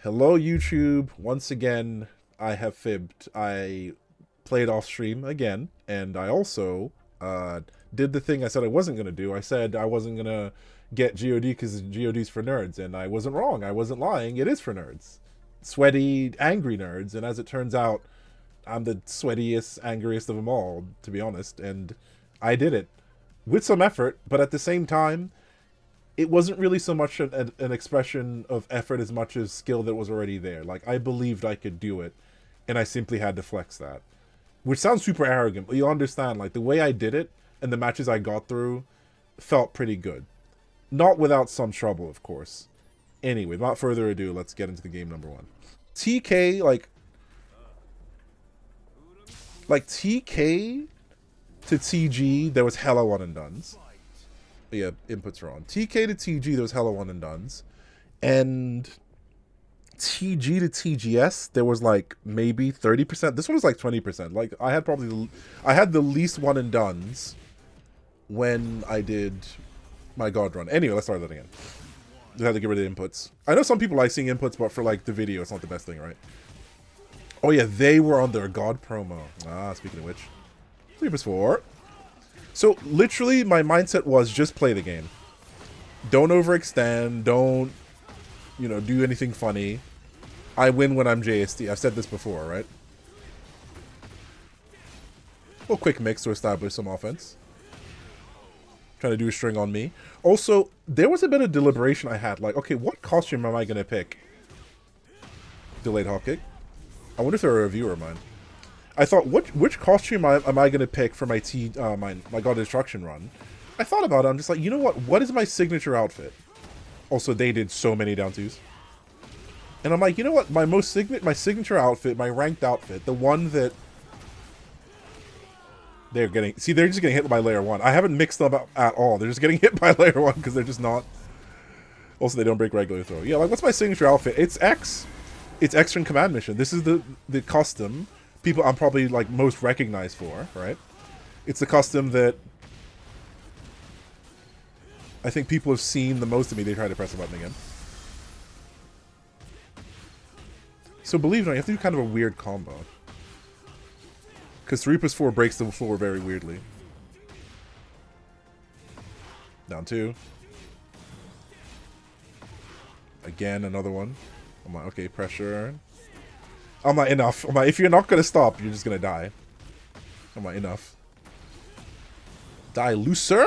Hello, YouTube. Once again, I have fibbed. I played off stream again, and I also did the thing I said I wasn't going to do. I said I wasn't going to get GOD because GOD's for nerds, and I wasn't wrong. I wasn't lying. It is for nerds. Sweaty, angry nerds, and as it turns out, I'm the sweatiest, angriest of them all, to be honest, and I did it. With some effort, but at the same time, it wasn't really so much an expression of effort as much as skill that was already there. Like, I believed I could do it, and I simply had to flex that. Which sounds super arrogant, but you understand, like, the way I did it, and the matches I got through, felt pretty good. Not without some trouble, of course. Anyway, without further ado, let's get into the game number one. TK, TK to TG, there was hella one and dones. Yeah, inputs are on. TK to TG, there was hella one and dones. And TG to TGS, there was like maybe 30%. This one was like 20%. Like, I had the least one and dones when I did my God run. Anyway, let's start that again. I had to get rid of inputs. I know some people like seeing inputs, but for like the video, it's not the best thing, right? Oh yeah, they were on their God promo. Ah, speaking of which. 3+4. So, literally, my mindset was just play the game. Don't overextend. Don't, do anything funny. I win when I'm JST. I've said this before, right? A little quick mix to establish some offense. Trying to do a string on me. Also, there was a bit of deliberation I had. Like, okay, what costume am I going to pick? Delayed hop kick. I wonder if they're a reviewer of mine. I thought, which costume am I going to pick for my my God Destruction run? I thought about it. I'm just like, you know what? What is my signature outfit? Also, they did so many down twos. And I'm like, you know what? My signature outfit, my ranked outfit, the one that they're getting. See, they're just getting hit by layer 1. I haven't mixed them up at all. They're just getting hit by layer 1 because they're just not. Also, they don't break regular throw. Yeah, like, what's my signature outfit? It's X. It's X from Command Mission. This is the custom. People I'm probably like most recognized for, right? It's the custom that I think people have seen the most of me. They try to press the button again. So believe it or not, you have to do kind of a weird combo. Because 3+4 breaks the floor very weirdly. Down 2. Again, another one. I'm like, okay, pressure. I'm like, enough. I'm like, if you're not going to stop, you're just going to die. I'm like, enough. Die looser?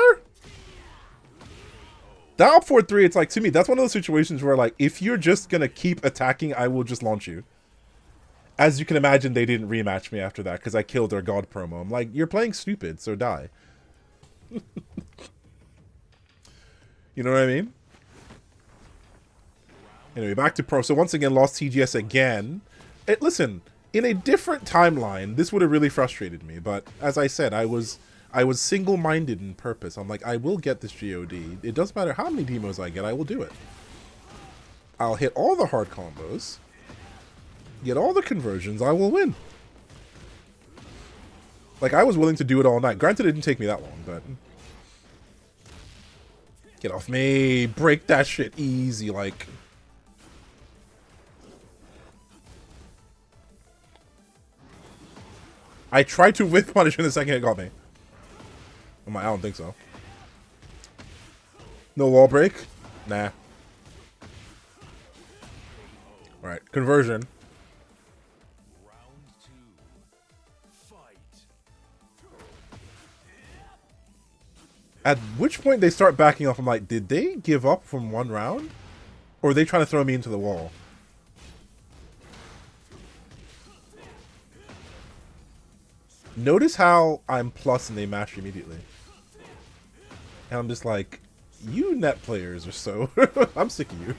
That up 4-3, it's like, to me, that's one of those situations where, like, if you're just going to keep attacking, I will just launch you. As you can imagine, they didn't rematch me after that, because I killed their God promo. I'm like, you're playing stupid, so die. You know what I mean? Anyway, back to pro. So once again, lost TGS again. Listen, in a different timeline, this would have really frustrated me. But as I said, I was single-minded in purpose. I'm like, I will get this GOD. It doesn't matter how many demos I get, I will do it. I'll hit all the hard combos, get all the conversions, I will win. Like, I was willing to do it all night. Granted, it didn't take me that long, but... Get off me. Break that shit easy, like... I tried to whip punish in the second it got me. I'm like, I don't think so. No wall break? Nah. Alright, conversion. At which point they start backing off, I'm like, did they give up from one round? Or are they trying to throw me into the wall? Notice how I'm plus and they mash immediately. And I'm just like, you net players are so... I'm sick of you.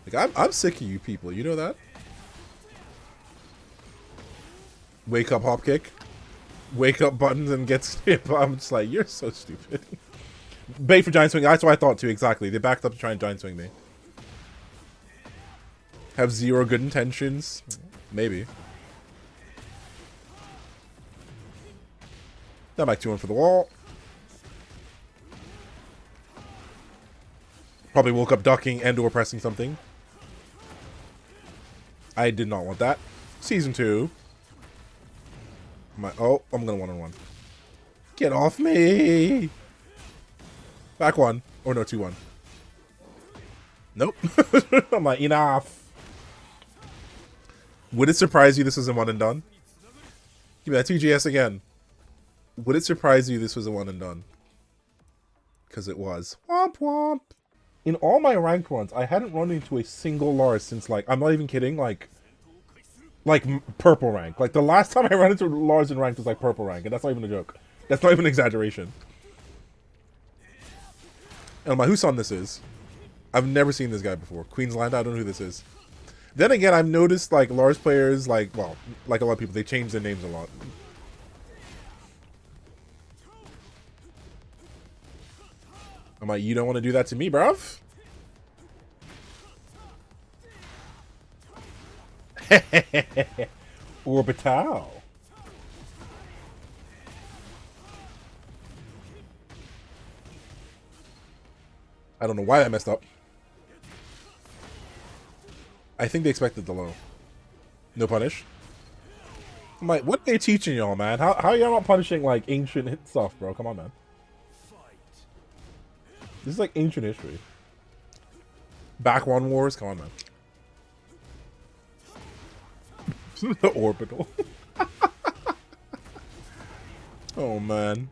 Like, I'm sick of you people, you know that? Wake up hop kick. Wake up buttons and get hit. I'm just like, you're so stupid. Bait for giant swing. That's what I thought too, exactly. They backed up to try and giant swing me. Have zero good intentions? Maybe. Now back 2-1 for the wall. Probably woke up ducking and or pressing something. I did not want that. Season 2. Oh, I'm gonna 1-on-1. Get off me! Back 1. Or no, 2-1. Nope. I'm like, enough. Would it surprise you this was a 1 and done? Give me that TGS again. Would it surprise you this was a 1 and done? Because it was. Womp womp. In all my ranked runs, I hadn't run into a single Lars since, like, I'm not even kidding, like purple rank. Like, the last time I ran into Lars in ranked was, like, purple rank, and that's not even a joke. That's not even an exaggeration. And I'm like, whose son this is? I've never seen this guy before. QUEENSLANDA, I don't know who this is. Then again, I've noticed, like, Lars players, like, well, like a lot of people, they change their names a lot. I'm like, you don't want to do that to me, bruv? Orbital. I don't know why that messed up. I think they expected the low. No punish. I'm like, what are they teaching y'all, man? How y'all not punishing, like, ancient hit stuff, bro? Come on, man. This is like ancient history. Back 1 wars? Come on, man. The orbital. Oh, man.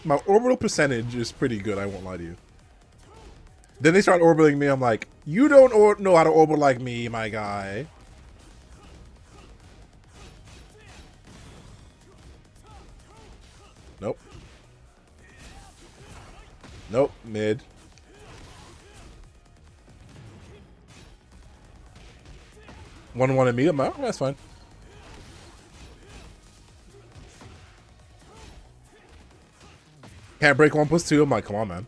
My orbital percentage is pretty good, I won't lie to you. Then they start orbiting me, I'm like, you don't know how to orbit like me, my guy. Nope. Nope, mid. One at me, oh, that's fine. Can't break 1+2, I'm like, come on, man.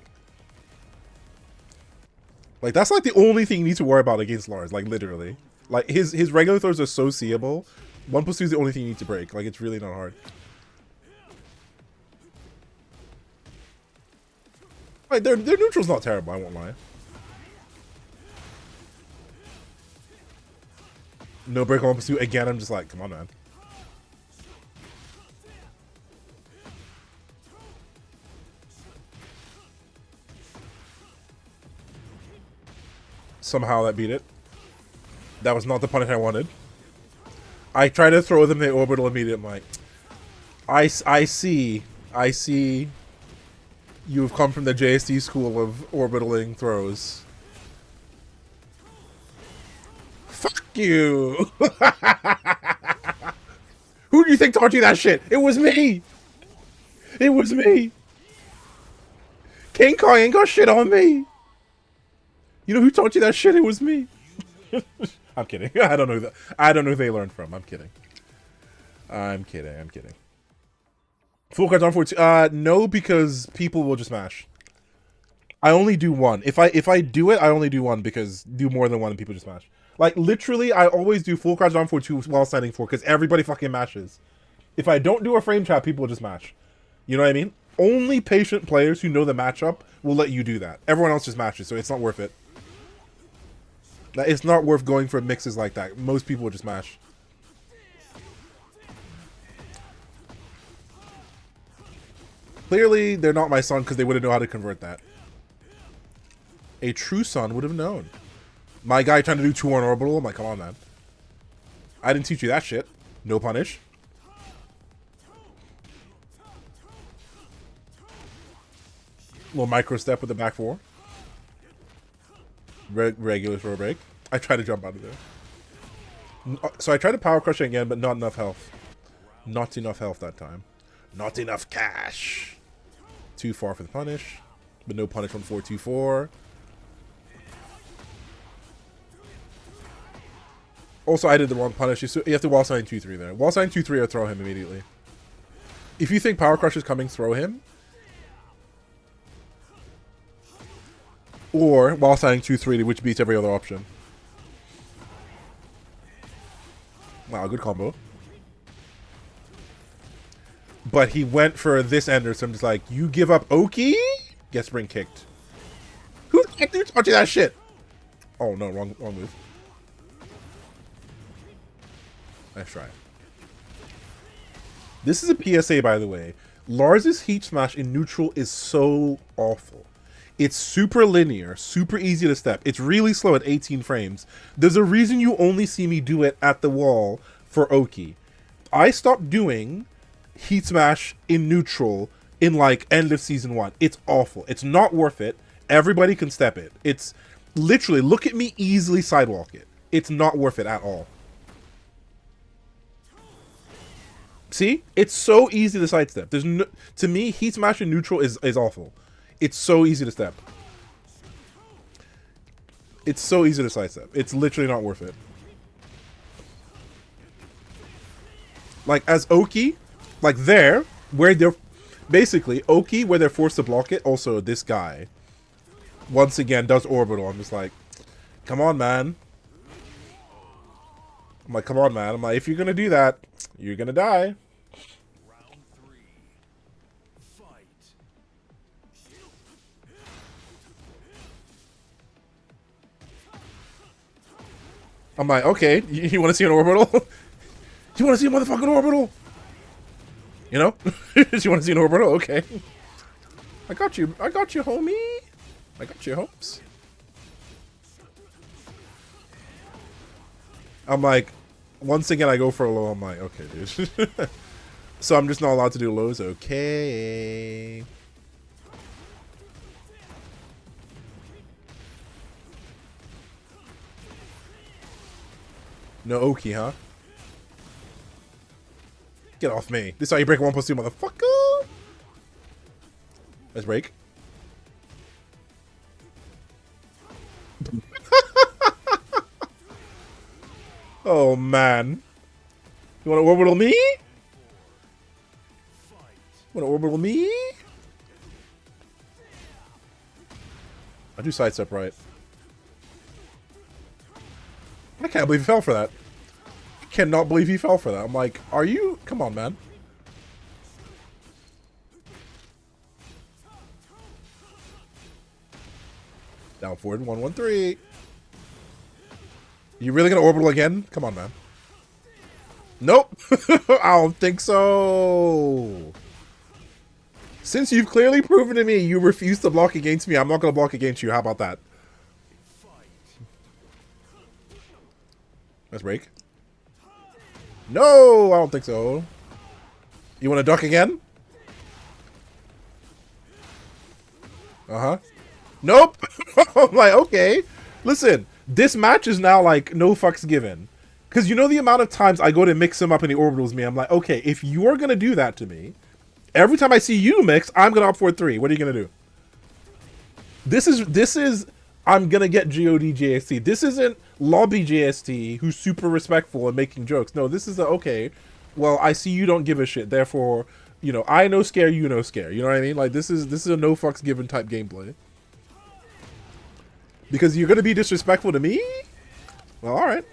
Like, that's like the only thing you need to worry about against Lars, like, literally. Like, his regular throws are so seeable. 1+2 is the only thing you need to break. Like, it's really not hard. Like, their neutral's not terrible, I won't lie. No break on 1+2. Again, I'm just like, come on, man. Somehow that beat it. That was not the punish I wanted. I try to throw them the orbital immediate. I'm like, I see. You've come from the JSD school of orbitaling throws. Fuck you. Who do you think taught you that shit? It was me. It was me. King Kong ain't got shit on me. You know who taught you that shit? It was me. I'm kidding. I don't know that. I don't know who they learned from. I'm kidding. I'm kidding. Full cards on for no, because people will just mash. I only do one. If I do it, I only do one, because do more than one and people just mash. Like, literally, I always do full cards on for 2 while standing 4, because everybody fucking mashes. If I don't do a frame trap, people will just mash. You know what I mean? Only patient players who know the matchup will let you do that. Everyone else just matches, so it's not worth it. It's not worth going for mixes like that. Most people will just mash. Clearly, they're not my son because they wouldn't know how to convert that. A true son would have known. My guy trying to do 2 on orbital. I'm like, come on, man. I didn't teach you that shit. No punish. Little micro step with the back 4. Regular throw break. I tried to jump out of there. So I tried to power crush it again, but not enough health. Not enough health that time. Not enough cash. Too far for the punish. But no punish on 4-2-4. Also, I did the wrong punish. You have to wall sign 2-3 there. Wall sign 2-3 or throw him immediately. If you think power crush is coming, throw him. Or wall signing 2-3, which beats every other option. Wow, good combo. But he went for this ender, so I'm just like, you give up Oki? Get spring kicked. Who taught you that shit? Oh no, wrong move. Nice try. This is a PSA, by the way. Lars's Heat Smash in neutral is so awful. It's super linear, super easy to step. It's really slow at 18 frames. There's a reason you only see me do it at the wall for Oki. I stopped doing Heat Smash in neutral in like end of season 1. It's awful. It's not worth it. Everybody can step it. It's literally, look at me easily sidewalk it. It's not worth it at all. See? It's so easy to sidestep. There's no, to me, Heat Smash in neutral is awful. It's so easy to step. It's so easy to sidestep. It's literally not worth it. Like, as Oki, like there, where they're... Basically, Oki, where they're forced to block it, also this guy, once again, does orbital. I'm just like, come on, man. I'm like, come on, man. I'm like, if you're gonna do that, you're gonna die. I'm like, okay, you want to see an orbital? You want to see a motherfucking orbital? You know? You want to see an orbital? Okay. I got you, homie. I got you, homes. I'm like, once again, I go for a low. I'm like, okay, dude. So I'm just not allowed to do lows? Okay. No Oki, huh? Get off me. This is how you break 1+2, motherfucker. Let's break. Oh, man. You want to orbital me? Want to orbital me? I do sidestep right. I can't believe he fell for that. I cannot believe he fell for that. I'm like, are you? Come on, man. Down forward, 1-1-3. You really gonna orbital again? Come on, man. Nope. I don't think so. Since you've clearly proven to me you refuse to block against me, I'm not gonna block against you. How about that? Let's break. No, I don't think so. You want to duck again? Uh-huh. Nope. I'm like, okay. Listen, this match is now like no fucks given. Because you know the amount of times I go to mix him up and he orbitals me. I'm like, okay, if you're going to do that to me, every time I see you mix, I'm going to opt for 3. What are you going to do? This is, I'm going to get God JST. This isn't lobby JST who's super respectful and making jokes. No, this is a, okay, well, I see you don't give a shit. Therefore, you know, I no scare, you no scare. You know what I mean? Like, this is a no fucks given type gameplay. Because you're going to be disrespectful to me? Well, all right.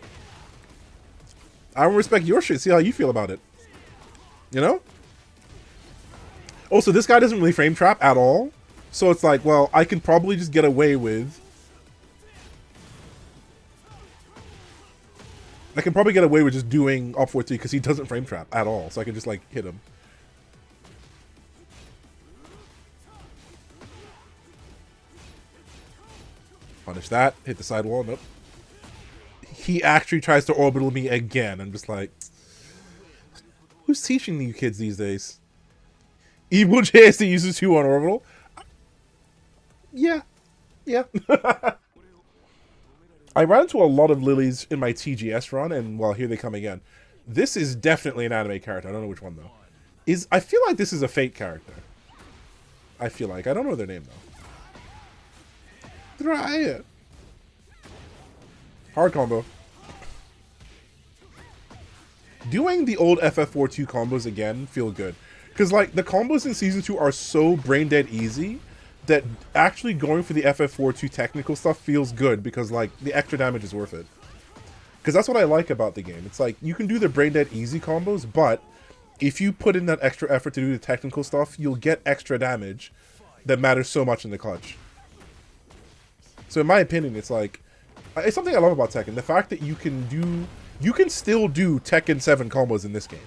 I don't respect your shit. See how you feel about it. You know? Also, this guy doesn't really frame trap at all. So it's like, well, I can probably just get away with... I can probably get away with just doing up 4-3 because he doesn't frame trap at all. So I can just, like, hit him. Punish that. Hit the sidewall. Nope. He actually tries to orbital me again. I'm just like... Who's teaching you kids these days? Evil JST uses 2 on orbital? Yeah. Yeah. I ran into a lot of Lilies in my TGS run, and well, here they come again. This is definitely an anime character. I don't know which one, though. I feel like this is a Fate character. I feel like. I don't know their name, though. Try it. Hard combo. Doing the old FF42 combos again feel good. Because, like, the combos in Season 2 are so brain-dead easy that actually going for the FF42 technical stuff feels good because, like, the extra damage is worth it. Because that's what I like about the game. It's like, you can do the brain-dead easy combos, but if you put in that extra effort to do the technical stuff, you'll get extra damage that matters so much in the clutch. So in my opinion, it's like... It's something I love about Tekken. The fact that you can do You can still do Tekken 7 combos in this game.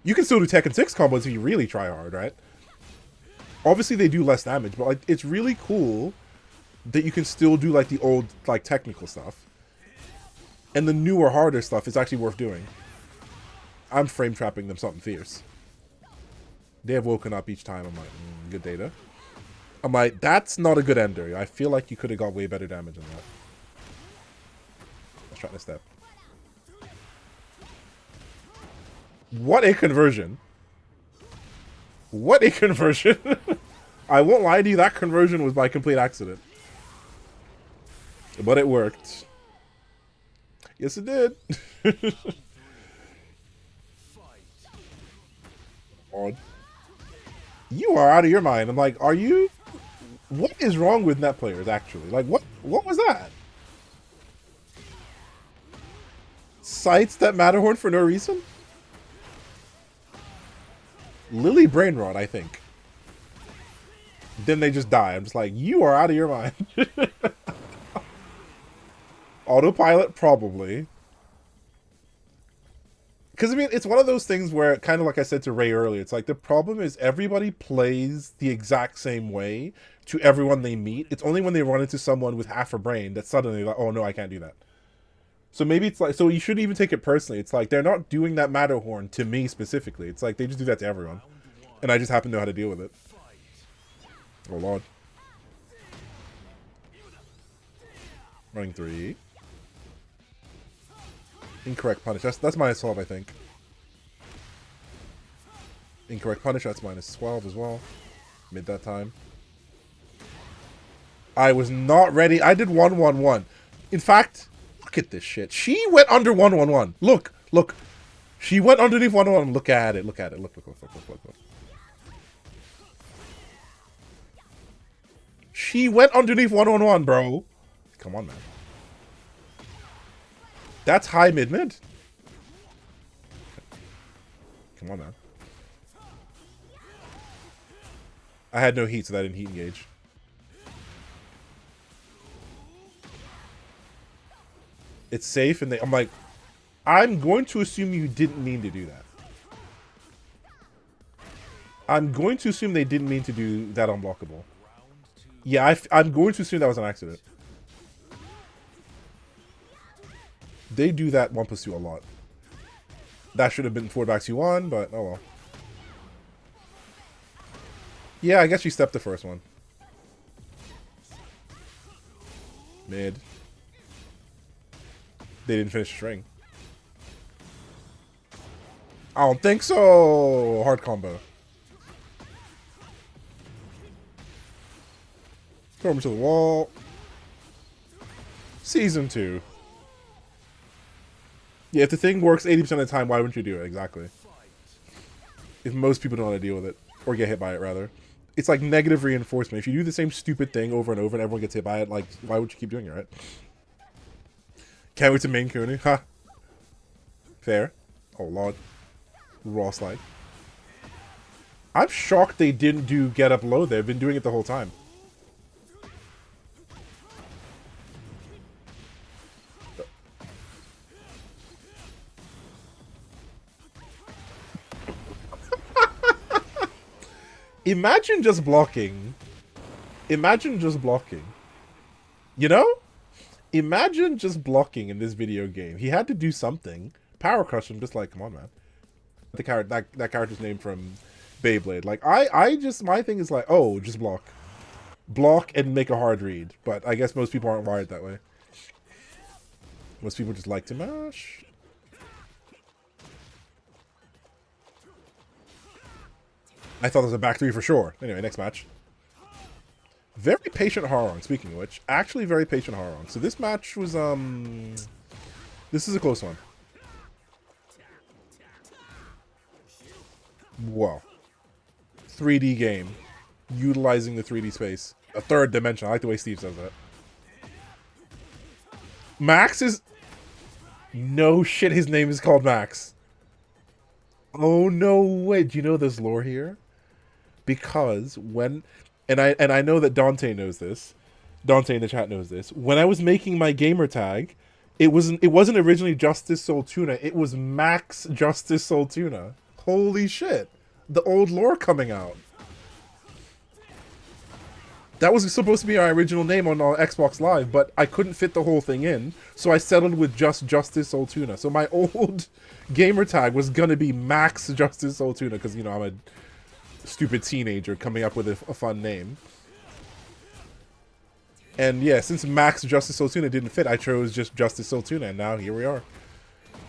You can still do Tekken 6 combos if you really try hard, right? Obviously, they do less damage, but like it's really cool that you can still do like the old like technical stuff. And the newer, harder stuff is actually worth doing. I'm frame trapping them something fierce. They have woken up each time. I'm like, good data. I'm like, that's not a good ender. I feel like you could have got way better damage than that. Let's try this step. What a conversion. What a conversion. I won't lie to you, that conversion was by complete accident. But it worked. Yes, it did. Odd. You are out of your mind. I'm like, are you? What is wrong with net players, actually? Like, what was that? Sights that Matterhorn for no reason? Lili brain rot, I think. Then they just die. I'm just like, you are out of your mind. Autopilot, probably. Because, I mean, it's one of those things where, kind of like I said to Ray earlier, it's like the problem is everybody plays the exact same way to everyone they meet. It's only when they run into someone with half a brain that suddenly like, oh no, I can't do that. So maybe it's like, so you shouldn't even take it personally. It's like, they're not doing that Matterhorn to me specifically. It's like, they just do that to everyone. And I just happen to know how to deal with it. Oh lord. Running 3. Incorrect punish. That's -12, I think. Incorrect punish. That's -12 as well. Mid that time. I was not ready. I did 1-1-1. In fact, look at this shit. She went under 1-1-1. Look, look. She went underneath 1-1. Look at it. Look at it. Look, look, look, look, look, look, look. She went underneath 1-1-1, bro. Come on, man. That's high mid-mid. Come on, man. I had no heat, so that didn't heat engage. It's safe, and I'm like, I'm going to assume you didn't mean to do that. I'm going to assume they didn't mean to do that unblockable. Yeah, I'm going to assume that was an accident. They do that 1+2 a lot. That should have been forward back 2-1, but oh well. Yeah, I guess you stepped the first one. Mid. They didn't finish the string. I don't think so. Hard combo. Throw him to the wall. Season 2. Yeah, if the thing works 80% of the time, why wouldn't you do it? Exactly. If most people don't want to deal with it. Or get hit by it, rather. It's like negative reinforcement. If you do the same stupid thing over and over and everyone gets hit by it, like, why would you keep doing it, right? Can't wait to main Kuni. Ha! Fair. Oh, lord. Raw slide. I'm shocked they didn't do get up low. They've been doing it the whole time. Imagine just blocking. Imagine just blocking. You know? Imagine just blocking in this video game. He had to do something. Power crush him, just like, come on, man. The character, that character's name from Beyblade. Like, I just, my thing is like, oh, just block. Block and make a hard read. But I guess most people aren't wired that way. Most people just like to mash. I thought it was a back 3 for sure. Anyway, next match. Very patient Hwoarang, speaking of which. Actually very patient Hwoarang. So this match was, this is a close one. Whoa. 3D game. Utilizing the 3D space. A third dimension. I like the way Steve says that. Max is... No shit, his name is called Max. Oh, no way. Do you know there's lore here? Because when... And I know that Dante knows this. Dante in the chat knows this. When I was making my gamer tag, It wasn't originally JusticeSoulTuna. It was Max JusticeSoulTuna. Holy shit! The old lore coming out. That was supposed to be our original name on Xbox Live, but I couldn't fit the whole thing in, so I settled with just JusticeSoulTuna. So my old gamer tag was gonna be Max JusticeSoulTuna, because, you know, I'm a stupid teenager coming up with a fun name. And yeah, since Max JusticeSoulTuna didn't fit, I chose just JusticeSoulTuna, and now here we are.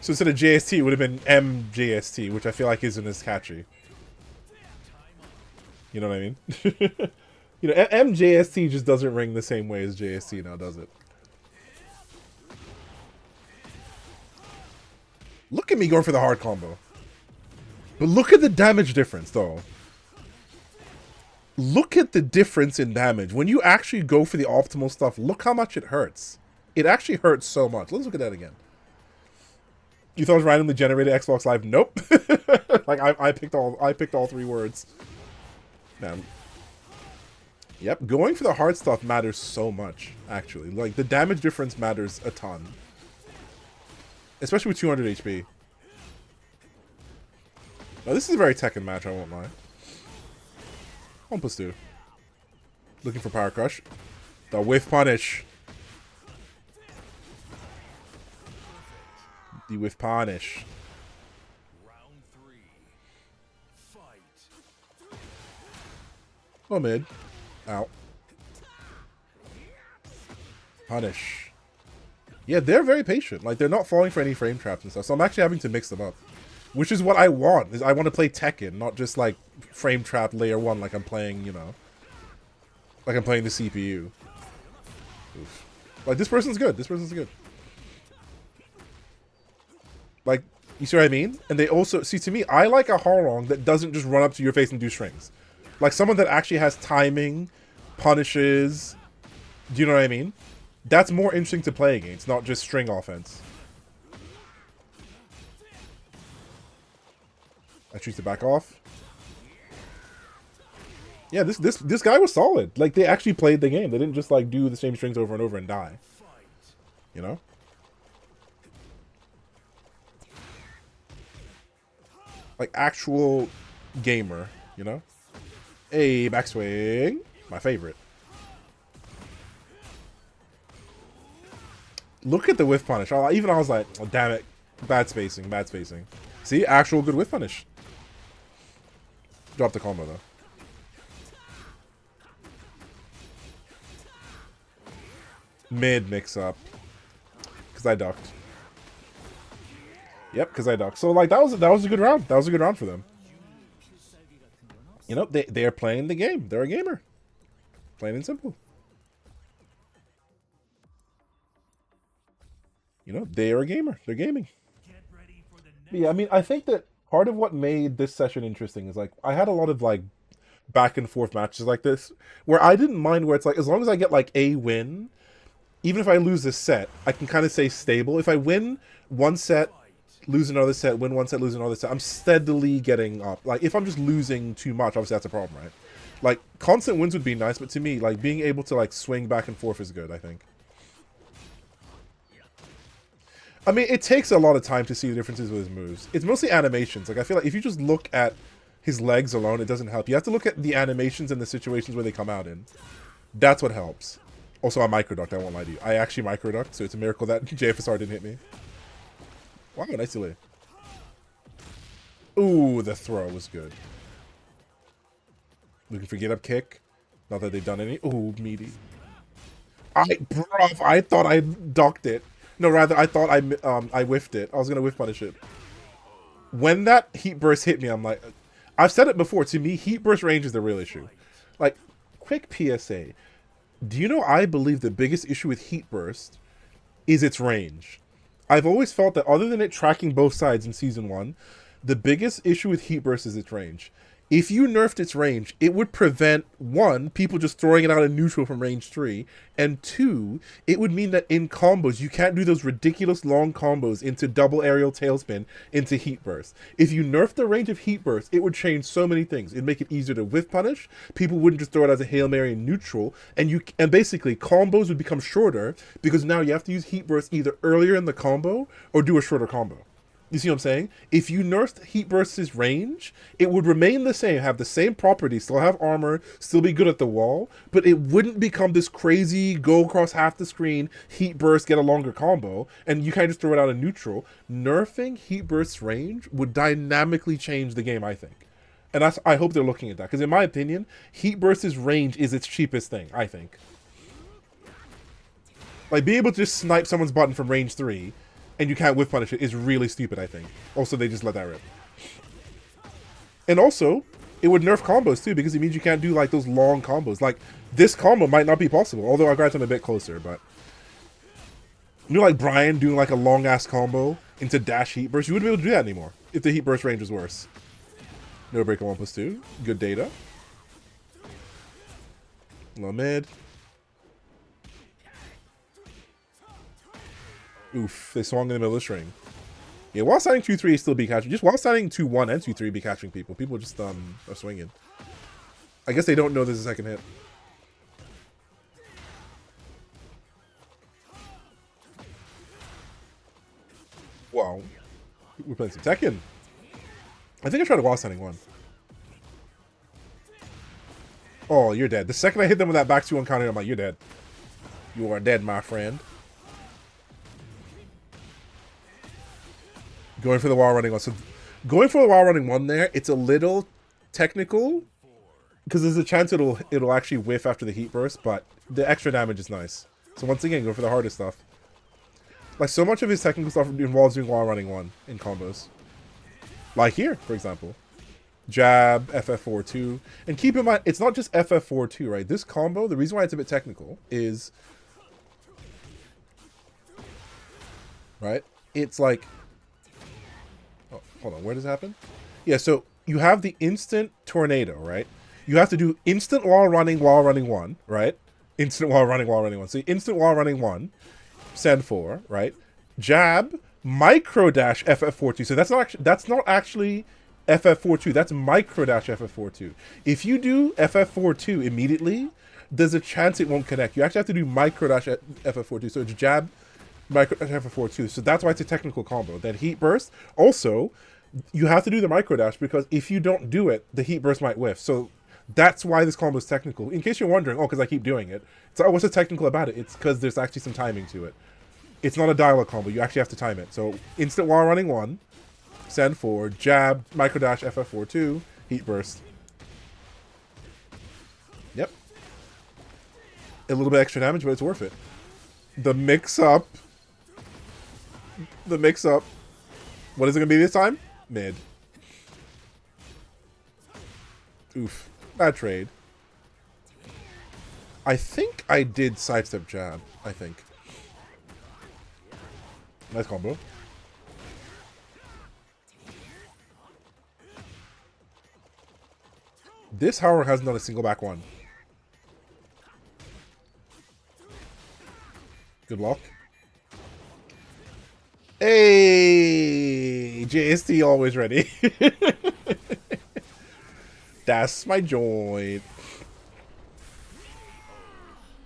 So instead of JST, it would have been MJST, which I feel like isn't as catchy. You know what I mean? You know, MJST just doesn't ring the same way as JST now, does it? Look at me going for the hard combo. But look at the damage difference, though. Look at the difference in damage. When you actually go for the optimal stuff, look how much it hurts. It actually hurts so much. Let's look at that again. You thought it was randomly generated Xbox Live? Nope. Like I picked all 3 words. Man. Yep, going for the hard stuff matters so much, actually. Like, the damage difference matters a ton. Especially with 200 HP. Now, this is a very Tekken match, I won't lie. 1+2. Looking for Power Crush. The whiff punish. The whiff punish. Round 3. Fight. Oh, mid. Ow. Punish. Yeah, they're very patient. Like, they're not falling for any frame traps and stuff. So I'm actually having to mix them up. Which is what I want. Is I want to play Tekken, not just, like, frame trap layer 1 like I'm playing, you know. Like I'm playing the CPU. Oof. Like, this person's good. This person's good. Like, you see what I mean? And they also... See, to me, I like a Hwoarang that doesn't just run up to your face and do strings. Like, someone that actually has timing, punishes. Do you know what I mean? That's more interesting to play against, not just string offense. I choose to back off. Yeah, this guy was solid. Like, they actually played the game. They didn't just, like, do the same strings over and over and die. You know? Like, actual gamer, you know? Hey, backswing. My favorite. Look at the whiff punish. Even I was like, oh, damn it. Bad spacing, bad spacing. See? Actual good whiff punish. Drop the combo, though. Mid mix-up. Because I ducked. Yep, because I ducked. So, like, that was a good round. That was a good round for them. You know, they are playing the game. They're a gamer. Plain and simple. You know, they are a gamer. They're gaming. But yeah, I mean, I think that part of what made this session interesting is, like, I had a lot of, like, back and forth matches like this, where I didn't mind where it's like, as long as I get, like, a win, even if I lose this set, I can kind of stay stable. If I win one set, lose another set, win one set, lose another set, I'm steadily getting up. Like, if I'm just losing too much, obviously that's a problem, right? Like, constant wins would be nice, but to me, like, being able to, like, swing back and forth is good, I think. I mean, it takes a lot of time to see the differences with his moves. It's mostly animations. Like, I feel like if you just look at his legs alone, it doesn't help. You have to look at the animations and the situations where they come out in. That's what helps. Also, I microducked, I won't lie to you. I actually microducked, so it's a miracle that JFSR didn't hit me. Wow, nice delay. Ooh, the throw was good. Looking for get up kick. Not that they've done any. Ooh, meaty. Bruv, I thought I ducked it. No, rather, I thought I whiffed it. I was gonna whiff punish it. When that heat burst hit me, I'm like, I've said it before. To me, heat burst range is the real issue. Like, quick PSA. Do you know I believe the biggest issue with heat burst is its range? I've always felt that other than it tracking both sides in Season 1, the biggest issue with heat burst is its range. If you nerfed its range, it would prevent, one, people just throwing it out in neutral from range 3, and two, it would mean that in combos, you can't do those ridiculous long combos into double aerial tailspin into heat burst. If you nerfed the range of heat burst, it would change so many things. It'd make it easier to whiff punish, people wouldn't just throw it as a Hail Mary in neutral, and basically combos would become shorter, because now you have to use heat burst either earlier in the combo, or do a shorter combo. You see what I'm saying? If you nerfed Heat Burst's range, it would remain the same, have the same properties, still have armor, still be good at the wall, but it wouldn't become this crazy go across half the screen, Heat Burst, get a longer combo, and you kind of just throw it out in neutral. Nerfing Heat Burst's range would dynamically change the game, I think. And I hope they're looking at that, because in my opinion, Heat Burst's range is its cheapest thing, I think. Like, being able to just snipe someone's button from range 3, and you can't whiff punish it is really stupid, I think. Also, they just let that rip. And also, it would nerf combos too, because it means you can't do like those long combos. Like, this combo might not be possible, although I grant I'm a bit closer, but... You know, like Brian doing like a long-ass combo into dash heat burst? You wouldn't be able to do that anymore if the heat burst range was worse. No breaker 1+2. Good data. Low mid. Oof, they swung in the middle of the string. Yeah, while standing 2-3 is still be catching. Just while standing 2-1 and 2-3 be catching people. People just are swinging. I guess they don't know there's a second hit. Wow. We're playing some Tekken. I think I tried a while standing 1. Oh, you're dead. The second I hit them with that back 2 on counter, I'm like, you're dead. You are dead, my friend. Going for the wall running one. So going for the wall running one there, it's a little technical because there's a chance it'll actually whiff after the heat burst, but the extra damage is nice. So once again, go for the hardest stuff. Like, so much of his technical stuff involves doing wall running one in combos. Like here, for example. Jab, FF4-2. And keep in mind, it's not just FF4-2, right? This combo, the reason why it's a bit technical is... Right? It's like... Oh, hold on, where does it happen? Yeah, so you have the instant tornado, right? You have to do instant wall running one, right? Instant wall running one. So instant wall running one, send 4, right? Jab, micro dash FF4-2. So that's not actually FF4-2. That's micro dash FF4-2. If you do FF4-2 immediately, there's a chance it won't connect. You actually have to do micro dash FF4-2. So it's jab, micro dash FF4-2. So that's why it's a technical combo. Then heat burst. Also, you have to do the micro dash because if you don't do it, the heat burst might whiff. So that's why this combo is technical. In case you're wondering, oh, because I keep doing it. So what's so technical about it? It's because there's actually some timing to it. It's not a dialogue combo. You actually have to time it. So instant wall running 1, send 4, jab, micro dash FF4-2, heat burst. Yep. A little bit extra damage, but it's worth it. The mix-up. The mix-up. What is it going to be this time? Mid. Oof. Bad trade. I think I did sidestep jab. I think. Nice combo. This Hwoarang hasn't done a single back one. Good luck. Hey! JST always ready. That's my joint.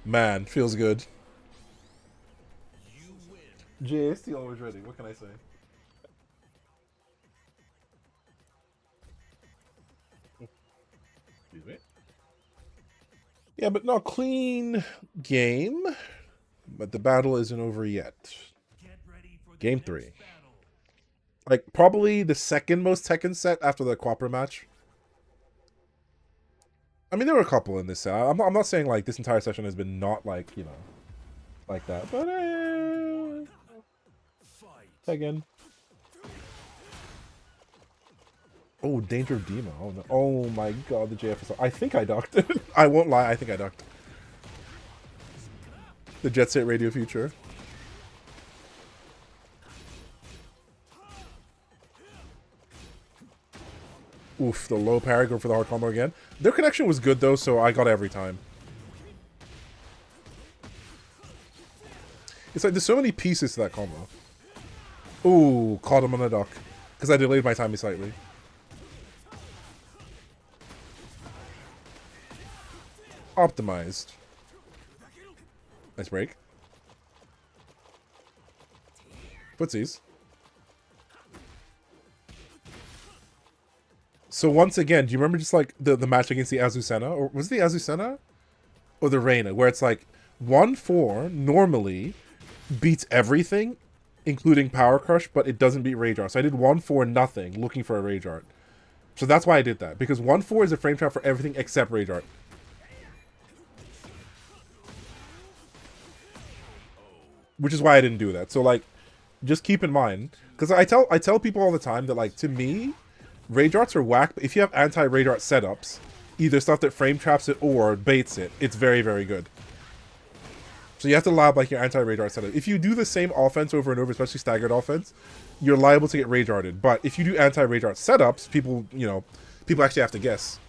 Man, feels good. JST always ready. What can I say? Excuse me. Yeah, but no, clean game. But the battle isn't over yet. Game 3. Like, probably the second most Tekken set after the Quapra match. I mean, there were a couple in this set. I'm not saying, like, this entire session has been not, like, you know, like that. But, Tekken. Oh, Danger of Demo. Oh, no. Oh, my God, the JFSR. I think I ducked. I won't lie, I think I ducked. The Jet Set Radio Future. Oof, the low parry, go for the hard combo again. Their connection was good though, so I got it every time. It's like there's so many pieces to that combo. Ooh, caught him on a duck. Because I delayed my timing slightly. Optimized. Nice break. Footsies. So once again, do you remember just like the match against the Azucena? Or was it the Azucena? Or the Reina? Where it's like 1-4 normally beats everything, including Power Crush, but it doesn't beat Rage Art. So I did 1-4 nothing, looking for a Rage Art. So that's why I did that. Because 1-4 is a frame trap for everything except Rage Art. Which is why I didn't do that. So like, just keep in mind, because I tell people all the time that like, to me, Rage Arts are whack, but if you have anti-Rage Art setups, either stuff that frame traps it or baits it, it's very, very good. So you have to lab like your anti-Rage Art setup. If you do the same offense over and over, especially staggered offense, you're liable to get Rage Arted. But if you do anti-Rage Art setups, people, you know, people actually have to guess.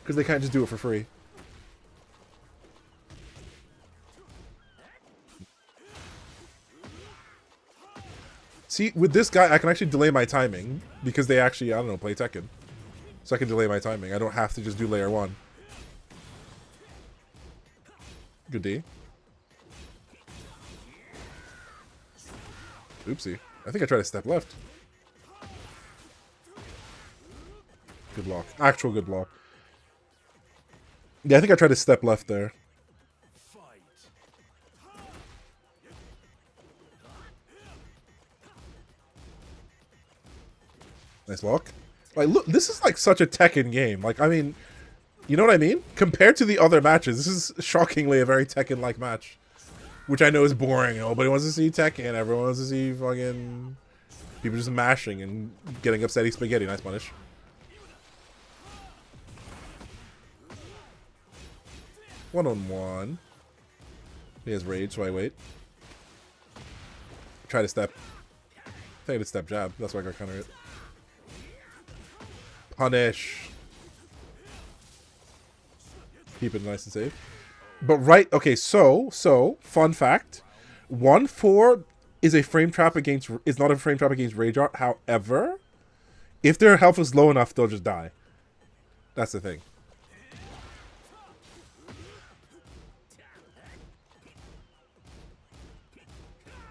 Because they can't just do it for free. See, with this guy, I can actually delay my timing. Because they actually, I don't know, play Tekken. So I can delay my timing. I don't have to just do layer 1. Good D. Oopsie. I think I tried to step left. Good block. Actual good block. Yeah, I think I tried to step left there. Nice block. Like, look, this is like such a Tekken game. Like, I mean, you know what I mean? Compared to the other matches, this is shockingly a very Tekken-like match. Which I know is boring. Nobody wants to see Tekken. Everyone wants to see fucking people just mashing and getting upsetty spaghetti. Nice punish. One-on-one. He has rage, so I wait. Try to step. I think I did step jab. That's why I got counter hit. Punish. Keep it nice and safe. But right, okay, so fun fact, 1-4 is a frame trap against, is not a frame trap against Rage Art. However, if their health is low enough, they'll just die. That's the thing.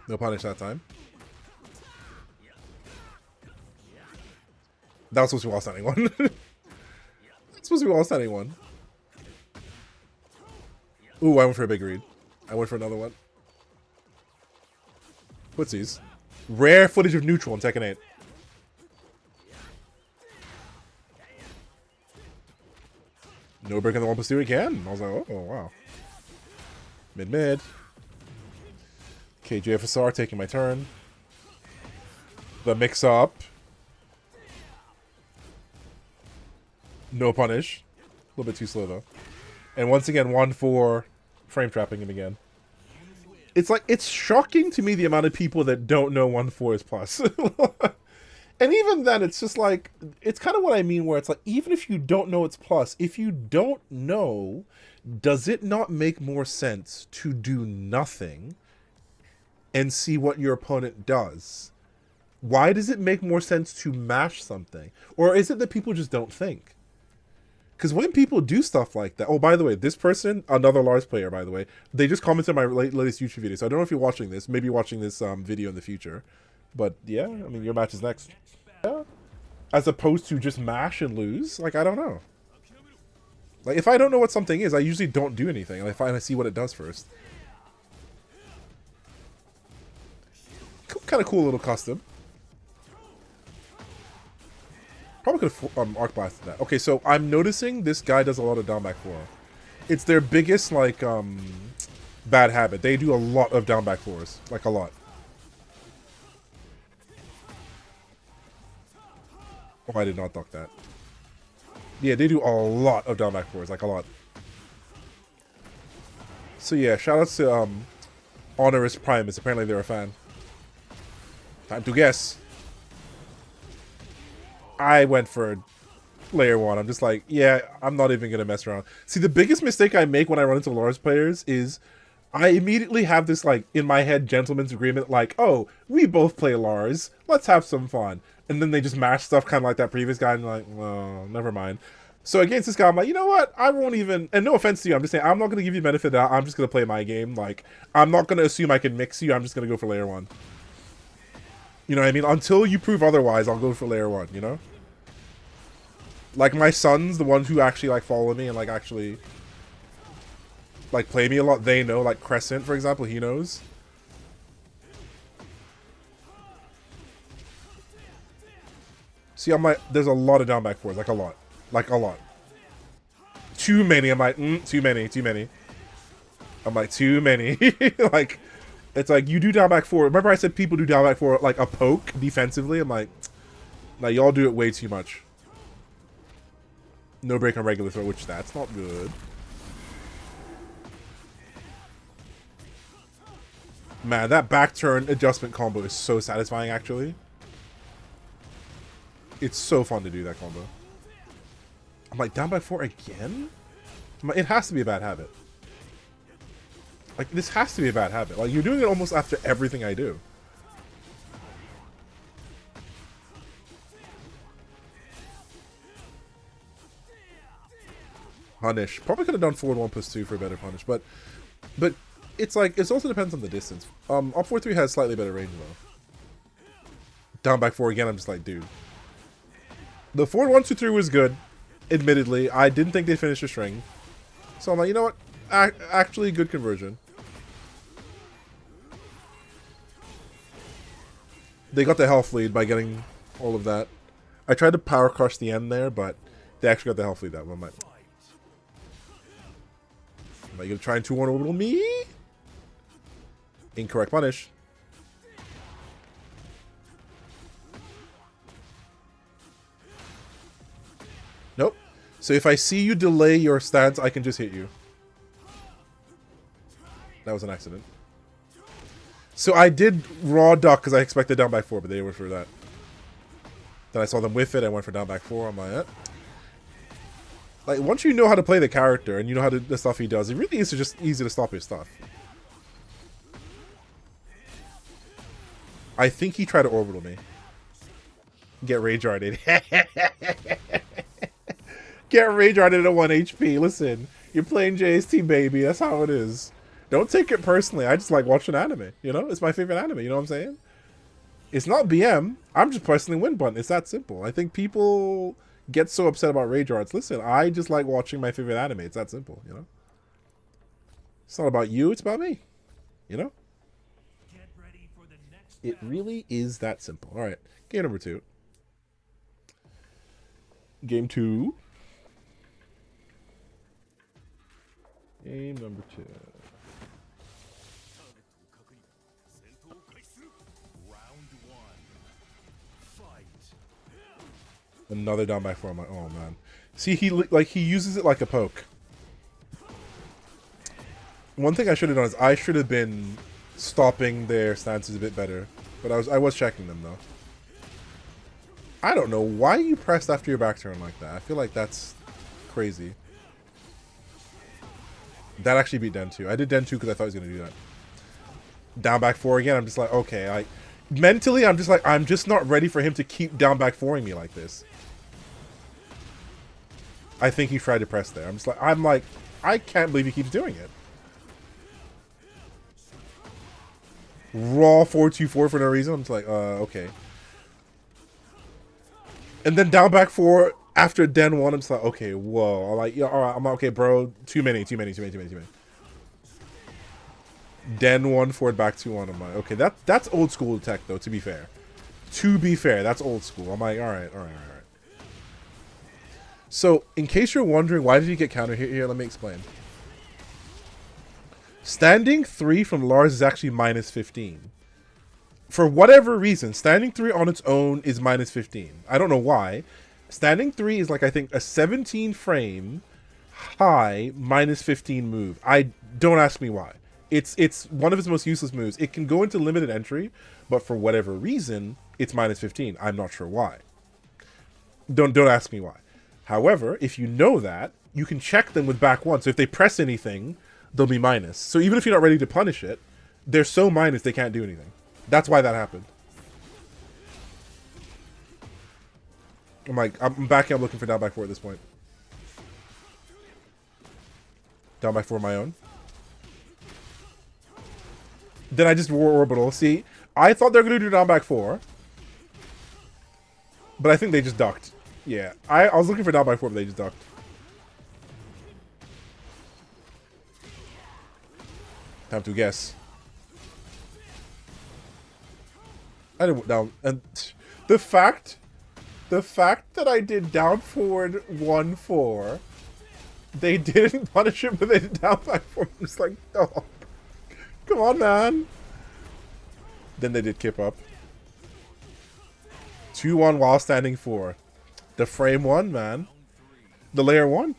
No punish that time. That was supposed to be all standing one. That's supposed to be all standing one. Ooh, I went for a big read. I went for another one. Footsies. Rare footage of neutral in Tekken 8. No break in the 1+2 again. I was like, oh wow. Mid. Okay, JFSR taking my turn. The mix up. No punish. A little bit too slow though. And once again, 1-4 frame trapping him again. It's like, it's shocking to me the amount of people that don't know 1-4 is plus. And even then, it's just like, it's kind of what I mean where it's like, even if you don't know it's plus, if you don't know, does it not make more sense to do nothing and see what your opponent does? Why does it make more sense to mash something? Or is it that people just don't think? Because when people do stuff like that... Oh, by the way, this person, another Lars player, by the way, they just commented on my latest YouTube video. So I don't know if you're watching this. Maybe you're watching this video in the future. But yeah, I mean, your match is next. Yeah. As opposed to just mash and lose. Like, I don't know. Like, if I don't know what something is, I usually don't do anything. I find I see what it does first. Kind of cool little custom. Probably could have arc blasted that. Okay, so I'm noticing this guy does a lot of down back 4. It's their biggest, like, bad habit. They do a lot of down back 4s. Like, a lot. Oh, I did not duck that. Yeah, they do a lot of down back 4s. Like, a lot. So, yeah, shoutouts to, Honoris Primus. Apparently they're a fan. Time to guess. I went for layer 1. I'm just like, yeah, I'm not even gonna mess around. See, the biggest mistake I make when I run into Lars players is I immediately have this, like, in my head, gentleman's agreement, like, oh, we both play Lars, let's have some fun. And then they just mash stuff kind of like that previous guy, and I'm like, well, never mind. So against this guy, I'm like, you know what? I won't even, and no offense to you, I'm just saying, I'm not going to give you benefit of that. I'm just going to play my game. Like, I'm not going to assume I can mix you. I'm just going to go for layer 1. You know what I mean? Until you prove otherwise, I'll go for layer 1, you know? Like, my sons, the ones who actually, like, follow me and, like, actually, like, play me a lot, they know. Like, Crescent, for example, he knows. See, I'm like, there's a lot of down back fours, like, a lot. Like, a lot. Too many. I'm like, too many, too many. I'm like, too many. Like, it's like, you do down back four. Remember I said people do down back four, like, a poke defensively? I'm like, now y'all do it way too much. No break on regular throw, which that's not good. Man, that back turn adjustment combo is so satisfying, actually. It's so fun to do that combo. I'm like, down by 4 again? I'm like, it has to be a bad habit. Like, this has to be a bad habit. Like, you're doing it almost after everything I do. Punish. Probably could have done forward 1+2 for a better punish, but it's like, it also depends on the distance. Up 4-3 has slightly better range, though. Down back 4 again, I'm just like, dude. The forward 1-2-3 was good. Admittedly, I didn't think they'd finish the string. So I'm like, you know what? Actually, good conversion. They got the health lead by getting all of that. I tried to power crush the end there, but they actually got the health lead that one. Am I going to try and 2-1 orbital me? Incorrect punish. Nope. So if I see you delay your stance, I can just hit you. That was an accident. So I did raw duck because I expected down back 4, but they went for that. Then I saw them whiff it. I went for down back 4. I'm like, like, once you know how to play the character and you know how to, the stuff he does, it really is just easy to stop his stuff. I think he tried to orbital me. Get rage arted. Get rage arted at 1 HP. Listen, you're playing JST, baby. That's how it is. Don't take it personally. I just like watching anime. You know, it's my favorite anime. You know what I'm saying? It's not BM. I'm just pressing the win button. It's that simple. I think people get so upset about rage arts. Listen, I just like watching my favorite anime. It's that simple. You know, it's not about you. It's about me. You know, it really is that simple. All right, game number 2. Game 2. Game number 2. Another down back 4. I'm like, oh man. See, he uses it like a poke. One thing I should have done is I should have been stopping their stances a bit better, but I was checking them though. I don't know why you pressed after your back turn like that. I feel like that's crazy. That actually beat Den 2. I did Den 2 because I thought he was gonna do that. Down back 4 again. I'm just like, okay, like mentally, I'm just not ready for him to keep down back 4ing me like this. I think he tried to press there. I'm like, I can't believe he keeps doing it. Raw 4-2-4 for no reason. I'm just like, okay. And then down back 4 after Den 1. I'm just like, okay, whoa. I'm like, yeah, all right. I'm like, okay, bro. Too many. Den 1 forward back 2-1. I'm like, okay, that's old school tech though. To be fair, that's old school. I'm like, all right. So, in case you're wondering, why did he get counter hit here? Let me explain. Standing 3 from Lars is actually -15. For whatever reason, standing 3 on its own is -15. I don't know why. Standing 3 is like, I think, a 17 frame high -15 move. Don't ask me why. It's one of its most useless moves. It can go into limited entry, but for whatever reason, it's -15. I'm not sure why. Don't ask me why. However, if you know that, you can check them with back 1. So if they press anything, they'll be minus. So even if you're not ready to punish it, they're so minus they can't do anything. That's why that happened. I'm like, I'm backing up looking for down back 4 at this point. Down back 4 my own. Then I just wore orbital. See, I thought they were going to do down back 4. But I think they just ducked. Yeah, I was looking for down by 4, but they just ducked. Time to guess. I didn't down, and the fact that I did down forward 1-4, they didn't punish it, but they did down back 4. I'm just like, oh, come on, man. Then they did kip up. 2-1 while standing 4. The frame 1, man. The layer 1.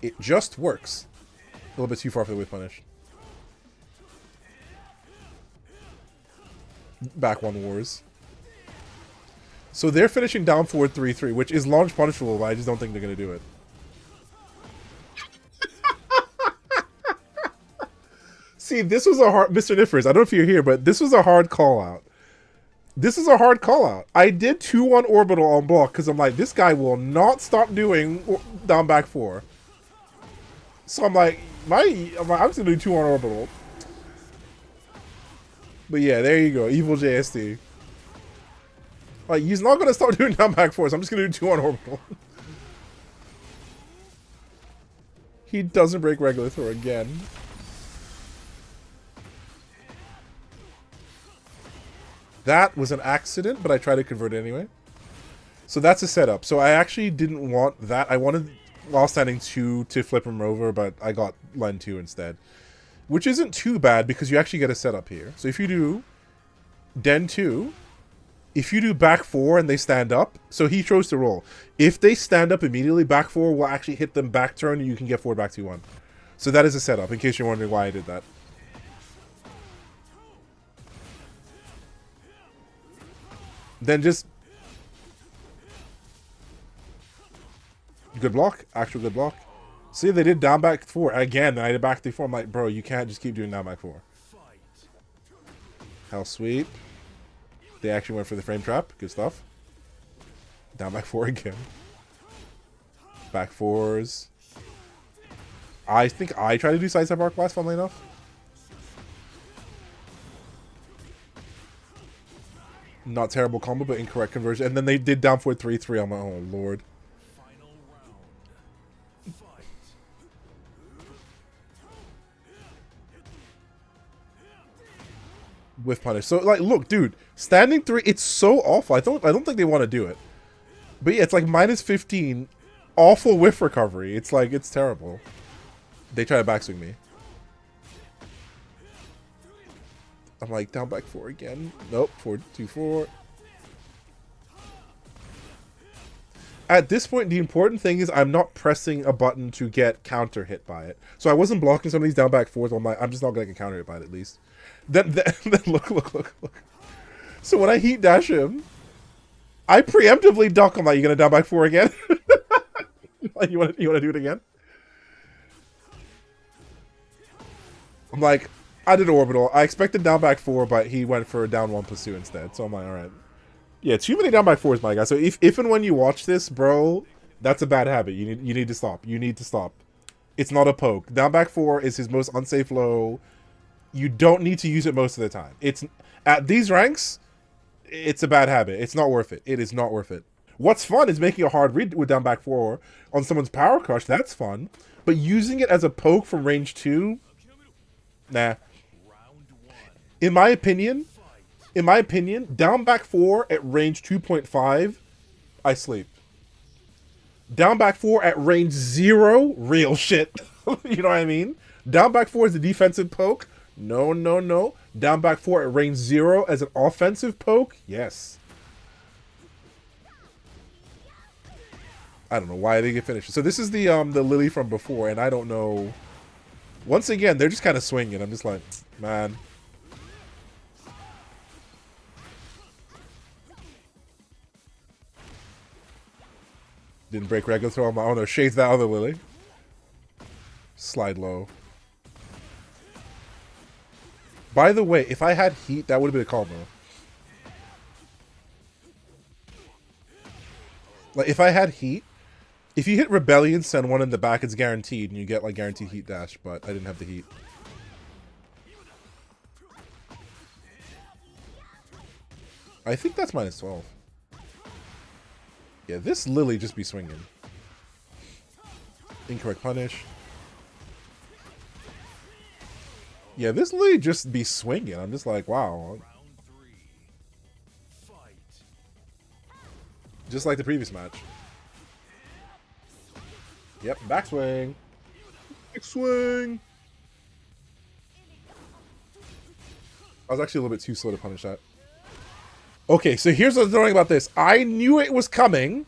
It just works. A little bit too far for the whip punish. Back 1 wars. So they're finishing down forward 3-3, which is launch punishable, but I just don't think they're going to do it. See, this was a hard... Mr. Niffers, I don't know if you're here, but this was a hard call-out. This is a hard call-out. I did 2-1 orbital on block because I'm like, this guy will not stop doing down back 4. So I'm like, I'm just going to do 2-1 orbital. But yeah, there you go. Evil JSD. Like, he's not going to start doing down back 4, so I'm just going to do 2-1 orbital. He doesn't break regular throw again. That was an accident, but I tried to convert it anyway. So that's a setup. So I actually didn't want that. I wanted while standing 2 to flip him over, but I got len 2 instead. Which isn't too bad because you actually get a setup here. So if you do den 2, if you do back 4 and they stand up, so he chose to roll. If they stand up immediately, back 4 will actually hit them back turn and you can get forward back 2-1. So that is a setup, in case you're wondering why I did that. Then just... Good block. Actual good block. See, they did down back 4. Again, I did back 3-4. I'm like, bro, you can't just keep doing down back 4. Hell sweep. They actually went for the frame trap. Good stuff. Down back 4 again. Back 4s. I think I tried to do sidestep arc blast, funnily enough. Not terrible combo, but incorrect conversion. And then they did down forward 3-3. I'm like, oh, Lord. With punish. So, like, look, dude. Standing 3, it's so awful. I don't think they want to do it. But yeah, it's like minus 15. Awful whiff recovery. It's like, it's terrible. They try to backswing me. I'm like, down back 4 again. Nope, 4-2-4. At this point, the important thing is I'm not pressing a button to get counter hit by it. So I wasn't blocking some of these down back 4s. I'm like, I'm just not going to get counter hit by it at least. Then look. So when I heat dash him, I preemptively duck. I'm like, you going to down back 4 again? Like, you want to do it again? I'm like, I did orbital. I expected down back 4, but he went for a down 1 +2 instead. So I'm like, alright. Yeah, too many down back 4s, my guy. So if and when you watch this, bro, that's a bad habit. You need to stop. You need to stop. It's not a poke. Down back 4 is his most unsafe low. You don't need to use it most of the time. It's at these ranks, it's a bad habit. It's not worth it. It is not worth it. What's fun is making a hard read with down back 4 on someone's power crush. That's fun. But using it as a poke from range 2, nah. In my opinion, down back 4 at range 2.5, I sleep. Down back 4 at range 0, real shit. You know what I mean? Down back 4 is a defensive poke. No. Down back 4 at range 0 as an offensive poke. Yes. I don't know why they get finished. So this is the Lili from before, and I don't know. Once again, they're just kind of swinging. I'm just like, man. Didn't break regular throw on my... Oh no, shades that other Lili. Slide low. By the way, if I had heat, that would have been a combo. Like, if I had heat, if you hit Rebellion, send one in the back, it's guaranteed, and you get, like, guaranteed heat dash, but I didn't have the heat. I think that's minus 12. Yeah, this Lili just be swinging. Incorrect punish. Yeah, this Lili just be swinging. I'm just like, wow. Just like the previous match. Yep, backswing. Backswing. I was actually a little bit too slow to punish that. Okay, so here's what's annoying about this. I knew it was coming,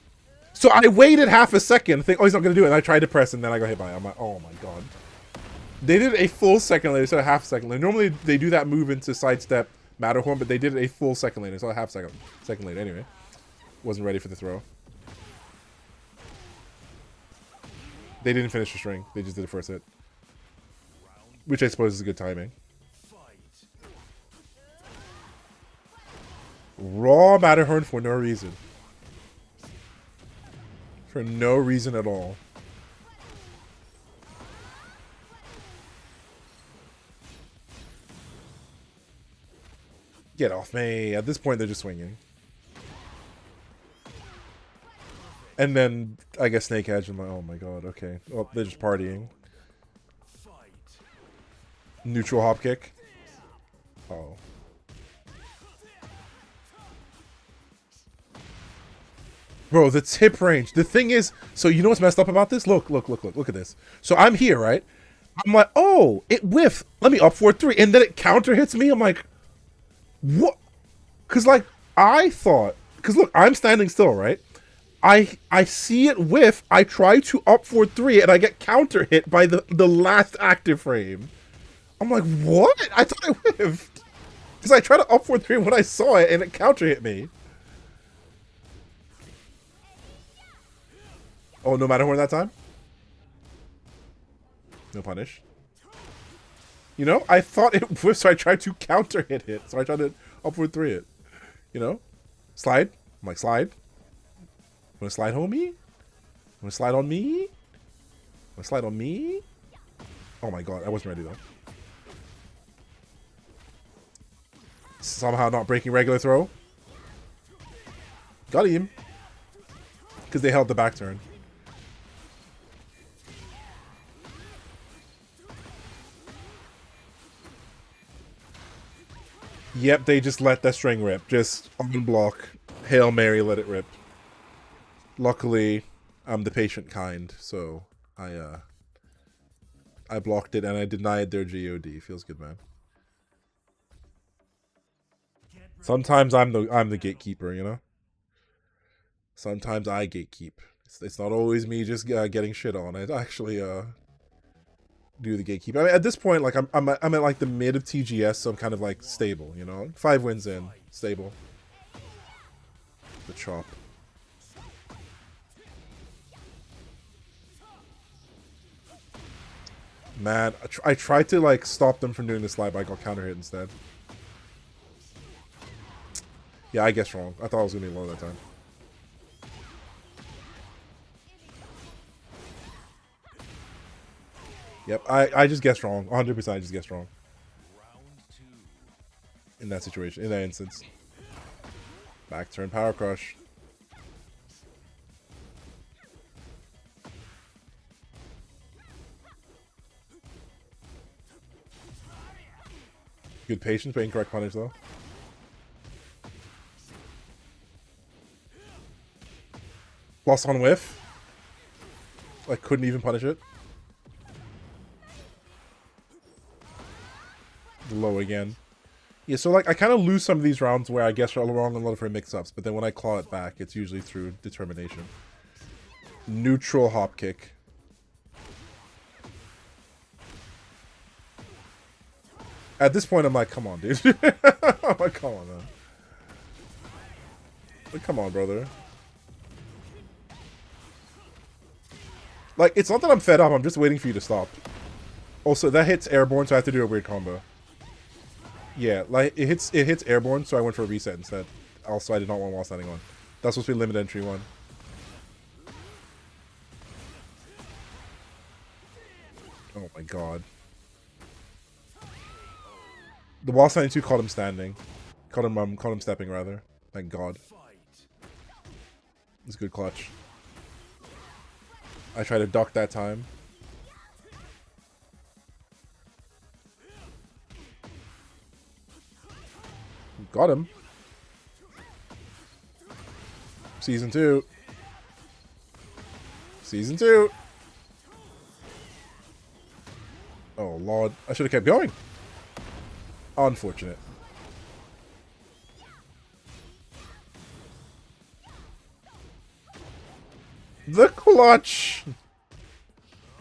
so I waited half a second, think, oh, he's not going to do it, and I tried to press, and then I got hit by it. I'm like, oh my god. They did a full second later instead of half a second later. Normally, they do that move into sidestep Matterhorn, but they did it a full second later, so a half second later anyway. Wasn't ready for the throw. They didn't finish the string. They just did the first hit. Which I suppose is good timing. Raw Matterhorn for no reason. For no reason at all. Get off me. At this point, they're just swinging. And then, I guess Snake Edge, I'm like, oh my god, okay. Oh, they're just partying. Neutral hop kick. Oh. Bro, the tip range. The thing is, so you know what's messed up about this? Look at this. So I'm here, right? I'm like, oh, it whiffed. Let me up 4-3. And then it counter hits me. I'm like, what? Because, like, I thought, because look, I'm standing still, right? I see it whiff, I try to up 4-3, and I get counter hit by the last active frame. I'm like, what? I thought I whiffed. Because I tried to up 4-3 when I saw it, and it counter hit me. Oh, no matter when that time? No punish. You know, I thought it whiffed, so I tried to counter hit it. So I tried to up 4-3 it. You know? Slide. I'm like, slide. Wanna slide on me? Wanna slide on me? Wanna slide on me? Oh my god, I wasn't ready though. Somehow not breaking regular throw. Got him. Because they held the back turn. Yep, they just let that string rip. Just on block. Hail Mary, let it rip. Luckily, I'm the patient kind, so I blocked it and I denied their GOD. Feels good, man. Sometimes I'm the gatekeeper, you know. Sometimes I gatekeep. It's not always me just getting shit on. I actually do the gatekeep. I mean, at this point, like I'm at like the mid of TGS, so I'm kind of like stable, you know. 5 wins in, stable. The chop. Man, I tried to like stop them from doing the slide, but I got counter hit instead. Yeah, I guessed wrong. I thought I was gonna be low that time. Yep, I just guessed wrong. 100% I just guessed wrong. In that situation, in that instance. Back turn power crush. Good patience, but incorrect punish though. Lost on whiff. I couldn't even punish it. Low again. Yeah, so like I kind of lose some of these rounds where I guess wrong on a lot of her mix-ups, but then when I claw it back, it's usually through determination. Neutral hop kick. At this point, I'm like, come on, dude. I'm like, come on, man. Like, come on, brother. Like, it's not that I'm fed up, I'm just waiting for you to stop. Also, that hits airborne, so I have to do a weird combo. Yeah, like, it hits airborne, so I went for a reset instead. Also, I did not want while standing on. That's supposed to be limited entry one. Oh my god. The while standing 2 caught him standing. Caught him stepping, rather. Thank god. It's a good clutch. I tried to duck that time. Got him. Season 2. Season 2. Oh lord. I should have kept going. Unfortunate. The clutch!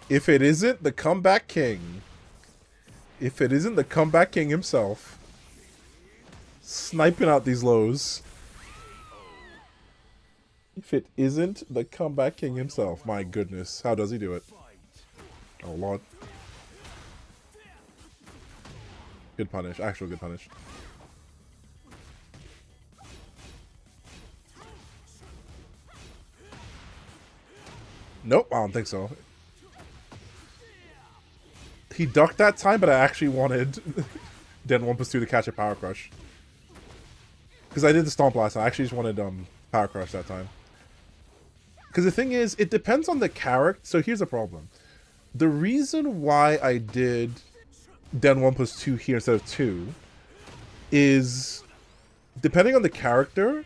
If it isn't the comeback king. If it isn't the comeback king himself. Sniping out these lows. If it isn't the comeback king himself. My goodness. How does he do it? Oh lord. Good punish. Actual good punish. Nope, I don't think so. He ducked that time, but I actually wanted Den 1+2 to catch a Power Crush. Because I did the Stomp last time. I actually just wanted Power Crush that time. Because the thing is, it depends on the character. So here's the problem. The reason why I did Den 1+2 here instead of 2 is, depending on the character,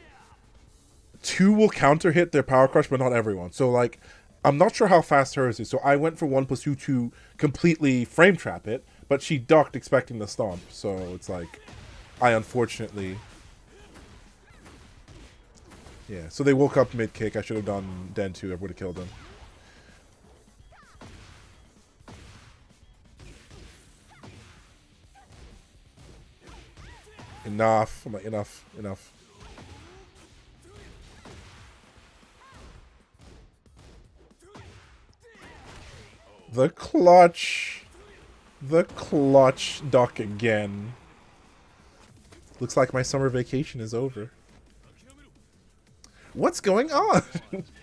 2 will counter hit their Power Crush, but not everyone. So like, I'm not sure how fast hers is, so I went for 1+2 to completely frame trap it, but she ducked expecting the stomp, so it's like, I unfortunately... Yeah, so they woke up mid-kick. I should have done Den 2, I would have killed him. Enough. I'm like, enough. The clutch. The clutch duck again. Looks like my summer vacation is over. What's going on?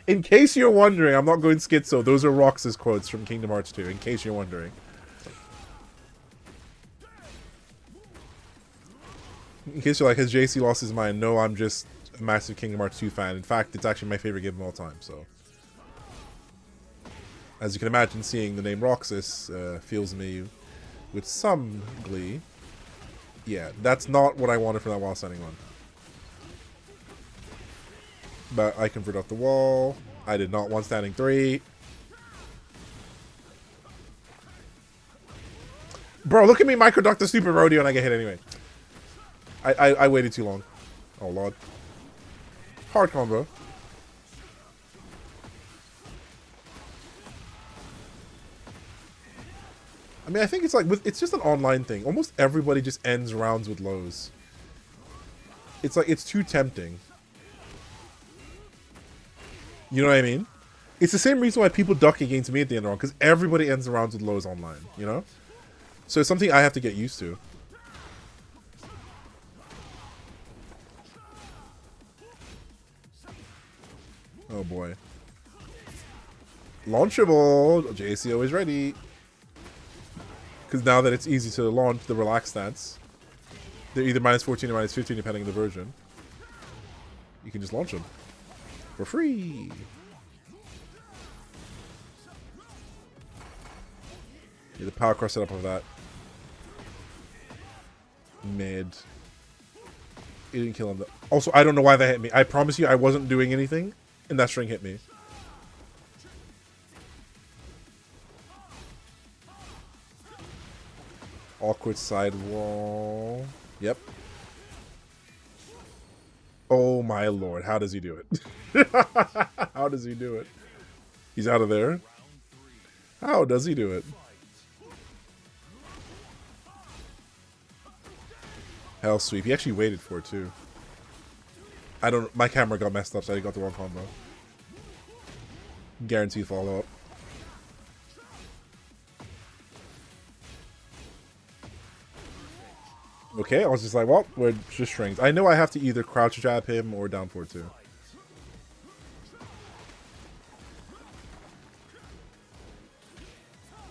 In case you're wondering, I'm not going schizo. Those are Roxas quotes from Kingdom Hearts 2, in case you're wondering. In case you're like, has JC lost his mind? No, I'm just a massive Kingdom Hearts 2 fan. In fact, it's actually my favorite game of all time, so... As you can imagine, seeing the name Roxas fills me with some glee. Yeah, that's not what I wanted from that while standing on. But I convert off the wall. I did not want standing 3. Bro, look at me microduck the stupid rodeo and I get hit anyway. I waited too long. Oh lord. Hard combo. I mean, I think it's like, it's just an online thing. Almost everybody just ends rounds with lows. It's like, it's too tempting. You know what I mean? It's the same reason why people duck against me at the end of the round, because everybody ends the rounds with lows online, you know? So it's something I have to get used to. Oh boy. Launchable! JC always ready. Because now that it's easy to launch the relaxed stance, they're either -14 or -15 depending on the version. You can just launch them for free. Yeah, the power crush setup of that. Mid. It didn't kill him. Also, I don't know why that hit me. I promise you I wasn't doing anything, and that string hit me. Awkward side wall. Yep. Oh my lord, how does he do it? How does he do it? He's out of there. How does he do it? Hell sweep. He actually waited for it too. I don't. My camera got messed up, so I got the wrong combo. Guaranteed follow up. Okay, I was just like, well, we're just strings. I know I have to either crouch jab him or down forward 2.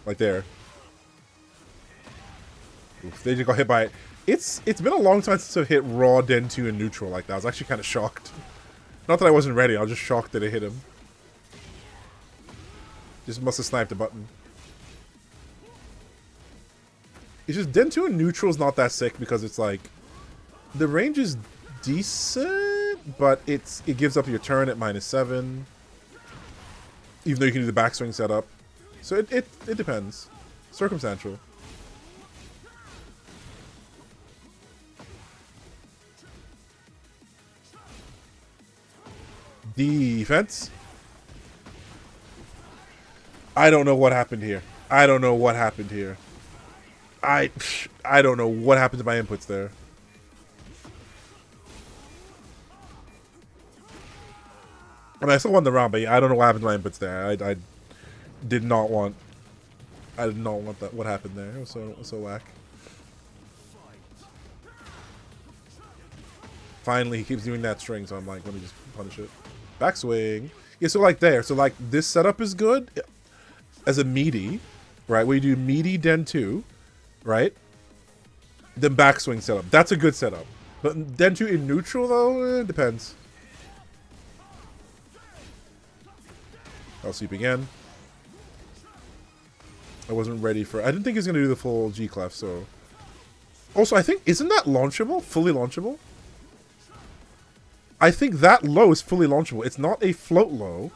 Like there. Oof, they just got hit by it. It's been a long time since I've hit raw Den 2 in neutral like that. I was actually kind of shocked. Not that I wasn't ready, I was just shocked that it hit him. Just must have sniped the button. It's just Den 2 in neutral is not that sick because it's like the range is decent, but it gives up your turn at -7. Even though you can do the backswing setup. So it depends. Circumstantial. Defense. I don't know what happened here. I don't know what happened here. I don't know what happened to my inputs there. I mean, I still won the round, but yeah, I don't know what happened to my inputs there. I did not want. I did not want that. What happened there? It was so whack. Finally, he keeps doing that string, so I'm like, let me just punish it. Backswing. Yeah, so like there. So like this setup is good as a meaty, right? Where you do meaty Den 2, right? Then backswing setup. That's a good setup. But Den 2 in neutral though, it depends. I'll sweep again. I wasn't ready for. I didn't think he was gonna do the full G clef. So also, I think isn't that launchable? Fully launchable. I think that low is fully launchable. It's not a float low.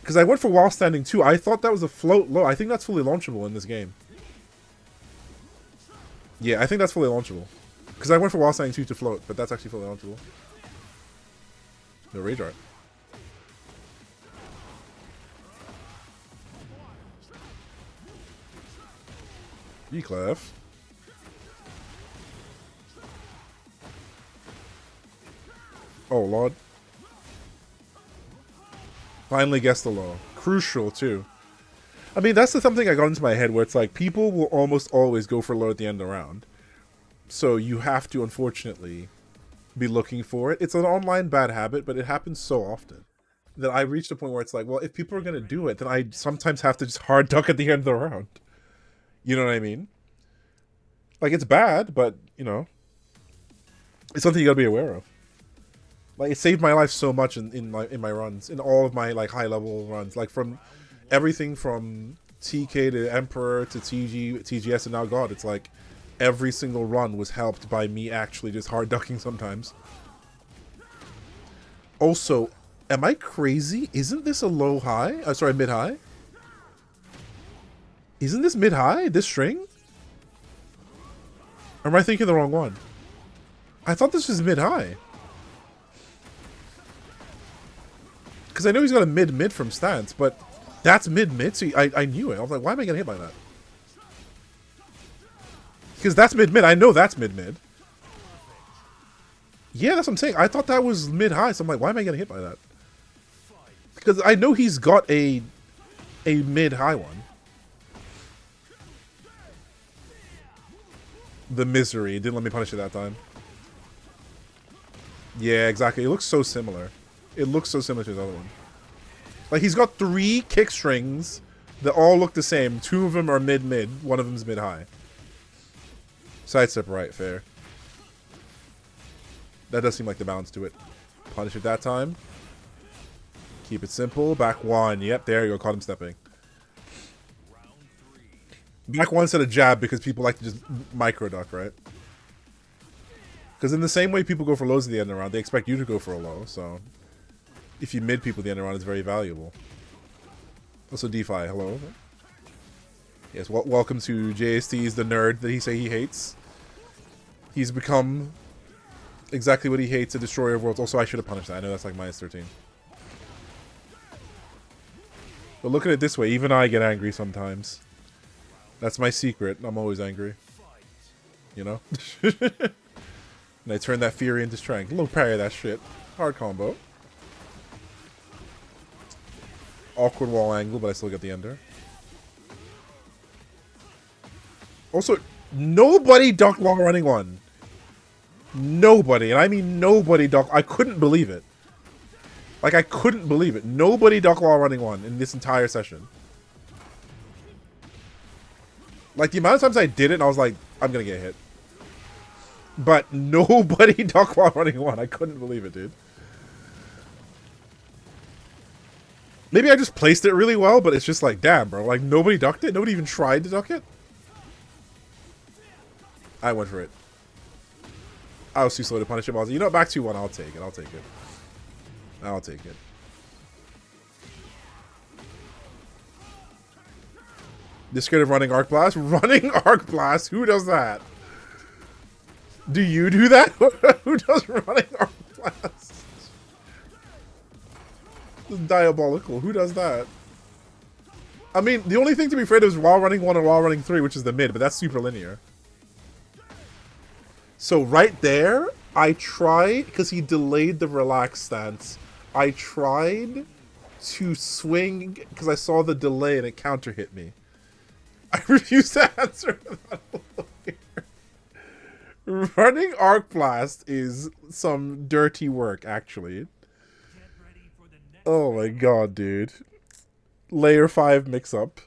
Because I went for while standing too. I thought that was a float low. I think that's fully launchable in this game. Yeah, I think that's fully launchable. Because I went for while standing 2 to float, but that's actually fully launchable. No rage art. E-clef. Oh, Lord. Finally guessed the low. Crucial, too. I mean, that's the something I got into my head where it's like, people will almost always go for low at the end of the round. So you have to, unfortunately, be looking for it. It's an online bad habit, but it happens so often that I reached a point where it's like, well, if people are going to do it, then I sometimes have to just hard duck at the end of the round. You know what I mean? Like, it's bad, but, you know, it's something you got to be aware of. Like, it saved my life so much in my runs, in all of my like high level runs, like from everything from TK to Emperor to TGS and now God. It's like every single run was helped by me actually just hard ducking sometimes. Also, am I crazy? Isn't this a low high? Sorry, mid high. Isn't this mid high? This string? Or am I thinking the wrong one? I thought this was mid high. Because I know he's got a mid from stance, but that's mid, so I knew it. I was like, why am I getting hit by that? Because that's mid. I know that's mid. Yeah, that's what I'm saying. I thought that was mid-high, so I'm like, why am I getting hit by that? Because I know he's got a mid-high one. The misery. Didn't let me punish it that time. Yeah, exactly. It looks so similar. It looks so similar to his other one. Like, he's got 3 kick strings that all look the same. 2 of them are mid-mid. 1 of them's mid-high. Sidestep right, fair. That does seem like the balance to it. Punish it that time. Keep it simple. Back 1. Yep, there you go. Caught him stepping. Back 1 instead of jab because people like to just micro duck, right? Because in the same way people go for lows at the end of the round, they expect you to go for a low, so if you mid people at the end of the round, it's very valuable. Also, DeFi, hello. Yes, welcome to JST's the nerd that he say he hates. He's become exactly what he hates, a destroyer of worlds. Also, I should have punished that. I know that's like -13. But look at it this way, even I get angry sometimes. That's my secret. I'm always angry. You know? And I turn that fury into strength. Low parry that shit. Hard combo. Awkward wall angle, but I still get the ender. Also, nobody ducked while running one. Nobody, and I mean nobody, I couldn't believe it. Like, I couldn't believe it. Nobody duck while running one in this entire session. Like, the amount of times I did it, and I was like, I'm gonna get hit. But nobody duck while running one. I couldn't believe it, dude. Maybe I just placed it really well, but it's just like, damn, bro. Like, nobody ducked it? Nobody even tried to duck it? I went for it. I was too slow to punish him. I was like, you know, back 2-1. I'll take it. I'll take it. I'll take it. You're scared of running Arc Blast? Running Arc Blast? Who does that? Do you do that? Who does running Arc Blast? This is diabolical. Who does that? I mean, the only thing to be afraid of is while running 1 and while running 3, which is the mid, but that's super linear. So right there, I tried, because he delayed the relaxed stance, I tried to swing, because I saw the delay and it counter hit me. I refuse to answer that. Running Arc Blast is some dirty work, actually. Oh my god, dude. Layer 5 mix-up.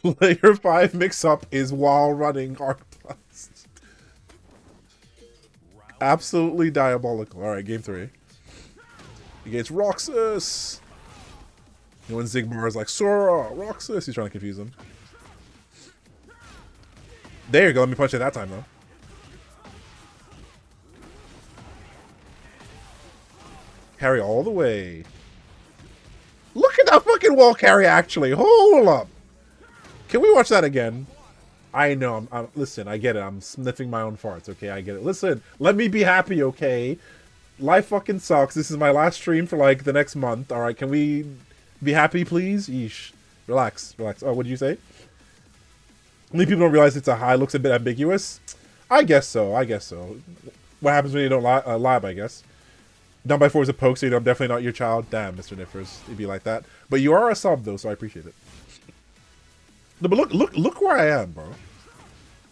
Layer 5 mix-up is while running Arc Blast. Absolutely diabolical. Alright, game 3. Against Roxas. You know, when Zigbar is like, Sora, Roxas, he's trying to confuse him. There you go, let me punch it that time, though. Carry all the way. Look at that fucking wall carry, actually. Hold up. Can we watch that again? I know, listen, I get it. I'm sniffing my own farts, okay? I get it. Listen, let me be happy, okay? Life fucking sucks. This is my last stream for, like, the next month. Alright, can we be happy, please? Yeesh. Relax, relax. Oh, what did you say? Many people don't realize it's a high. Looks a bit ambiguous. I guess so, I guess so. What happens when you don't lie, I guess? Down by 4 is a poke, so I'm definitely not your child. Damn, Mr. Niffers. It'd be like that. But you are a sub, though, so I appreciate it. No, but look where I am, bro.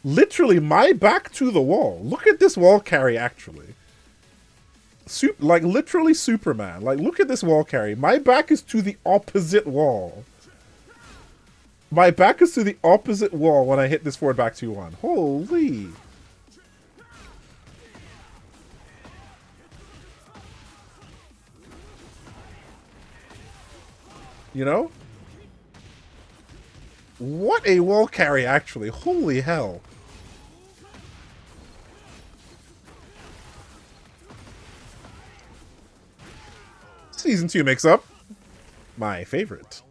Literally, my back to the wall. Look at this wall carry, actually. Like, literally Superman. Like, look at this wall carry. My back is to the opposite wall. My back is to the opposite wall when I hit this forward back 2-1. Holy. You know? What a wall carry, actually. Holy hell. Season 2 mix up. My favorite.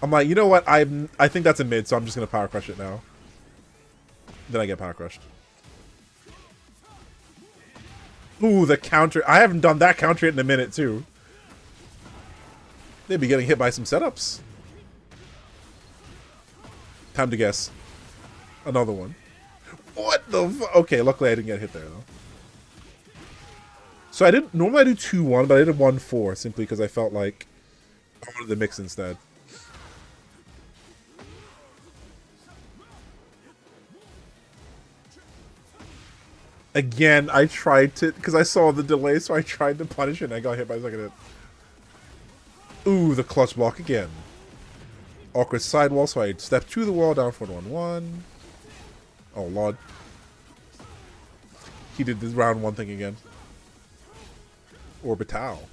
I'm like, you know what? I think that's a mid, so I'm just going to power crush it now. Then I get power crushed. Ooh, the counter. I haven't done that counter hit in a minute, too. They'd be getting hit by some setups. Time to guess. Another one. What the fu- Okay, luckily I didn't get hit there, though. So I didn't... Normally I do 2-1, but I did 1-4, simply because I felt like I wanted the mix instead. Again, I tried to... Because I saw the delay, so I tried to punish it, and I got hit by a second hit. Ooh, the clutch block again. Awkward sidewall, so I step to the wall, down for 1-1. Oh, Lord. He did this round 1 thing again. Orbital.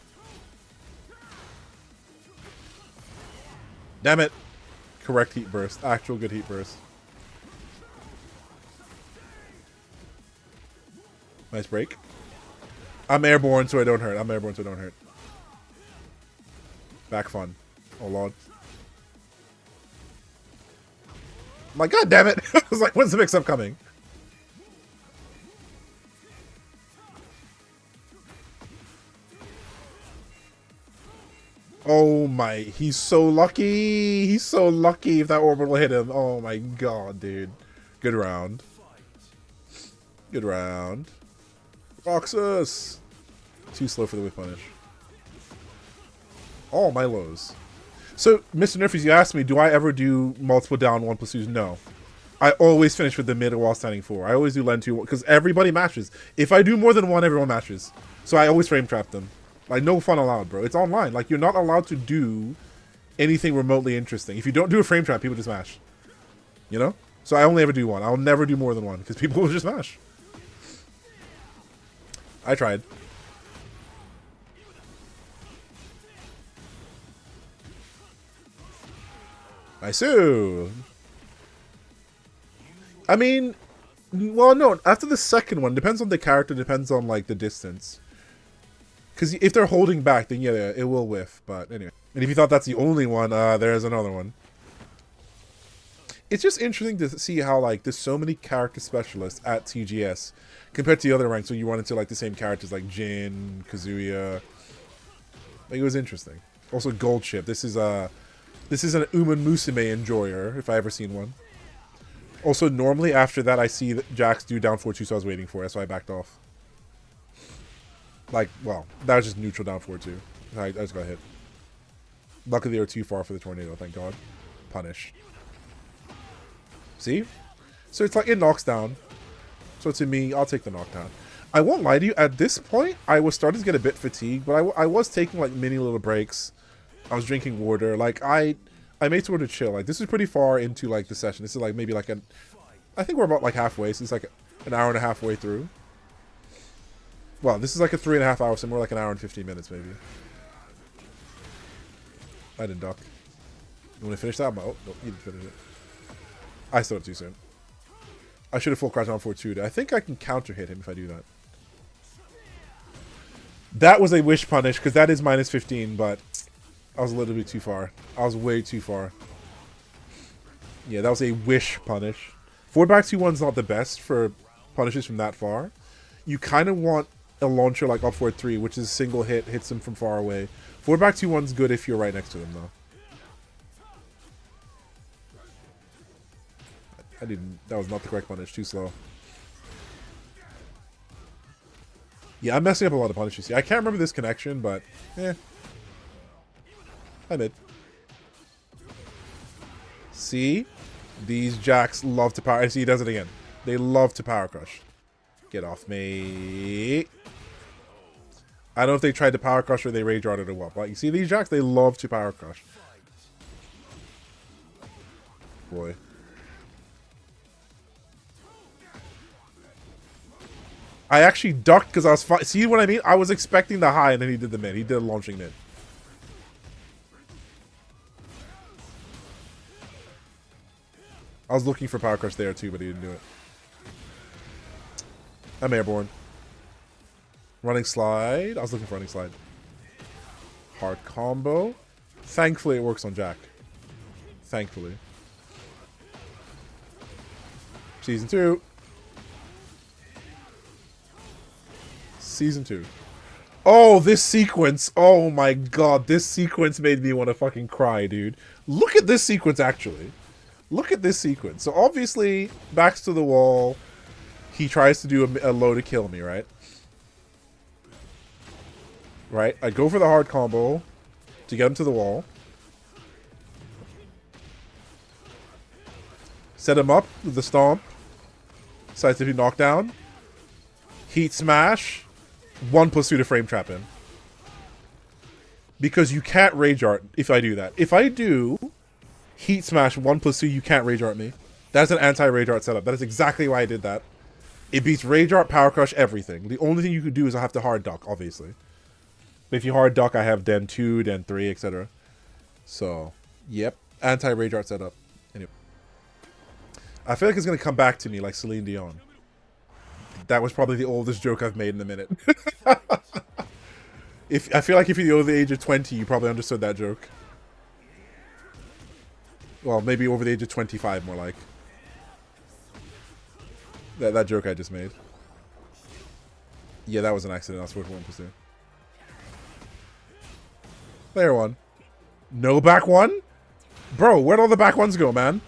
Damn it. Correct heat burst. Actual good heat burst. Nice break. I'm airborne so I don't hurt. I'm airborne so I don't hurt. Back fun. Oh, Lord. My god damn it. I was like, when's the mix-up coming? Oh my, he's so lucky. He's so lucky if that orbital hit him. Oh my god, dude. Good round. Good round. Roxas! Too slow for the whip punish. All my lows. So, Mr. Nerfies, you asked me, do I ever do multiple down 1+2s? No. I always finish with the mid while standing 4. I always do Len 2 because everybody matches. If I do more than one, everyone matches. So I always frame trap them. Like, no fun allowed, bro. It's online. Like, you're not allowed to do anything remotely interesting. If you don't do a frame trap, people just mash. You know? So I only ever do one. I'll never do more than one because people will just mash. I tried. I sue. I mean, well, no. After the second one, depends on the character, depends on, like, the distance. Because if they're holding back, then yeah, it will whiff. But anyway. And if you thought that's the only one, there's another one. It's just interesting to see how, like, there's so many character specialists at TGS compared to the other ranks. So you run into, like, the same characters like Jin, Kazuya. Like, it was interesting. Also, Goldship. This is an Uman Musume enjoyer, if I ever seen one. Also, normally after that, I see that Jax do down 4-2, so I was waiting for it, so I backed off. Like, well, that was just neutral down 4-2. I just got hit. Luckily, they were too far for the tornado, thank God. Punish. See? So it's like, it knocks down. So to me, I'll take the knockdown. I won't lie to you, at this point, I was starting to get a bit fatigued, but I was taking, like, mini little breaks. I was drinking water. Like, I made sure to chill. Like, this is pretty far into, like, the session. This is, like, maybe, like, I think we're about, like, halfway. So it's, like, an hour and a half way through. Well, this is, like, a 3.5 hours, so more like an hour and 15 minutes, maybe. I didn't duck. You want to finish that? Oh, nope, you didn't finish it. I stood up too soon. I should have full crouch on 4-2'd. I think I can counter hit him if I do that. That was a wish punish, because that is minus 15, but I was a little bit too far. I was way too far. Yeah, that was a wish punish. Forward back 2-1's not the best for punishes from that far. You kind of want a launcher like up forward 3, which is a single hit, hits him from far away. Forward back 2-1's good if you're right next to them, though. That was not the correct punish. Too slow. Yeah, I'm messing up a lot of punishes. I can't remember this connection, but I mid. See? These jacks love to power. See, he does it again. They love to power crush. Get off me. I don't know if they tried to power crush or they rage routed or what. Like, you see these jacks? They love to power crush. Boy. I actually ducked because I was... See what I mean? I was expecting the high and then he did the mid. He did a launching mid. I was looking for power crush there too, but he didn't do it. I'm airborne. Running slide. I was looking for running slide. Hard combo. Thankfully, it works on Jack. Thankfully. Season 2. Season 2. Oh, this sequence. Oh my god. This sequence made me want to fucking cry, dude. Look at this sequence, actually. Look at this sequence. So obviously, backs to the wall. He tries to do a low to kill me, right? Right? I go for the hard combo to get him to the wall. Set him up with the stomp. Decides to be knockdown. Heat smash. 1+2 to frame trap him. Because you can't rage art if I do that. If I do heat smash 1+2, you can't rage art me. That's an anti-rage art setup. That is exactly why I did that. It beats rage art, power crush, everything. The only thing you could do is I have to hard duck, obviously. But if you hard duck, I have Den 2, Den 3, etc. So, yep. Anti-rage art setup. Anyway. I feel like it's going to come back to me like Celine Dion. That was probably the oldest joke I've made in a minute. I feel like if you're over the age of 20, you probably understood that joke. Well, maybe over the age of 25, more like. That joke I just made. Yeah, that was an accident. I was supposed to 1%. Player 1. No back 1? Bro, where'd all the back 1s go, man?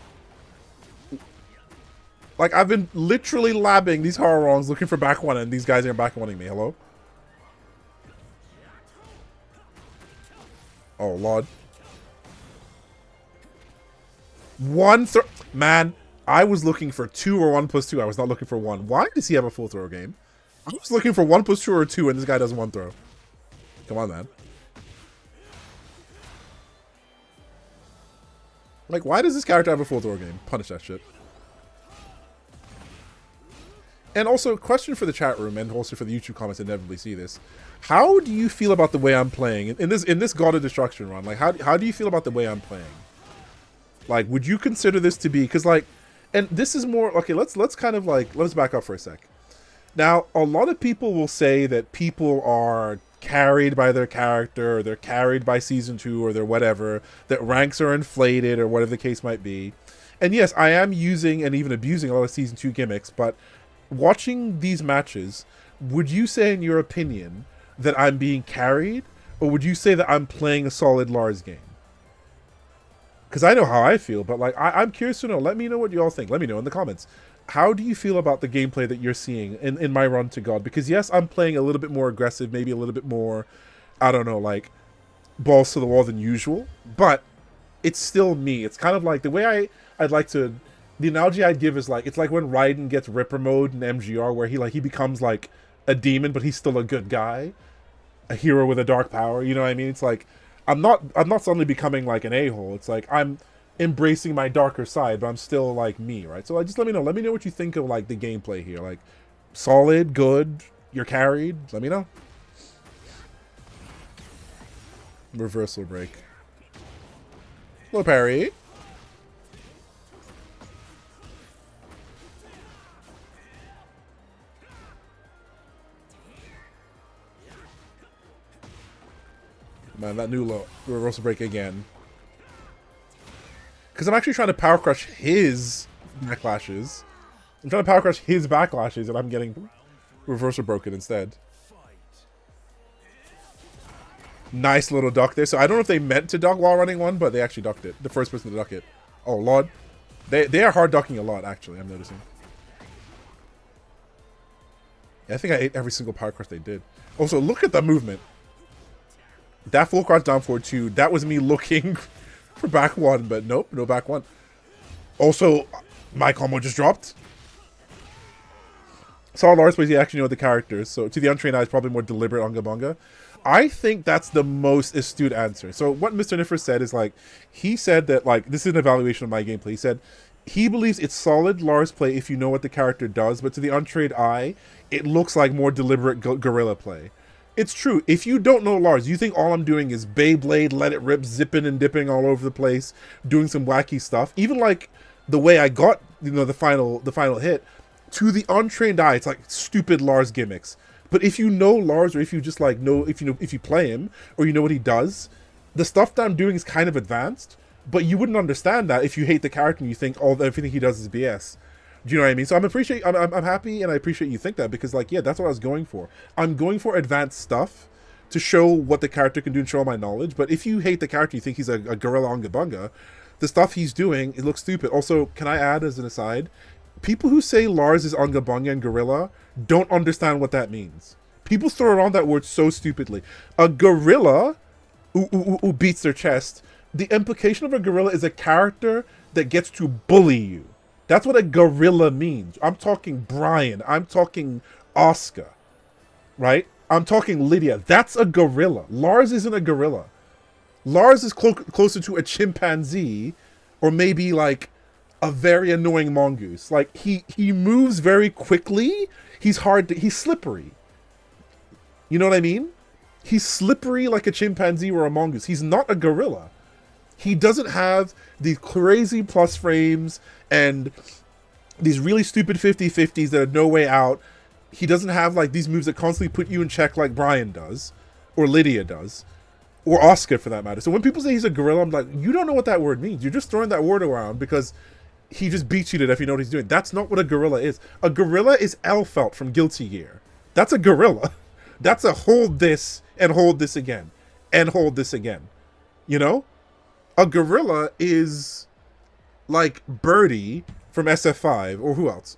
Like, I've been literally labbing these Hwoarangs looking for back 1, and these guys aren't back 1ing me. Hello? Oh, Lord. Man, I was looking for 2 or 1+2. I was not looking for 1. Why does he have a full throw game? I was looking for 1+2 or 2, and this guy does 1 throw. Come on, man. Like, why does this character have a full throw game? Punish that shit. And also, question for the chat room, and also for the YouTube comments that inevitably see this. How do you feel about the way I'm playing in this God of Destruction run? Like, how do you feel about the way I'm playing? Like, would you consider this to be, because like, and this is more okay. Let's kind of like let's back up for a sec. Now, a lot of people will say that people are carried by their character, or they're carried by season 2, or they're whatever. That ranks are inflated, or whatever the case might be. And yes, I am using and even abusing a lot of season 2 gimmicks, but watching these matches, would you say in your opinion that I'm being carried, or would you say that I'm playing a solid Lars game? Because I know how I feel, but like I'm curious to know. Let me know what you all think. Let me know in the comments. How do you feel about the gameplay that you're seeing in my run to God? Because yes, I'm playing a little bit more aggressive, maybe a little bit more, I don't know, like balls to the wall than usual, but it's still me. It's kind of like the way I'd like to, the analogy I'd give is like, it's like when Raiden gets Ripper mode in MGR, where he becomes like a demon, but he's still a good guy, a hero with a dark power. You know what I mean? It's like I'm not suddenly becoming like an a-hole. It's like I'm embracing my darker side, but I'm still like me, right? So just let me know what you think of like the gameplay here. Like, solid, good, you're carried. Let me know. Reversal break. Hello, parry. Man, that new low reversal break again. Because I'm actually trying to power crush his backlashes. I'm trying to power crush his backlashes, and I'm getting reversal broken instead. Nice little duck there. So I don't know if they meant to duck while running one, but they actually ducked it. The first person to duck it. Oh, Lord. They are hard ducking a lot, actually, I'm noticing. Yeah, I think I ate every single power crush they did. Also, look at the movement. That full crouch down forward 2, that was me looking for back 1, but nope, no back 1. Also, my combo just dropped. Saw Lars, but you actually know the characters, so to the untrained eye, it's probably more deliberate Unga Bunga. I think that's the most astute answer. So what Mr. Niffer said is like, he said that like, this is an evaluation of my gameplay. He said, he believes it's solid Lars play if you know what the character does, but to the untrained eye, it looks like more deliberate guerrilla play. It's true. If you don't know Lars, you think all I'm doing is Beyblade, let it rip, zipping and dipping all over the place, doing some wacky stuff. Even like the way I got, you know, the final hit, to the untrained eye, it's like stupid Lars gimmicks. But if you know Lars, or if you just like know, if you play him, or you know what he does, the stuff that I'm doing is kind of advanced. But you wouldn't understand that if you hate the character and you think everything he does is BS. Do you know what I mean? So I'm happy, and I appreciate you think that, because like, yeah, that's what I was going for. I'm going for advanced stuff to show what the character can do and show my knowledge. But if you hate the character, you think he's a gorilla Unga Bunga, the stuff he's doing, it looks stupid. Also, can I add as an aside, people who say Lars is Unga Bunga and gorilla don't understand what that means. People throw around that word so stupidly. A gorilla who beats their chest, the implication of a gorilla is a character that gets to bully you. That's what a gorilla means. I'm talking Brian. I'm talking Oscar. Right? I'm talking Lydia. That's a gorilla. Lars isn't a gorilla. Lars is closer to a chimpanzee, or maybe like a very annoying mongoose. Like he moves very quickly. He's slippery. You know what I mean? He's slippery like a chimpanzee or a mongoose. He's not a gorilla. He doesn't have these crazy plus frames and these really stupid 50-50s that are no way out. He doesn't have like these moves that constantly put you in check like Brian does, or Lydia does, or Oscar for that matter. So when people say he's a gorilla, I'm like, you don't know what that word means. You're just throwing that word around because he just beats you to death if you know what he's doing. That's not what a gorilla is. A gorilla is Elfelt from Guilty Gear. That's a gorilla. That's a hold this and hold this again and hold this again. You know? A gorilla is like Birdie from SF5, or who else?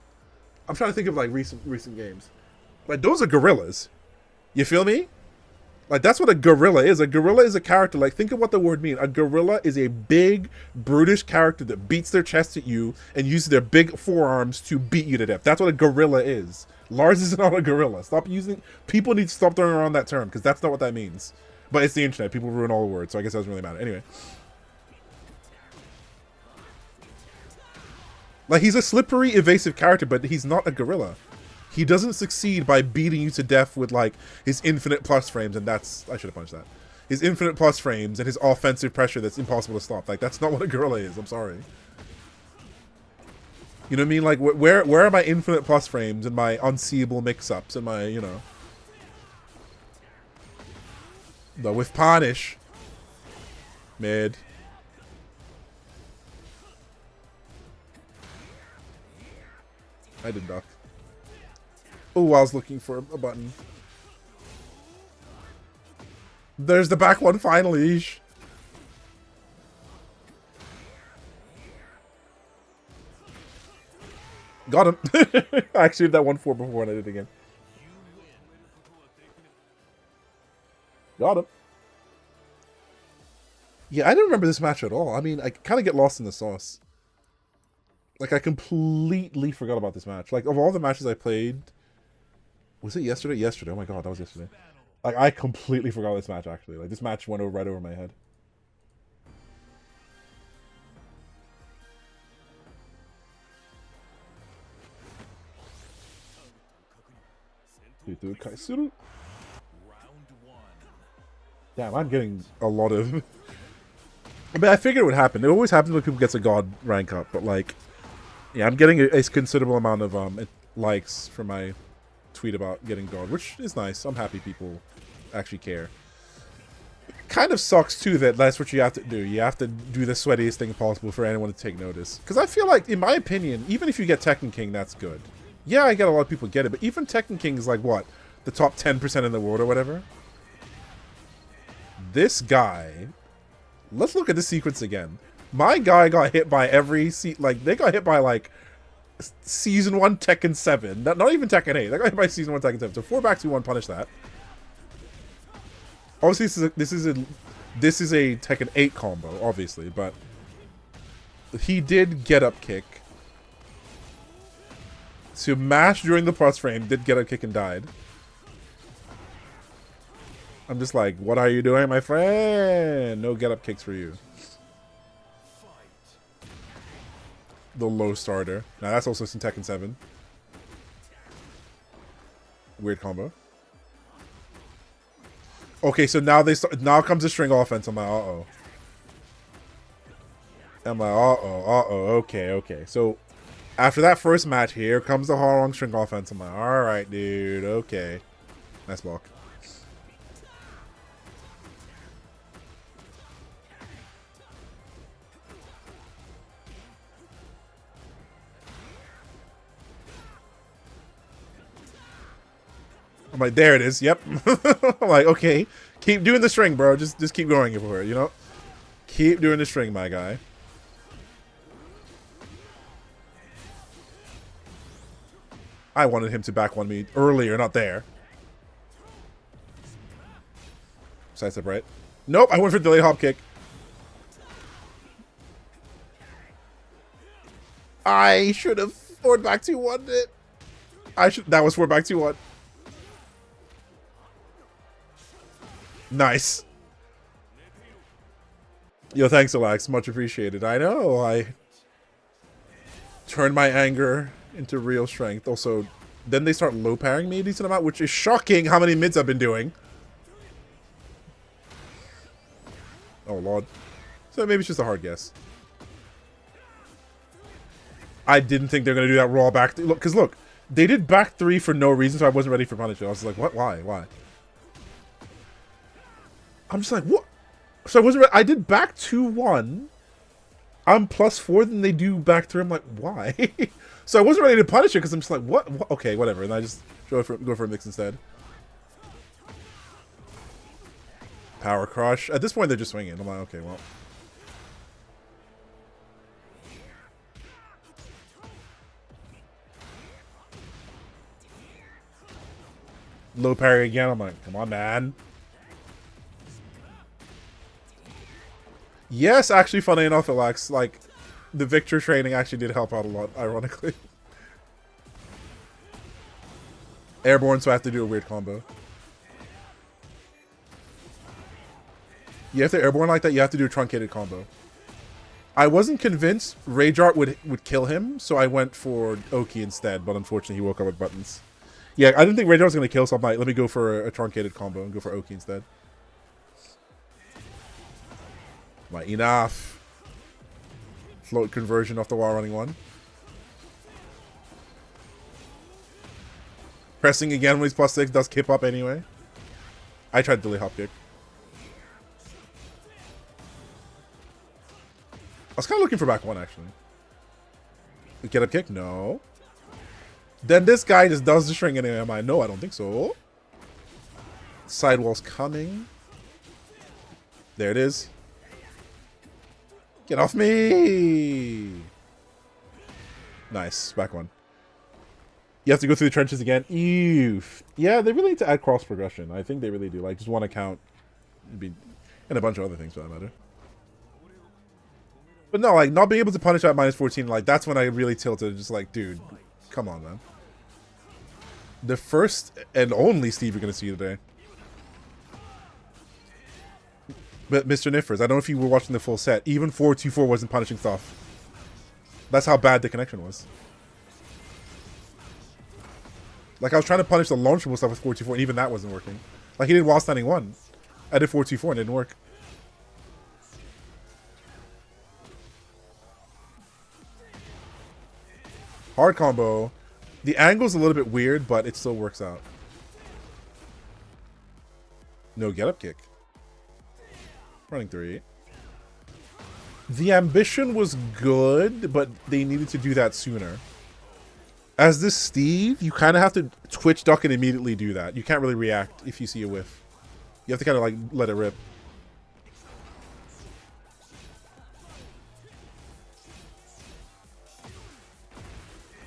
I'm trying to think of like recent games. Like, those are gorillas. You feel me? Like, that's what a gorilla is. A gorilla is a character. Like, think of what the word means. A gorilla is a big, brutish character that beats their chest at you and uses their big forearms to beat you to death. That's what a gorilla is. Lars is not a gorilla. Stop using... People need to stop throwing around that term, because that's not what that means. But it's the internet. People ruin all the words, so I guess it doesn't really matter. Anyway. Like, he's a slippery, evasive character, but he's not a gorilla. He doesn't succeed by beating you to death with, like, his infinite plus frames, and that's... I should have punched that. His infinite plus frames and his offensive pressure that's impossible to stop. Like, that's not what a gorilla is. I'm sorry. You know what I mean? Like, where are my infinite plus frames and my unseeable mix-ups and my, you know... The with punish. Mid. I did duck. Oh, I was looking for a button. There's the back one finally. Got him. I actually did that 1-4 before and I did it again. Got him. Yeah, I don't remember this match at all. I mean, I kind of get lost in the sauce. Like, I completely forgot about this match. Like, of all the matches I played... Was it yesterday? Yesterday. Oh my god, that was yesterday. Like, I completely forgot this match, actually. Like, this match went right over my head. Damn, I'm getting a lot of... I mean, I figured it would happen. It always happens when people get a god rank up, but, like... Yeah, I'm getting a considerable amount of likes for my tweet about getting god, which is nice. I'm happy people actually care. It kind of sucks, too, that that's what you have to do. You have to do the sweatiest thing possible for anyone to take notice. Because I feel like, in my opinion, even if you get Tekken King, that's good. Yeah, I get a lot of people get it, but even Tekken King is like, what? The top 10% in the world or whatever? This guy... Let's look at this sequence again. My guy got hit by every... Like, they got hit by, like, Season 1 Tekken 7. Not even Tekken 8. They got hit by Season 1 Tekken 7. So 4 back 2 1 punish that. Obviously, this is a Tekken 8 combo, obviously, but... He did get up kick. So mash during the plus frame, did get up kick and died. I'm just like, what are you doing, my friend? No get up kicks for you. The low starter. Now that's also some Tekken 7. Weird combo. Okay, so now now comes the string offense. I'm like, uh-oh. Okay. So after that first match, here comes the Hwoarang string offense. I'm like, alright, dude, okay. Nice block. I'm like, there it is. Yep. I'm like, okay, keep doing the string, bro. Just keep going for it, you know? Keep doing the string, my guy. I wanted him to back one me earlier, not there. Side step right. Nope, I went for delayed hop kick. I should have forward back 2-1 it. That was forward back 2-1. Nice. Yo, thanks, Alex. Much appreciated. I know, I turned my anger into real strength. Also, then they start low parrying me a decent amount, which is shocking how many mids I've been doing. Oh, Lord. So maybe it's just a hard guess. I didn't think they were going to do that raw back. Look, because look, they did back 3 for no reason, so I wasn't ready for punishment. I was like, what? Why? I'm just like, what? So I wasn't ready. I did back 2-1. I'm +4 than they do back 3. I'm like, why? So I wasn't ready to punish it because I'm just like, what? Okay, whatever. And I just go for a mix instead. Power crush. At this point, they're just swinging. I'm like, okay, well. Low parry again. I'm like, come on, man. Yes, actually, funny enough, Alex, like, the Victor training actually did help out a lot, ironically. Airborne, so I have to do a weird combo. You have to airborne like that, you have to do a truncated combo. I wasn't convinced Rage Art would kill him, so I went for Oki instead, but unfortunately he woke up with buttons. Yeah, I didn't think Rage Art was going to kill, so I'm like, let me go for a truncated combo and go for Oki instead. Right, enough. Float conversion off the wall running one. Pressing again when he's +6 does kip up anyway. I tried to delay hop kick. I was kind of looking for back one, actually. Get up kick? No. Then this guy just does the string anyway. Am I? No, I don't think so. Sidewall's coming. There it is. Get off me! Nice. Back one. You have to go through the trenches again. Ew. Yeah, they really need to add cross progression. I think they really do. Like, just one account. And a bunch of other things for that matter. But no, like, not being able to punish at -14, like, that's when I really tilted. Just like, dude, come on, man. The first and only Steve you're going to see today. But Mr. Niffers, I don't know if you were watching the full set. Even 424 wasn't punishing stuff. That's how bad the connection was. Like, I was trying to punish the launchable stuff with 424, and even that wasn't working. Like, he did while standing 1. I did 424 and it didn't work. Hard combo. The angle's a little bit weird, but it still works out. No get up kick. Running 3. The ambition was good, but they needed to do that sooner. As this Steve, you kind of have to twitch duck and immediately do that. You can't really react if you see a whiff. You have to kind of like let it rip.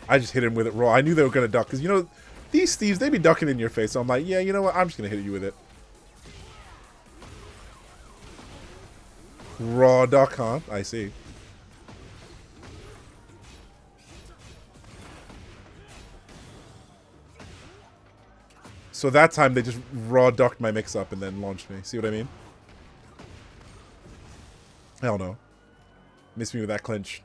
I just hit him with it raw. I knew they were going to duck because, you know, these Steves, they be ducking in your face. So I'm like, yeah, you know what? I'm just going to hit you with it. Raw duck, huh? I see. So that time they just raw ducked my mix up and then launched me. See what I mean? Hell no. Missed me with that clinch.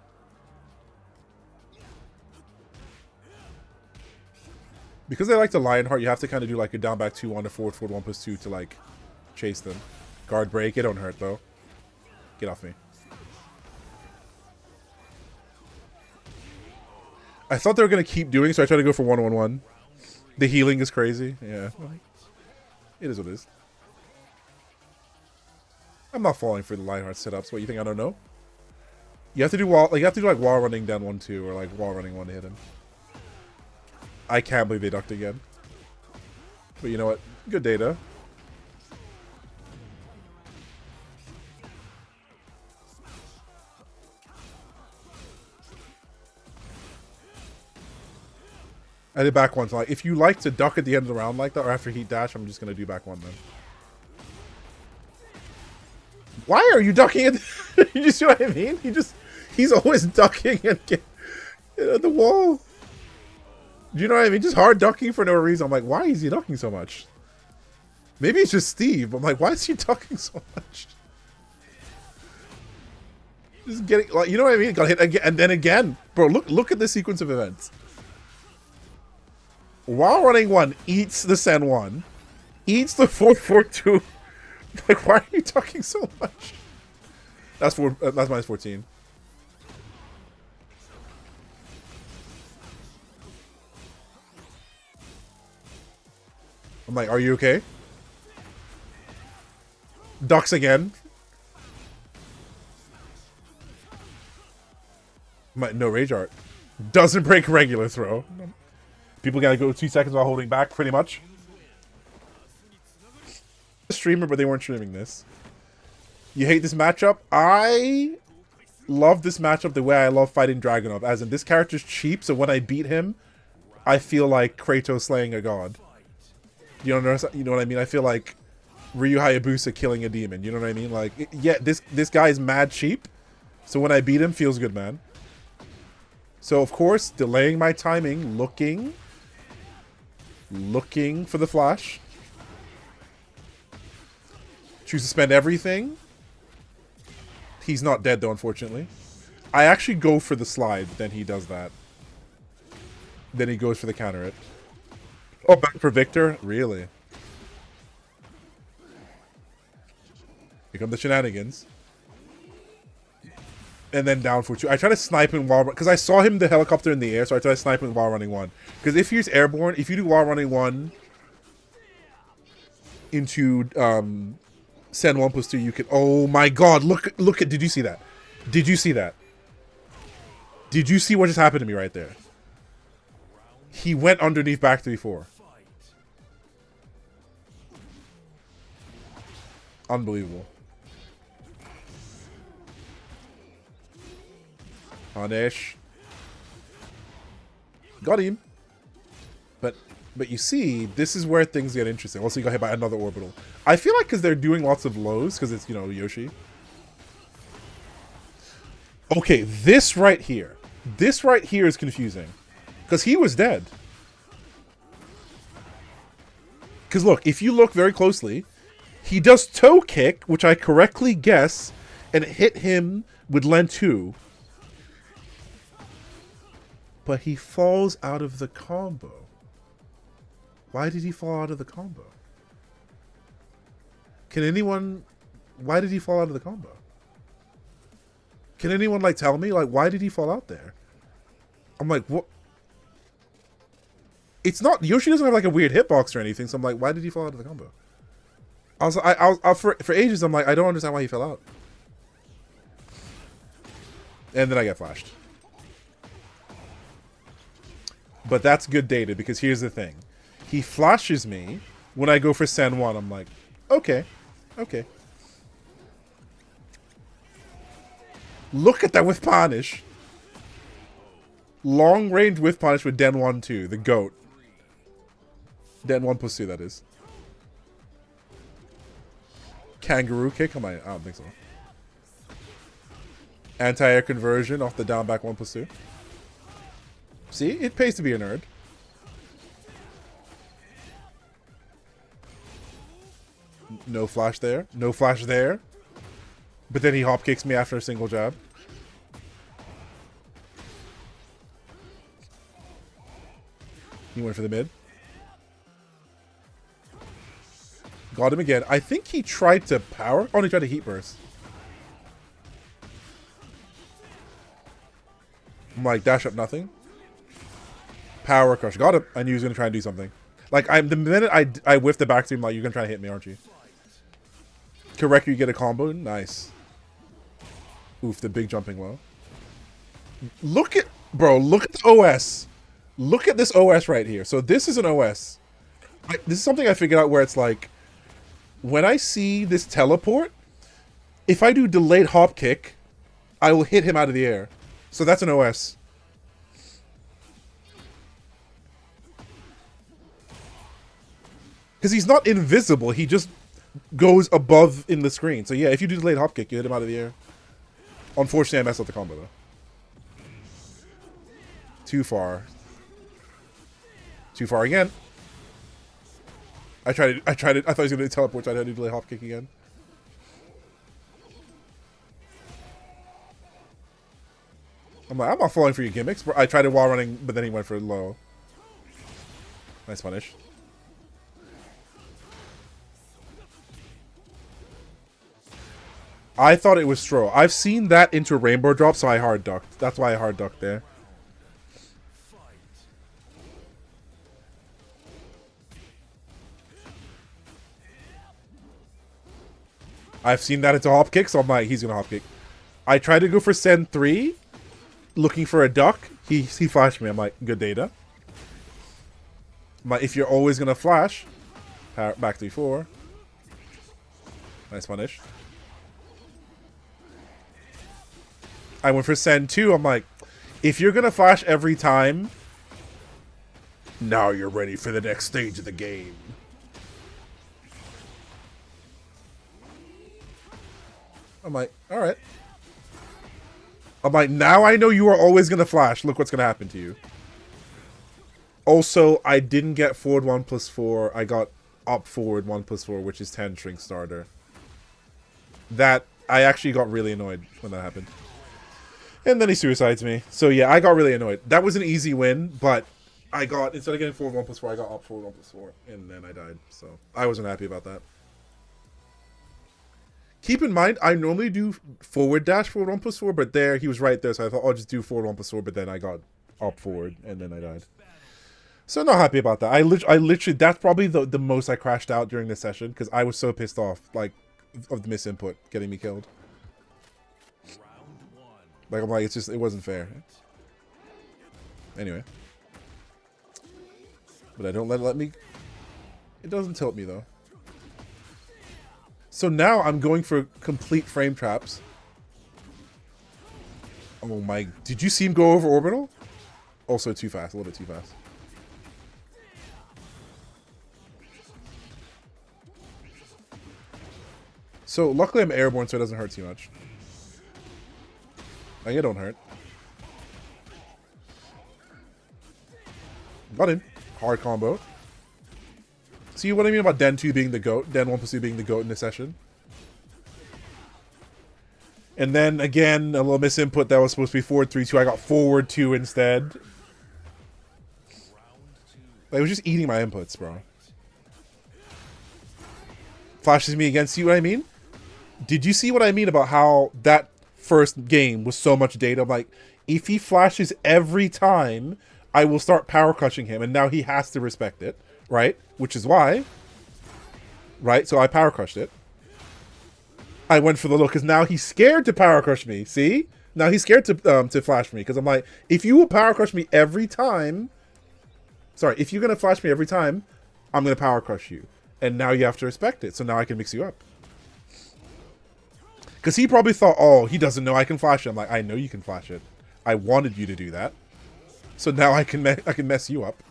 Because they like to Lionheart, you have to kind of do like a down back 2 on a forward 1+2 to like chase them. Guard break, it don't hurt though. Get off me. I thought they were going to keep doing, so I tried to go for 1-1-1. The healing is crazy. Yeah. It is what it is. I'm not falling for the Lionheart setups. What, you think I don't know? You have to do wall, like, you have to do like wall running down 1-2 or like wall running 1 to hit him. I can't believe they ducked again. But you know what? Good data. I did back one. So like, if you like to duck at the end of the round like that or after heat dash, I'm just going to do back one then. Why are you ducking at the you see what I mean? He's always ducking and get at the wall. Do you know what I mean? Just hard ducking for no reason. I'm like, why is he ducking so much? Maybe it's just Steve. I'm like, why is he ducking so much? Just getting, like, you know what I mean? Got hit again and then again. Bro, look at the sequence of events. While running 1, eats the Sen 1. Eats the 4-4-2. Like, why are you ducking so much? That's -14. I'm like, are you okay? Ducks again. No rage art. Doesn't break regular throw. People gotta go 2 seconds while holding back, pretty much. Streamer, but they weren't streaming this. You hate this matchup? I love this matchup the way I love fighting Dragunov. As in, this character's cheap, so when I beat him, I feel like Kratos slaying a god. You know what I mean? I feel like Ryu Hayabusa killing a demon. You know what I mean? Like, yeah, this guy is mad cheap. So when I beat him, feels good, man. So, of course, delaying my timing, looking for the flash. Choose to spend everything. He's not dead, though, unfortunately. I actually go for the slide, but then he does that. Then he goes for the counter it. Oh, back for Victor? Really? Here come the shenanigans. And then down for 2. I try to snipe him while... Because I saw him the helicopter in the air, so I try to snipe him while running 1. Because if he's airborne, if you do while running 1 into send 1+2, you can... Oh my god, look at... Did you see that? Did you see that? Did you see what just happened to me right there? He went underneath back 3-4. Unbelievable. Punish. Got him. But you see, this is where things get interesting. Also, you got hit by another orbital. I feel like because they're doing lots of lows, because it's, you know, Yoshi. Okay, this right here. This right here is confusing. Because he was dead. Because look, if you look very closely, he does toe kick, which I correctly guess, and hit him with Len 2. But he falls out of the combo. Why did he fall out of the combo? Can anyone... Why did he fall out of the combo? Can anyone, like, tell me? Like, why did he fall out there? I'm like, what? It's not... Yoshi doesn't have, like, a weird hitbox or anything, so I'm like, why did he fall out of the combo? For ages, I'm like, I don't understand why he fell out. And then I get flashed. But that's good data, because here's the thing. He flashes me when I go for Sen 1. I'm like, okay. Okay. Look at that with punish. Long range with punish with Den 1-2, the GOAT. Den 1+2, that is. Kangaroo kick? I don't think so. Anti-air conversion off the down back 1+2. See? It pays to be a nerd. No flash there. No flash there. But then he hop kicks me after a single jab. He went for the mid. Got him again. I think he tried to power. Oh, he tried to heat burst. I'm like, dash up nothing. Power crush. Got him. I knew he was going to try and do something. Like, the minute I whiffed the back to him, like, you're going to try to hit me, aren't you? Correct, you get a combo. Nice. Oof, the big jumping low. Look at... Bro, look at the OS. Look at this OS right here. So this is an OS. This is something I figured out where it's like... When I see this teleport, if I do delayed hop kick, I will hit him out of the air. So that's an OS. Because he's not invisible. He just goes above in the screen. So yeah, if you do delayed hop kick, you hit him out of the air. Unfortunately, I messed up the combo though. Too far. Too far again. I thought he was going to teleport, so I had to delay hop kick again. I'm like, I'm not falling for your gimmicks. I tried it while running, but then he went for low. Nice punish. I thought it was Stro. I've seen that into rainbow drop, so I hard ducked. That's why I hard ducked there. I've seen that into hop kick, so I'm like, he's gonna hop kick. I tried to go for Send 3, looking for a duck. He flashed me. I'm like, good data. I'm like, if you're always gonna flash, back 3-4. Nice punish. I went for Send 2. I'm like, if you're gonna flash every time, now you're ready for the next stage of the game. I'm like, all right. I'm like, now I know you are always going to flash. Look what's going to happen to you. Also, I didn't get forward 1+4. I got up forward 1+4, which is 10 shrink starter. That, I actually got really annoyed when that happened. And then he suicides me. So yeah, I got really annoyed. That was an easy win, but I got, instead of getting forward 1+4, I got up forward 1+4. And then I died. So I wasn't happy about that. Keep in mind, I normally do forward dash forward 1+4, but there, he was right there, so I thought I'll just do forward 1+4, but then I got up forward, and then I died. So not happy about that. I literally, that's probably the most I crashed out during this session, because I was so pissed off, like, of the misinput getting me killed. Like, I'm like, it's just, it wasn't fair. Anyway. But I don't let me, it doesn't tilt me, though. So now I'm going for complete frame traps. Oh my, did you see him go over orbital? Also too fast, a little bit too fast. So luckily I'm airborne so it doesn't hurt too much. Like it don't hurt. Got him. Hard combo. See what I mean about Den 2 being the GOAT? Den 1+2 being the GOAT in this session? And then, again, a little misinput that was supposed to be forward 3-2. I got forward 2 instead. Like, it was just eating my inputs, bro. Flashes me again. See what I mean? Did you see what I mean about how that first game was so much data? I'm like, if he flashes every time, I will start power crushing him. And now he has to respect it. Right? Which is why. Right? So I power crushed it. I went for the look because now he's scared to power crush me. See? Now he's scared to flash me because I'm like, if you will power crush me every time. Sorry, if you're going to flash me every time, I'm going to power crush you. And now you have to respect it. So now I can mix you up. Because he probably thought, oh, he doesn't know I can flash it. I'm like, I know you can flash it. I wanted you to do that. So now I can mess you up.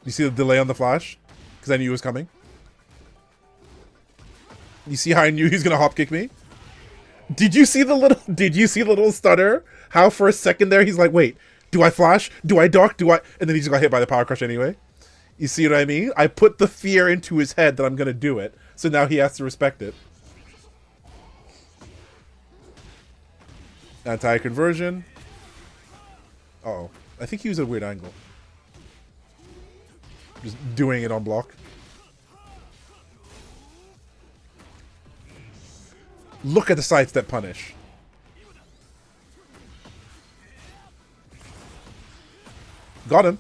You see the delay on the flash? Because I knew it was coming. You see how I knew he was gonna hop kick me? Did you see the little stutter? How for a second there he's like, wait, do I flash? Do I duck? Do I? And then he just got hit by the power crush anyway. You see what I mean? I put the fear into his head that I'm gonna do it. So now he has to respect it. Anti-conversion. Uh-oh. I think he was at a weird angle. Just doing it on block. Look at the sidestep punish. Got him.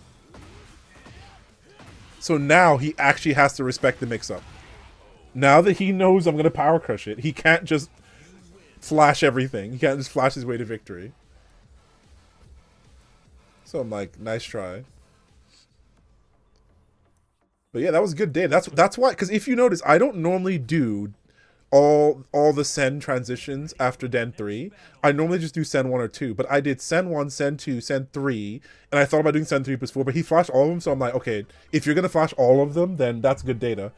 So now he actually has to respect the mix-up. Now that he knows I'm going to power crush it, he can't just flash everything. He can't just flash his way to victory. So I'm like, nice try. But yeah, that was a good day. That's why, because if you notice, I don't normally do all the Sen transitions after Den 3. I normally just do Sen 1 or 2, but I did Sen 1, Sen 2, Sen 3, and I thought about doing Sen 3+4, but he flashed all of them, so I'm like, okay, if you're going to flash all of them, then that's good data.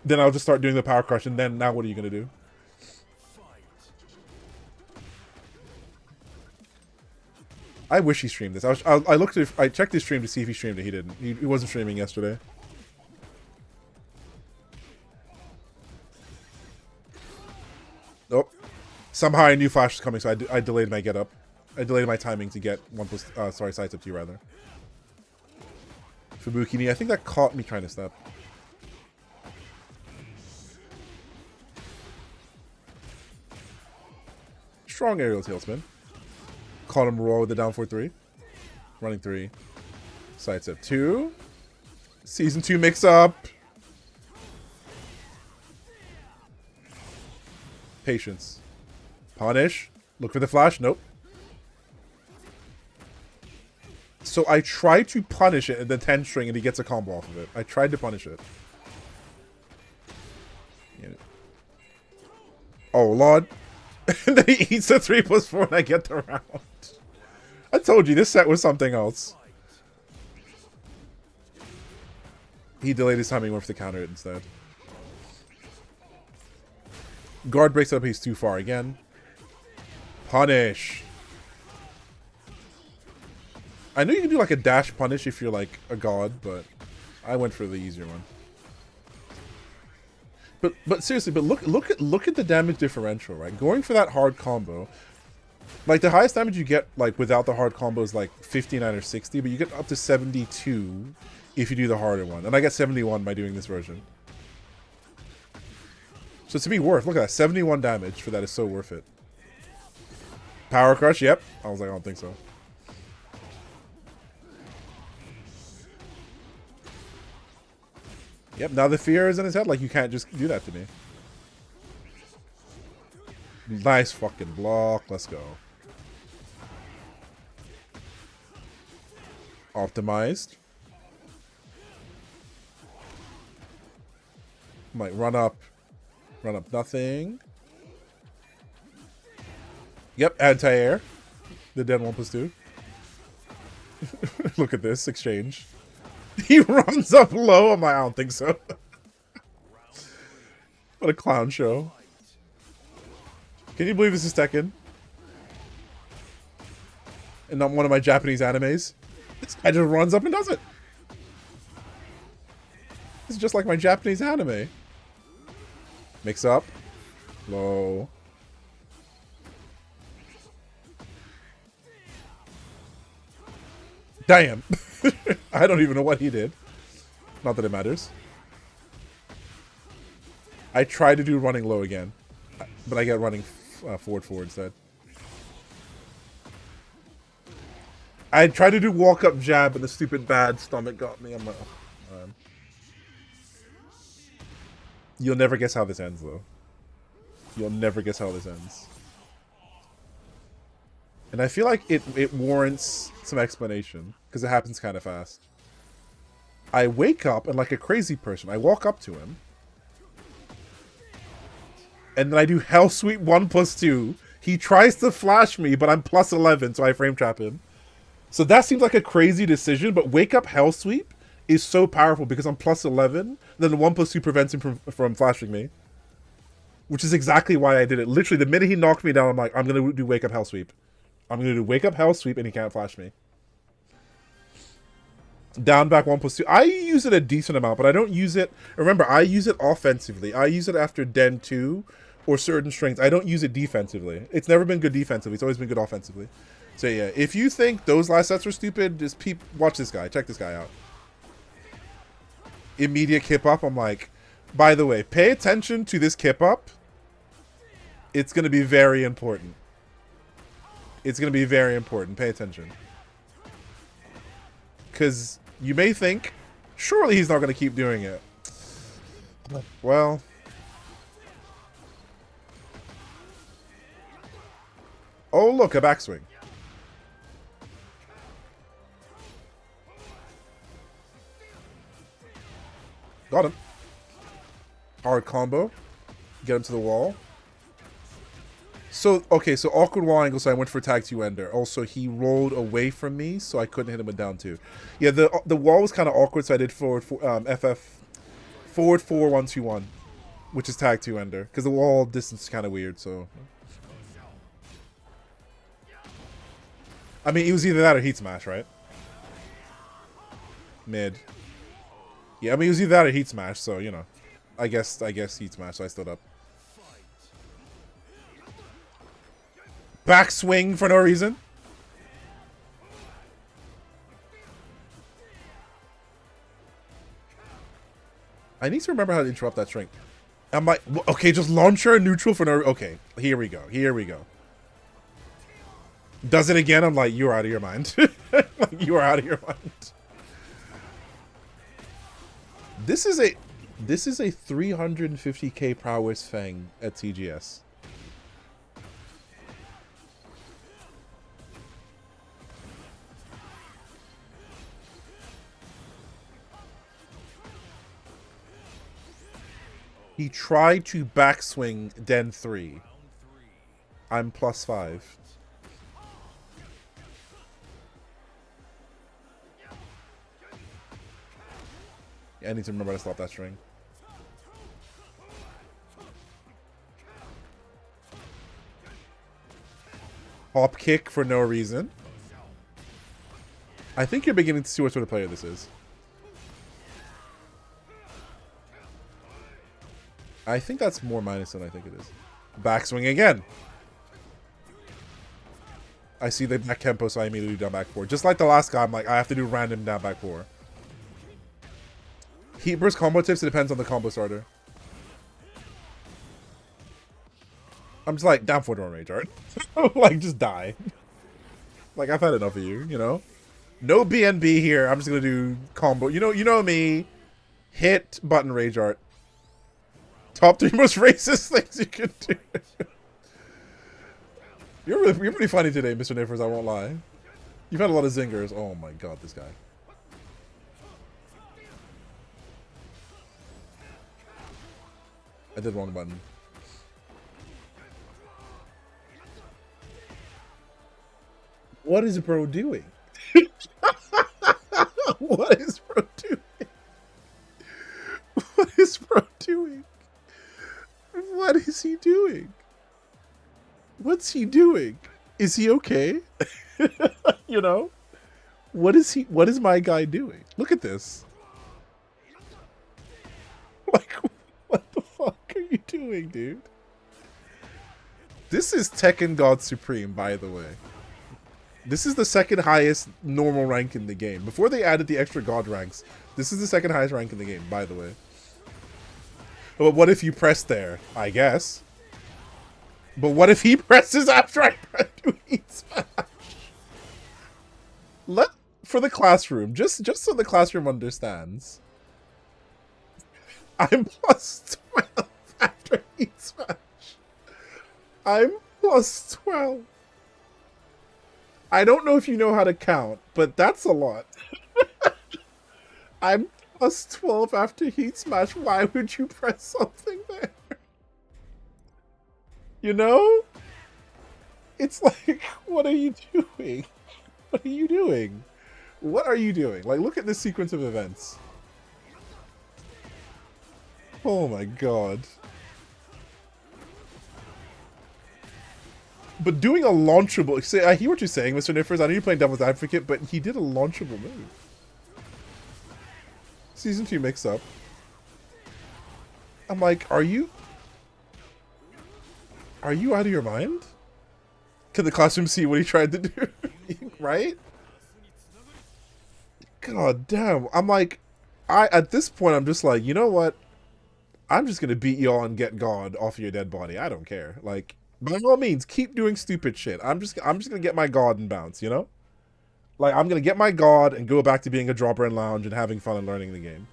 Then I'll just start doing the power crush, and then now what are you going to do? I wish he streamed this. I checked his stream to see if he streamed it. He didn't. He wasn't streaming yesterday. Nope. Somehow I knew Flash was coming, so I delayed my get up. I delayed my timing to get sides up to you rather. Fubuki knee. I think that caught me trying to step. Strong aerial tailspin. Caught him roll with the down 4-3. Running 3. Sidestep 2. Season 2 mix up. Patience. Punish. Look for the flash. Nope. So I tried to punish it in the 10 string and he gets a combo off of it. I tried to punish it. Yeah. Oh, Lord. And then he eats a 3+4 and I get the round. I told you this set was something else. He delayed his timing, went for the counter hit instead. Guard breaks up, he's too far again. Punish. I know you can do like a dash punish if you're like a god, but I went for the easier one. But seriously, but look at the damage differential, right? Going for that hard combo, like the highest damage you get like without the hard combo is like 59 or 60, but you get up to 72 if you do the harder one, and I get 71 by doing this version. So to be worth, look at that, 71 damage for that is so worth it. Power crush, yep. I was like, I don't think so. Yep, now the fear is in his head, like you can't just do that to me. Nice fucking block, let's go. Optimized. Might run up nothing. Yep, anti-air. The dead 1+2. Look at this exchange. He runs up low. I'm like, I don't think so. What a clown show. Can you believe this is Tekken? And not one of my Japanese animes? This guy just runs up and does it. This is just like my Japanese anime. Mix up. Low. Damn. I don't even know what he did. Not that it matters. I tried to do running low again, but I get running forward instead. I tried to do walk up jab, but the stupid bad stomach got me. I'm like, oh, man. You'll never guess how this ends, though. You'll never guess how this ends. And I feel like it warrants some explanation, because it happens kind of fast. I wake up, and like a crazy person, I walk up to him. And then I do Hell Sweep 1+2. He tries to flash me, but I'm +11, so I frame trap him. So that seems like a crazy decision, but wake up Hell Sweep is so powerful because I'm +11. Then the 1+2 prevents him from flashing me. Which is exactly why I did it. Literally, the minute he knocked me down, I'm like, I'm going to do wake up Hell Sweep. I'm going to do wake up Hell Sweep, and he can't flash me. Down back 1+2. I use it a decent amount, but I don't use it. Remember, I use it offensively. I use it after Den 2 or certain strings. I don't use it defensively. It's never been good defensively. It's always been good offensively. So yeah, if you think those last sets were stupid, just watch this guy. Check this guy out. Immediate kip up. I'm like, by the way, pay attention to this kip up. It's going to be very important. It's going to be very important. Pay attention. Because you may think, surely he's not going to keep doing it. Well. Oh, look, a backswing. Got him. Hard combo. Get him to the wall. So, okay, so awkward wall angle, so I went for tag 2 ender. Also, he rolled away from me, so I couldn't hit him with down 2. Yeah, the wall was kind of awkward, so I did forward 4 1 2 1, which is tag 2 ender, because the wall distance is kind of weird, so. I mean, it was either that or heat smash, right? Mid. Yeah, I mean, it was either that or heat smash, so, you know. I guess heat smash, so I stood up. Backswing for no reason. I need to remember how to interrupt that string. I'm like, okay, just launcher neutral for no. Okay, here we go. Here we go. Does it again? I'm like, you're out of your mind. Like, you are out of your mind. This is a 350k prowess Feng at TGS. He tried to backswing Den 3. I'm +5. I need to remember to stop that string. Hop kick for no reason. I think you're beginning to see what sort of player this is. I think that's more minus than I think it is. Backswing again. I see the back tempo, so I immediately do down back 4. Just like the last guy, I'm like, I have to do random down back 4. Heat burst combo tips, it depends on the combo starter. I'm just like, down 4 don't rage art. Like, just die. Like, I've had enough of you, you know? No BNB here. I'm just gonna do combo. You know me. Hit button rage art. Top 3 most racist things you can do. You're pretty funny today, Mr. Neighbors, I won't lie. You've had a lot of zingers. Oh my god, this guy. I did wrong button. What is bro doing? What is bro doing? What is bro doing? What is he doing? What's he doing? Is he okay? You know? What is my guy doing? Look at this. Like, what the fuck are you doing, dude? This is Tekken God Supreme, by the way. This is the second highest normal rank in the game. Before they added the extra god ranks, this is the second highest rank in the game, by the way. But what if you press there? I guess. But what if he presses after I press smash? For the classroom, just so the classroom understands. I'm plus 12 after heat smash. I'm plus 12. I don't know if you know how to count, but that's a lot. I'm plus 12 after heat smash. Why would you press something there? You know? It's like, what are you doing? What are you doing? What are you doing? Like, look at this sequence of events. Oh my god. But doing a launchable... See, I hear what you're saying, Mr. Niffers. I know you're playing Devil's Advocate, but he did a launchable move. Season 2 mix-up. I'm like, are you out of your mind? Can the classroom see what he tried to do? Right? God damn. I'm like... at this point, I'm just like, you know what? I'm just gonna beat y'all and get God off of your dead body. I don't care. Like... By all means, keep doing stupid shit. I'm just gonna get my god and bounce, you know? Like, I'm gonna get my god and go back to being a dropper and lounge and having fun and learning the game.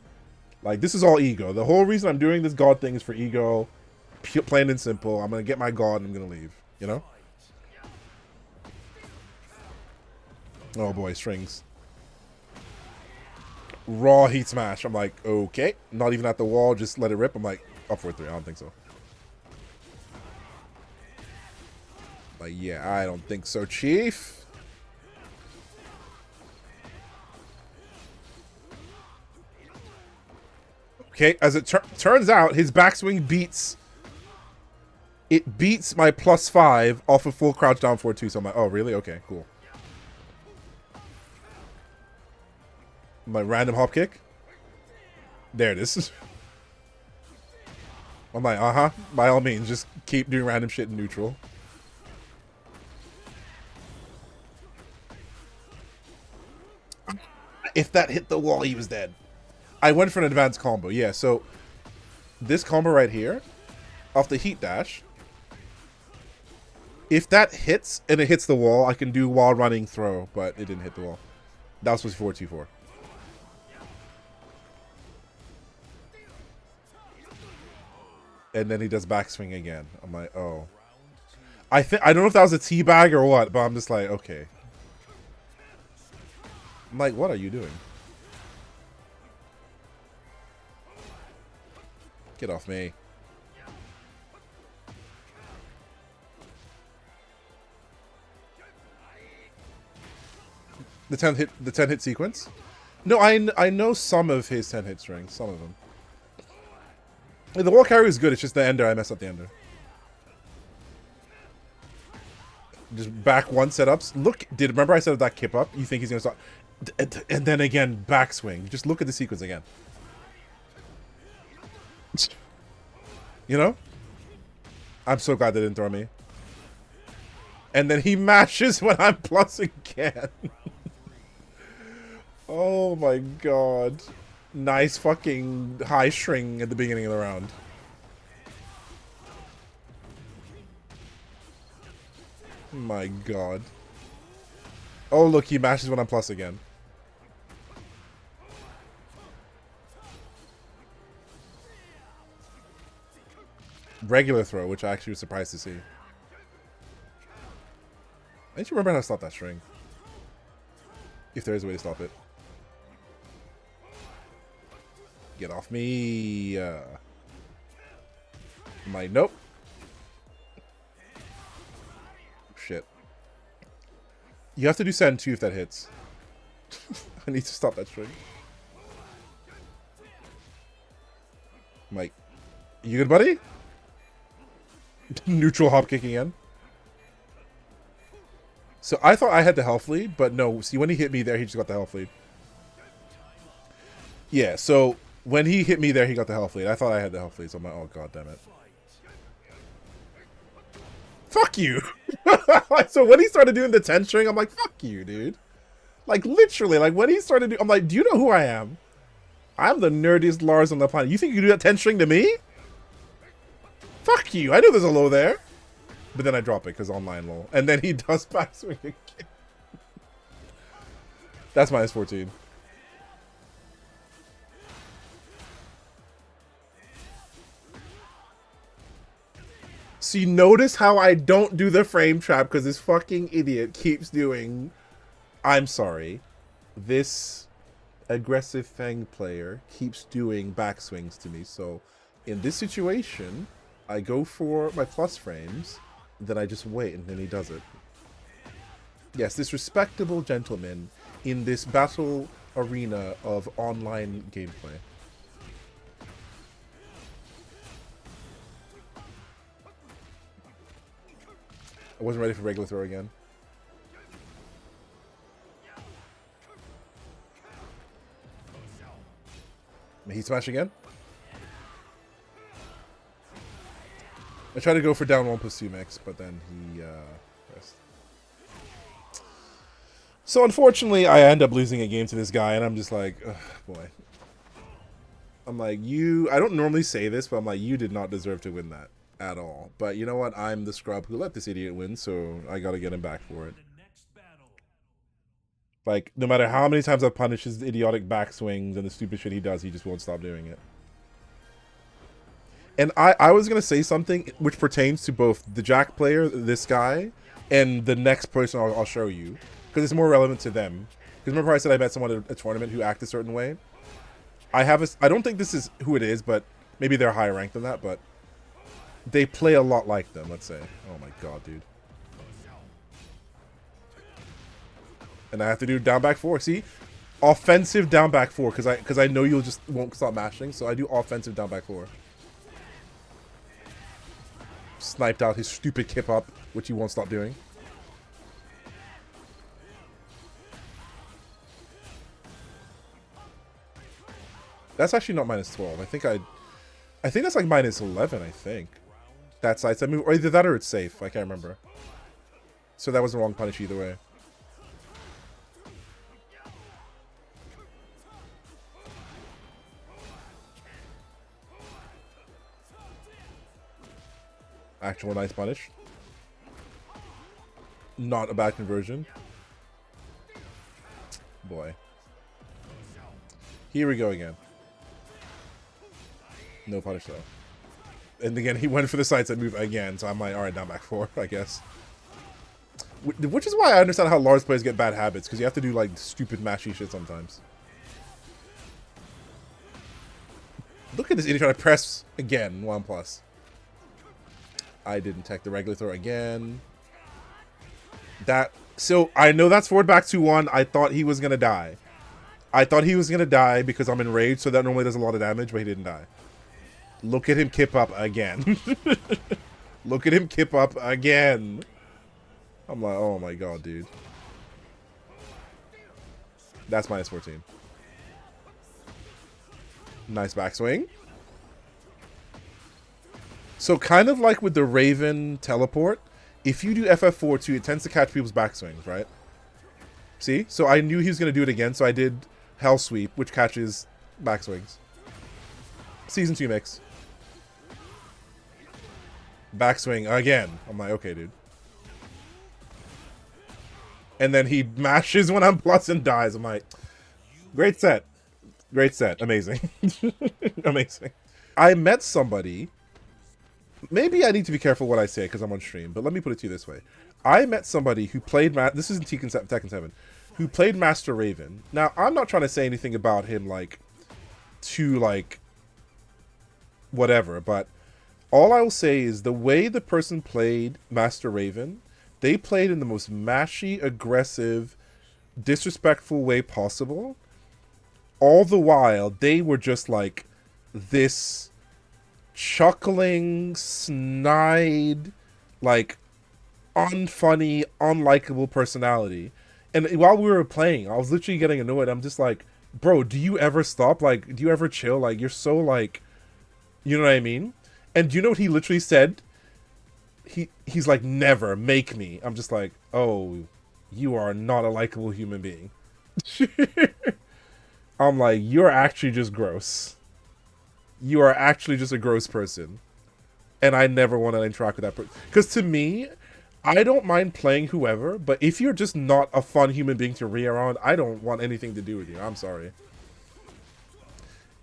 Like, this is all ego. The whole reason I'm doing this god thing is for ego. Plain and simple. I'm gonna get my god and I'm gonna leave, you know? Oh boy, strings. Raw heat smash. I'm like, okay. Not even at the wall, just let it rip. I'm like, up 4-3. I don't think so. Like, yeah, I don't think so, Chief. Okay, as it turns out, his backswing beats... It beats my +5 off of full crouch down 4-2. So I'm like, oh, really? Okay, cool. My random hop kick. There it is. I'm like, uh-huh. By all means, just keep doing random shit in neutral. If that hit the wall, he was dead. I went for an advanced combo. Yeah, so this combo right here, off the heat dash, if that hits and it hits the wall, I can do while running throw, but it didn't hit the wall. That was supposed to be 4-2-4. And then he does backswing again. I'm like, oh. I don't know if that was a teabag or what, but I'm just like, okay. I'm like, what are you doing? Get off me. The 10 hit sequence. No, I know some of his 10-hit strings. Some of them. The wall carry is good. It's just the ender. I mess up the ender. Just back one setups. Look, remember I said that kip up? You think he's gonna stop, and then again backswing. Just look at the sequence again. You know? I'm so glad they didn't throw me. And then he mashes when I'm plus again. Oh my god. Nice fucking high string at the beginning of the round. My god. Oh look, he mashes when I'm plus again. Regular throw, which I actually was surprised to see. I need to remember how to stop that string. If there is a way to stop it. Get off me. I'm like, nope. Shit. You have to do send too if that hits. I need to stop that string. I'm like, you good, buddy? Neutral hop kick again. So I thought I had the health lead, but no. See, when he hit me there, he just got the health lead. Yeah, so when he hit me there, he got the health lead. I thought I had the health lead, so I'm like, oh god damn it. Fuck you! So when he started doing the 10 string, I'm like, fuck you, dude. Like, literally, like, when he started doing... I'm like, do you know who I am? I'm the nerdiest Lars on the planet. You think you can do that 10 string to me? Fuck you! I know there's a low there. But then I drop it, because online low. And then he does backswing again. That's minus 14. See, notice how I don't do the frame trap because this fucking idiot keeps doing... I'm sorry. This aggressive Feng player keeps doing backswings to me. So, in this situation, I go for my plus frames, then I just wait and then he does it. Yes, this respectable gentleman in this battle arena of online gameplay. I wasn't ready for regular throw again. He smash again? I tried to go for down 1+2 mix, but then he pressed. So unfortunately, I end up losing a game to this guy, and I'm just like, ugh, boy. I'm like, you... I don't normally say this, but I'm like, you did not deserve to win that at all. But you know what? I'm the scrub who let this idiot win, so I gotta get him back for it. Like, no matter how many times I punish his idiotic backswings and the stupid shit he does, he just won't stop doing it. And I was going to say something which pertains to both the Jack player, this guy, and the next person I'll show you. Because it's more relevant to them. Because remember I said I met someone at a tournament who acted a certain way? I don't think this is who it is, but maybe they're higher ranked than that, but they play a lot like them, let's say. Oh my god, dude. And I have to do down back 4. See? Offensive down back 4, because I know you'll just won't stop mashing, so I do offensive down back 4. Sniped out his stupid kip up, which he won't stop doing. That's actually not minus 12. I think that's like minus 11, I think. That side step move, or either that or it's safe. I can't remember. So that was the wrong punish either way. Actual nice punish. Not a bad conversion. Boy. Here we go again. No punish though. And again, he went for the side step move again, so I'm like, alright, down back 4, I guess. Which is why I understand how Lars players get bad habits, because you have to do like stupid mashy shit sometimes. Look at this idiot trying to press again, 1+. I didn't tech the regular throw again. So I know that's forward back 2-1. I thought he was gonna die. I thought he was gonna die because I'm enraged, so that normally does a lot of damage, but he didn't die. Look at him kip up again. Look at him kip up again. I'm like, oh my god, dude. That's minus 14. Nice backswing. So kind of like with the Raven teleport, if you do FF4 too, it tends to catch people's backswings, right? See? So I knew he was going to do it again, so I did Hell Sweep, which catches backswings. Season 2 mix. Backswing again. I'm like, okay, dude. And then he mashes when I'm plus and dies. I'm like, great set. Great set. Amazing. Amazing. I met somebody. Maybe I need to be careful what I say because I'm on stream, but let me put it to you this way. I met somebody who played... This is in Tekken 7. Who played Master Raven. Now, I'm not trying to say anything about him, like, too, like, whatever, but all I will say is the way the person played Master Raven, they played in the most mashy, aggressive, disrespectful way possible. All the while, they were just, like, this chuckling, snide, like, unfunny, unlikable personality. And while we were playing, I was literally getting annoyed. I'm just like, bro, do you ever stop? Like, do you ever chill? Like, you're so, like, you know what I mean? And do you know what he literally said? He's like, never make me. I'm just like, oh, you are not a likable human being. I'm like, you're actually just gross. You are actually just a gross person. And I never want to interact with that person. Because to me, I don't mind playing whoever, but if you're just not a fun human being to be around, I don't want anything to do with you. I'm sorry.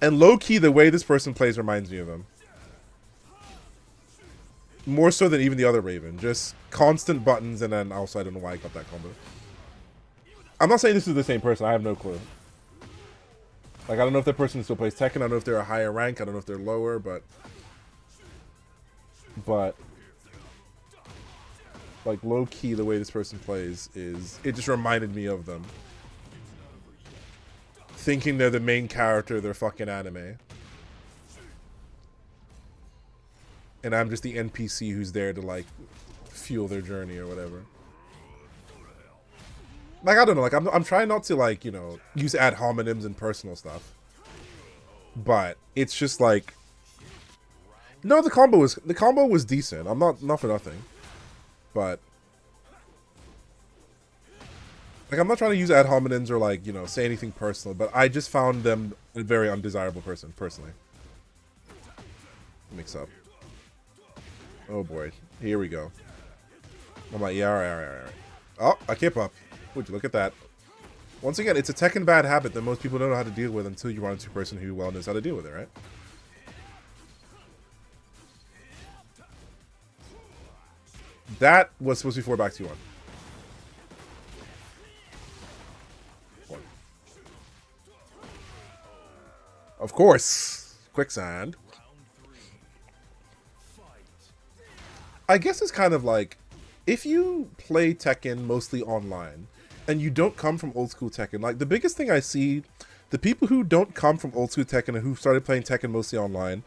And low-key, the way this person plays reminds me of him. More so than even the other Raven. Just constant buttons, and then also I don't know why I got that combo. I'm not saying this is the same person. I have no clue. Like, I don't know if that person still plays Tekken. I don't know if they're a higher rank. I don't know if they're lower, but... like, low-key, the way this person plays is... it just reminded me of them. Thinking they're the main character of their fucking anime. And I'm just the NPC who's there to, like, fuel their journey or whatever. Like, I don't know. Like, I'm trying not to, like, you know, use ad hominems and personal stuff. But it's just, like... no, the combo was decent. I'm not for nothing. But... like, I'm not trying to use ad hominems or, like, you know, say anything personal. But I just found them a very undesirable person, personally. Mix up. Oh, boy. Here we go. I'm like, yeah, alright. Oh, I keep up. Would you look at that? Once again, it's a Tekken bad habit that most people don't know how to deal with until you run into a person who well knows how to deal with it, right? That was supposed to be 4 back 2-1. Of course. Quicksand. I guess it's kind of like, if you play Tekken mostly online, and you don't come from old school Tekken, like the biggest thing I see, the people who don't come from old school Tekken and who started playing Tekken mostly online,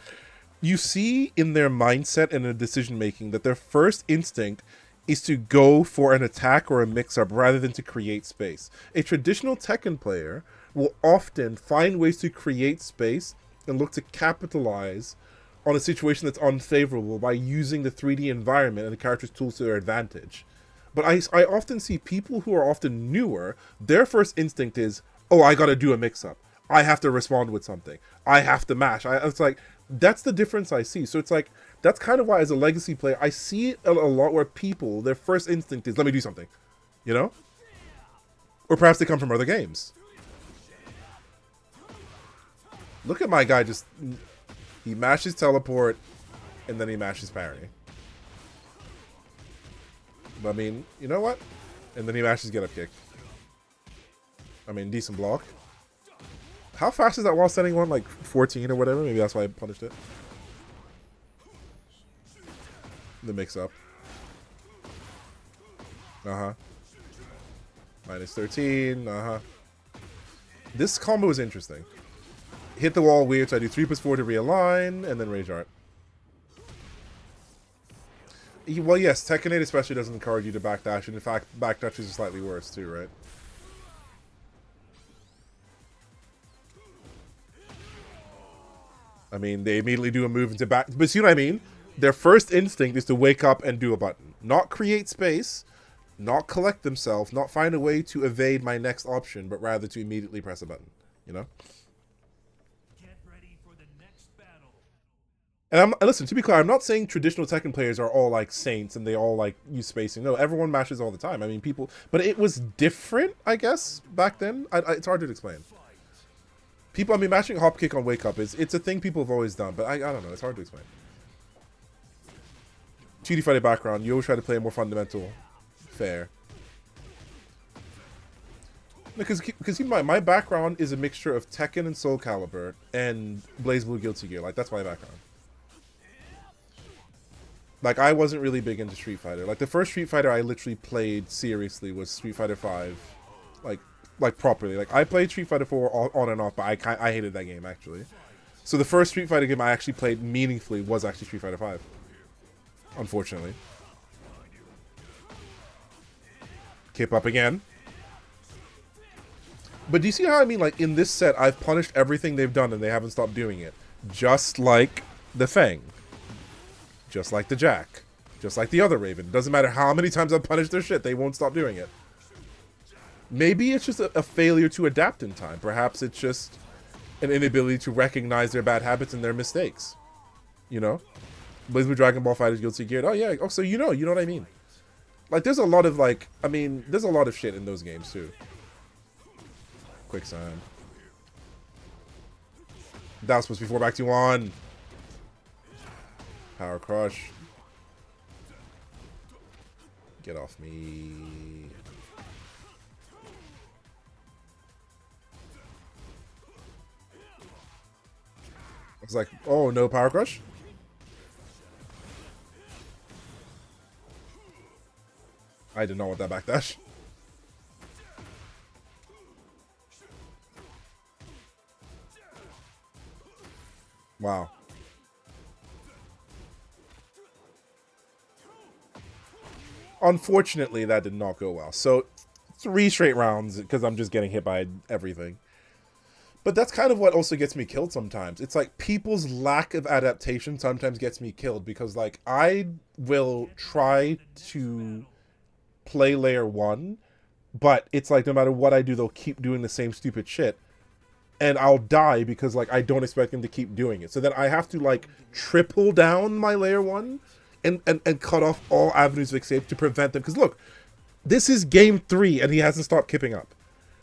you see in their mindset and their decision making that their first instinct is to go for an attack or a mix-up rather than to create space. A traditional Tekken player will often find ways to create space and look to capitalize on a situation that's unfavorable by using the 3D environment and the character's tools to their advantage. But I often see people who are often newer, their first instinct is, oh, I gotta do a mix-up. I have to respond with something. I have to mash. It's like, that's the difference I see. So it's like, that's kind of why as a legacy player, I see it a lot where people, their first instinct is, let me do something. You know? Or perhaps they come from other games. Look at my guy just... he mashes teleport, and then he mashes parry. But I mean, you know what? And then he mashes get up kick. I mean, decent block. How fast is that wall setting one? Like 14 or whatever? Maybe that's why I punished it. The mix up. -huh. -13. This combo is interesting. Hit the wall weird, so I do 3+4 to realign, and then Rage Art. Well, yes, Tekken 8 especially doesn't encourage you to backdash, and in fact, backdashes are slightly worse too, right? I mean, they immediately do a move into back, but see what I mean? Their first instinct is to wake up and do a button. Not create space, not collect themselves, not find a way to evade my next option, but rather to immediately press a button, you know? Get ready for the next battle. And listen, to be clear, I'm not saying traditional Tekken players are all like saints and they all like use spacing. No, everyone mashes all the time. I mean, people, but it was different, I guess, back then. It's hard to explain. People, I mean, mashing hop kick on wake up it's a thing people have always done, but I don't know, it's hard to explain. 2D fighting background, you always try to play a more fundamental. Fair. Because my background is a mixture of Tekken and Soul Calibur and BlazBlue Guilty Gear. Like, that's my background. Like, I wasn't really big into Street Fighter. Like, the first Street Fighter I literally played seriously was Street Fighter V. Like properly. Like, I played Street Fighter 4 on and off, but I hated that game, actually. So the first Street Fighter game I actually played meaningfully was actually Street Fighter 5. Unfortunately. Kip up again. But do you see how, I mean, like, in this set, I've punished everything they've done and they haven't stopped doing it. Just like the Feng. Just like the Jack. Just like the other Raven. Doesn't matter how many times I've punished their shit, they won't stop doing it. Maybe it's just a failure to adapt in time. Perhaps it's just an inability to recognize their bad habits and their mistakes. You know? BlazBlue Dragon Ball FighterZ Guilty Gear. Oh, yeah. Oh, so you know what I mean. Like, there's a lot of, like, I mean, there's a lot of shit in those games, too. Quicksand. That was supposed to be 4 back to 1. Power Crush. Get off me. I was like, oh, no Power Crush? I did not want that backdash. Wow. Unfortunately, that did not go well. So, 3 straight rounds because I'm just getting hit by everything. But that's kind of what also gets me killed sometimes. It's like people's lack of adaptation sometimes gets me killed because, like, I will try to play layer 1, but it's like no matter what I do, they'll keep doing the same stupid shit. And I'll die because, like, I don't expect them to keep doing it. So then I have to, like, triple down my layer 1 and cut off all avenues of escape to prevent them. Because, look, this is game 3 and he hasn't stopped kipping up.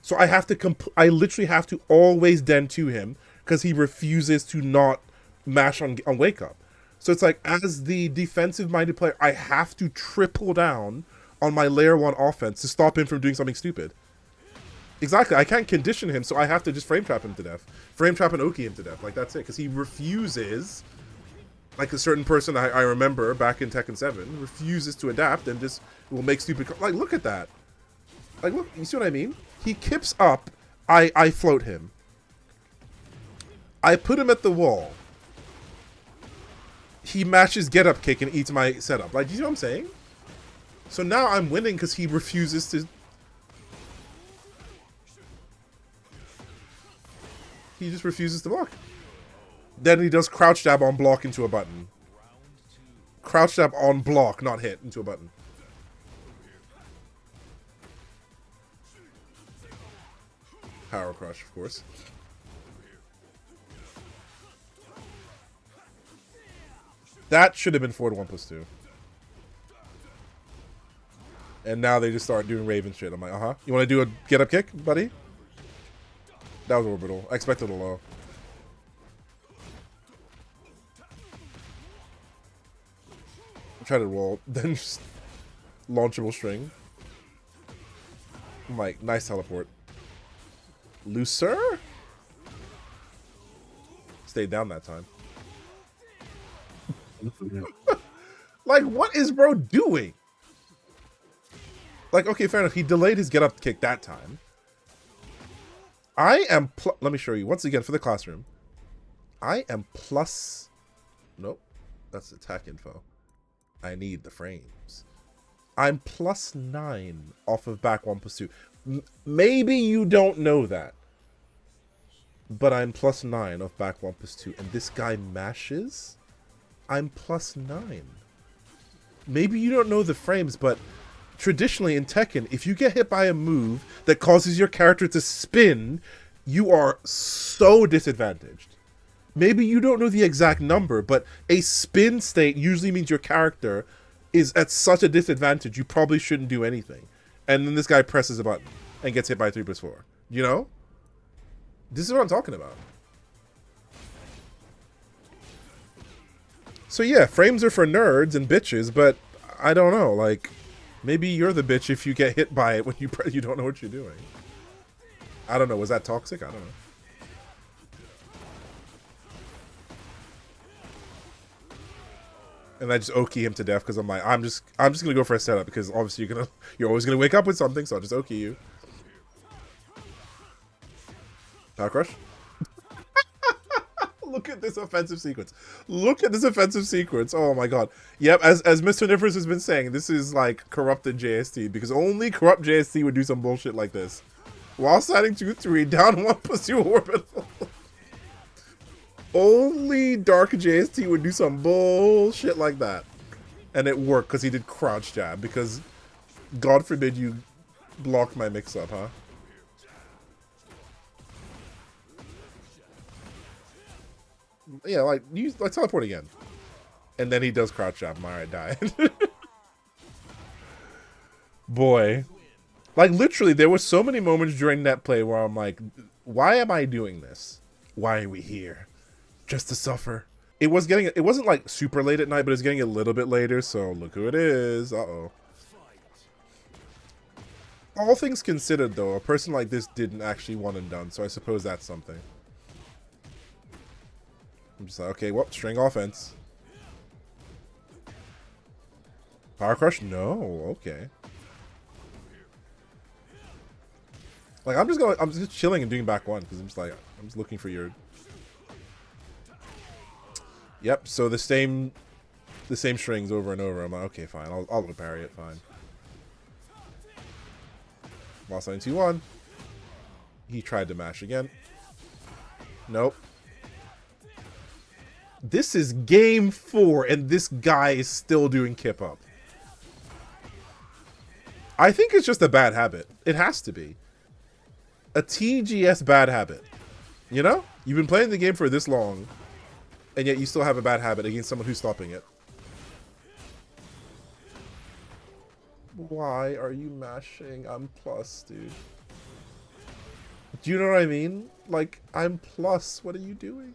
So I have to, I literally have to always den to him because he refuses to not mash on wake up. So it's like, as the defensive-minded player, I have to triple down on my layer 1 offense to stop him from doing something stupid. Exactly, I can't condition him, so I have to just frame trap him to death. Frame trap and Oki him to death, like that's it. Because he refuses, like a certain person I remember back in Tekken 7, refuses to adapt and just will make stupid, like look at that. Like look, you see what I mean? He kips up, I float him. I put him at the wall. He mashes get up kick and eats my setup. Like, do you see what I'm saying? So now I'm winning because he refuses to. He just refuses to block. Then he does crouch jab on block into a button. Crouch jab on block, not hit, into a button. Power crush, of course. That should have been 4 to 1+2. And now they just start doing Raven shit. I'm like, uh-huh. You want to do a get up kick, buddy? That was orbital. I expected a low. Try to roll, then just launchable string. I'm like, nice teleport. Looser? Stayed down that time. Like, what is bro doing? Like, okay, fair enough. He delayed his get up kick that time. I am let me show you once again for the classroom. I am plus. Nope, that's attack info. I need the frames. I'm +9 off of back 1+2. Maybe you don't know that, but I'm +9 off back 1+2, and this guy mashes. I'm +9. Maybe you don't know the frames, but traditionally in Tekken, if you get hit by a move that causes your character to spin, you are so disadvantaged. Maybe you don't know the exact number, but a spin state usually means your character is at such a disadvantage you probably shouldn't do anything. And then this guy presses a button and gets hit by 3+4. You know? This is what I'm talking about. So yeah, frames are for nerds and bitches, but I don't know, like, maybe you're the bitch if you get hit by it when you don't know what you're doing. I don't know, was that toxic? I don't know. And I just Oki him to death because I'm like, I'm just gonna go for a setup because obviously you're always gonna wake up with something, so I'll just Oki you. Power crush. Look at this offensive sequence. Look at this offensive sequence. Oh my god. Yep, as Mr. Nippers has been saying, this is like corrupted JST because only corrupt JST would do some bullshit like this. While sliding 2-3, down 1+2 orbital. Only Dark JST would do some bullshit like that. And it worked because he did crouch jab. Because God forbid you blocked my mix-up, huh? Yeah, like teleport again. And then he does crouch jab. Alright, die. Boy. Like, literally, there were so many moments during net play where I'm like, why am I doing this? Why are we here? Just to suffer. It wasn't like super late at night, but it's getting a little bit later, so look who it is. Uh-oh. All things considered, though, a person like this didn't actually one and done, so I suppose that's something. I'm just like, okay, well, string offense. Power crush? No, okay. Like, I'm just chilling and doing back one, because I'm just looking for your... Yep, so the same strings over and over. I'm like, okay, fine, I'll parry it, fine. Lost 9-2-1. He tried to mash again. Nope. This is game 4, and this guy is still doing kip up. I think it's just a bad habit. It has to be. A TGS bad habit. You know? You've been playing the game for this long, and yet you still have a bad habit against someone who's stopping it. Why are you mashing? I'm plus, dude. Do you know what I mean? Like, I'm plus. What are you doing?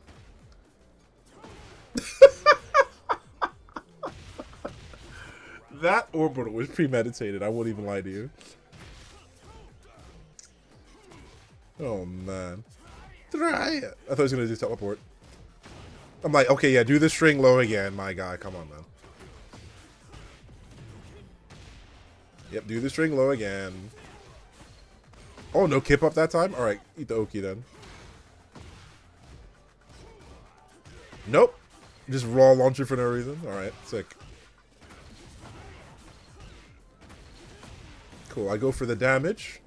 That orbital was premeditated. I won't even lie to you. Oh, man. Try it. I thought he was going to do teleport. I'm like, okay, yeah, do the string low again. My guy, come on, man. Yep, do the string low again. Oh, no kip up that time? Alright, eat the Oki then. Nope. Just raw launcher for no reason. Alright, sick. Cool, I go for the damage.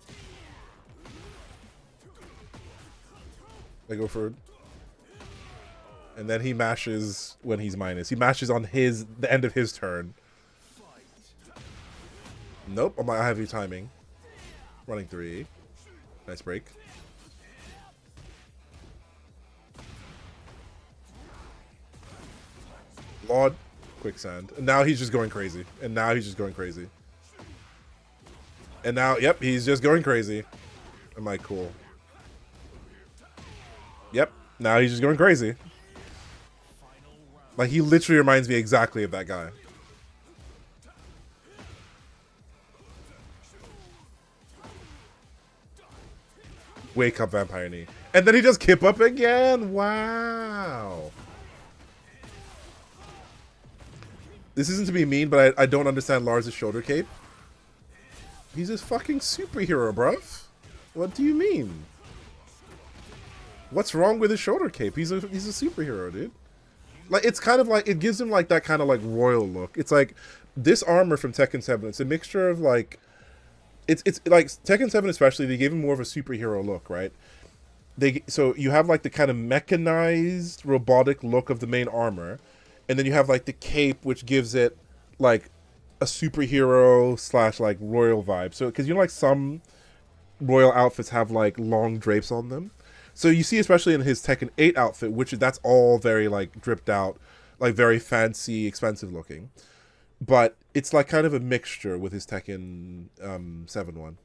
I go for... And then he mashes when he's minus. He mashes on the end of his turn. Nope, I'm like, I have your timing. Running 3. Nice break. Lord. Quicksand. And now he's just going crazy. And now he's just going crazy. And now, yep, he's just going crazy. I'm like, cool. Yep, now he's just going crazy. Like, he literally reminds me exactly of that guy. Wake up, Vampire Knee. And then he just kip up again? Wow. This isn't to be mean, but I don't understand Lars' shoulder cape. He's a fucking superhero, bruv. What do you mean? What's wrong with his shoulder cape? He's a superhero, dude. Like, it's kind of like, it gives him like that kind of like royal look. It's like this armor from Tekken 7. It's a mixture of like, it's like Tekken 7 especially. They gave him more of a superhero look, right? So you have like the kind of mechanized robotic look of the main armor, and then you have like the cape, which gives it like a superhero / like royal vibe. So because you know, like some royal outfits have like long drapes on them. So you see, especially in his Tekken 8 outfit, which that's all very like dripped out, like very fancy, expensive looking. But it's like kind of a mixture with his Tekken 7 one.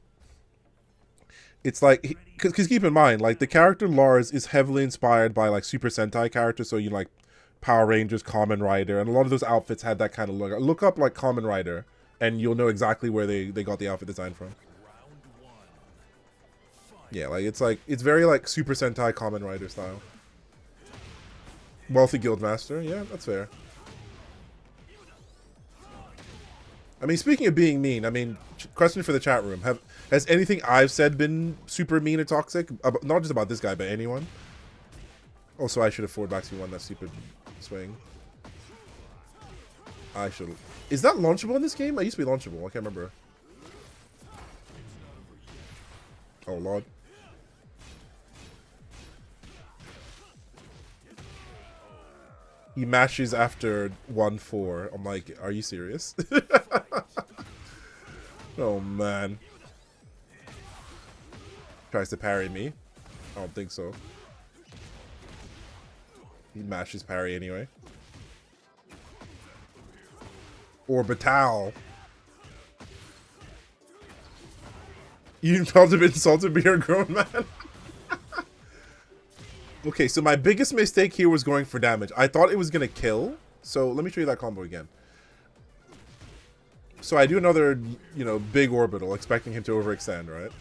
It's like, because keep in mind, like the character Lars is heavily inspired by like Super Sentai characters. So you like Power Rangers, Kamen Rider, and a lot of those outfits had that kind of look. Look up like Kamen Rider, and you'll know exactly where they got the outfit design from. Yeah, like it's very like Super Sentai Kamen Rider style. Wealthy Guildmaster, yeah, that's fair. I mean, speaking of being mean, I mean, question for the chat room: has anything I've said been super mean or toxic? Not just about this guy, but anyone. Also, I should have forward back to one that stupid swing. I should. Is that launchable in this game? I used to be launchable. I can't remember. Oh lord. He mashes after 1-4. I'm like, are you serious? Oh man. Tries to parry me. I don't think so. He mashes parry anyway. Orbital. You felt a bit insulted by your grown man? Okay, so my biggest mistake here was going for damage. I thought it was going to kill. So let me show you that combo again. So I do another, you know, big orbital, expecting him to overextend, right?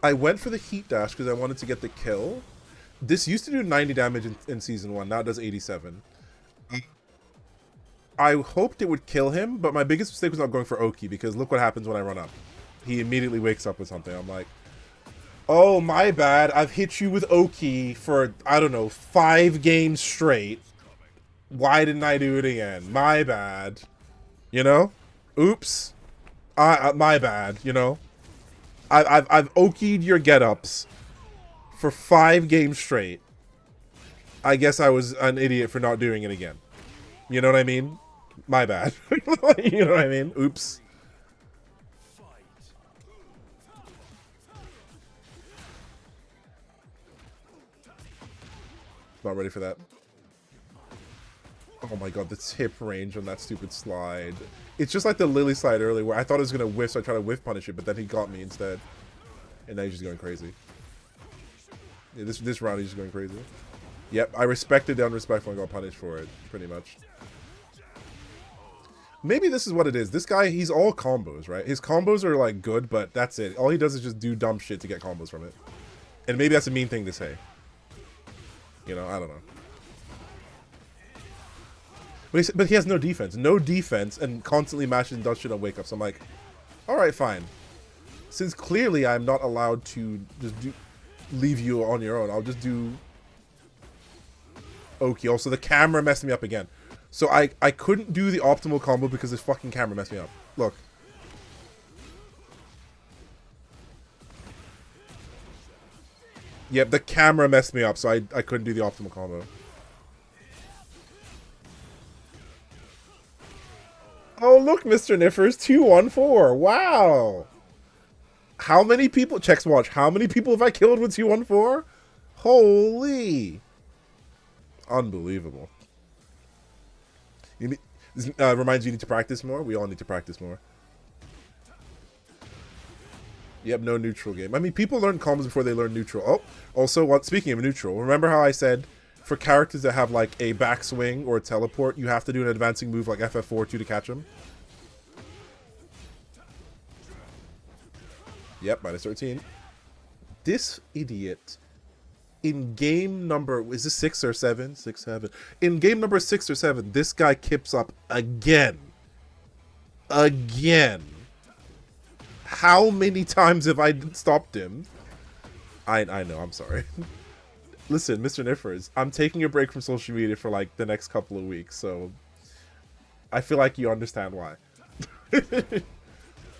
I went for the heat dash because I wanted to get the kill. This used to do 90 damage in Season 1. Now it does 87. I hoped it would kill him, but my biggest mistake was not going for Oki because look what happens when I run up. He immediately wakes up with something. I'm like, oh, my bad. I've hit you with Oki for, I don't know, 5 games straight. Why didn't I do it again? My bad. You know? Oops. My bad, you know? I've Oki'd your get-ups for 5 games straight. I guess I was an idiot for not doing it again. You know what I mean? My bad. You know what I mean? Oops. Not ready for that. Oh my god, the tip range on that stupid slide. It's just like the Lili slide earlier where I thought it was going to whiff, so I tried to whiff punish it, but then he got me instead. And now he's just going crazy. Yeah, this round he's just going crazy. Yep, I respected the unrespectful and got punished for it, pretty much. Maybe this is what it is. This guy, he's all combos, right? His combos are like good, but that's it. All he does is just do dumb shit to get combos from it. And maybe that's a mean thing to say. You know, I don't know. But he has no defense. No defense and constantly mashes and does shit on wake ups. I'm like, alright, fine. Since clearly I'm not allowed to just leave you on your own, I'll just do Oki. Also, the camera messed me up again. So I couldn't do the optimal combo because this fucking camera messed me up. Look. Yep, the camera messed me up, so I couldn't do the optimal combo. Oh, look, Mr. Niffers, 214. Wow. How many people... Checks watch. How many people have I killed with 214? Holy. Unbelievable. This reminds you need to practice more. We all need to practice more. Yep, no neutral game. I mean, people learn combos before they learn neutral. Oh, also, speaking of neutral, remember how I said for characters that have like a backswing or a teleport, you have to do an advancing move like FF4 to catch them? Yep, minus 13. This idiot, in game number, is this 6 or 7? 6, 7. In game number 6 or 7, this guy kips up again. Again. How many times have I stopped him? I know, I'm sorry. Listen, Mr. Niffers, I'm taking a break from social media for like the next couple of weeks, so I feel like you understand why.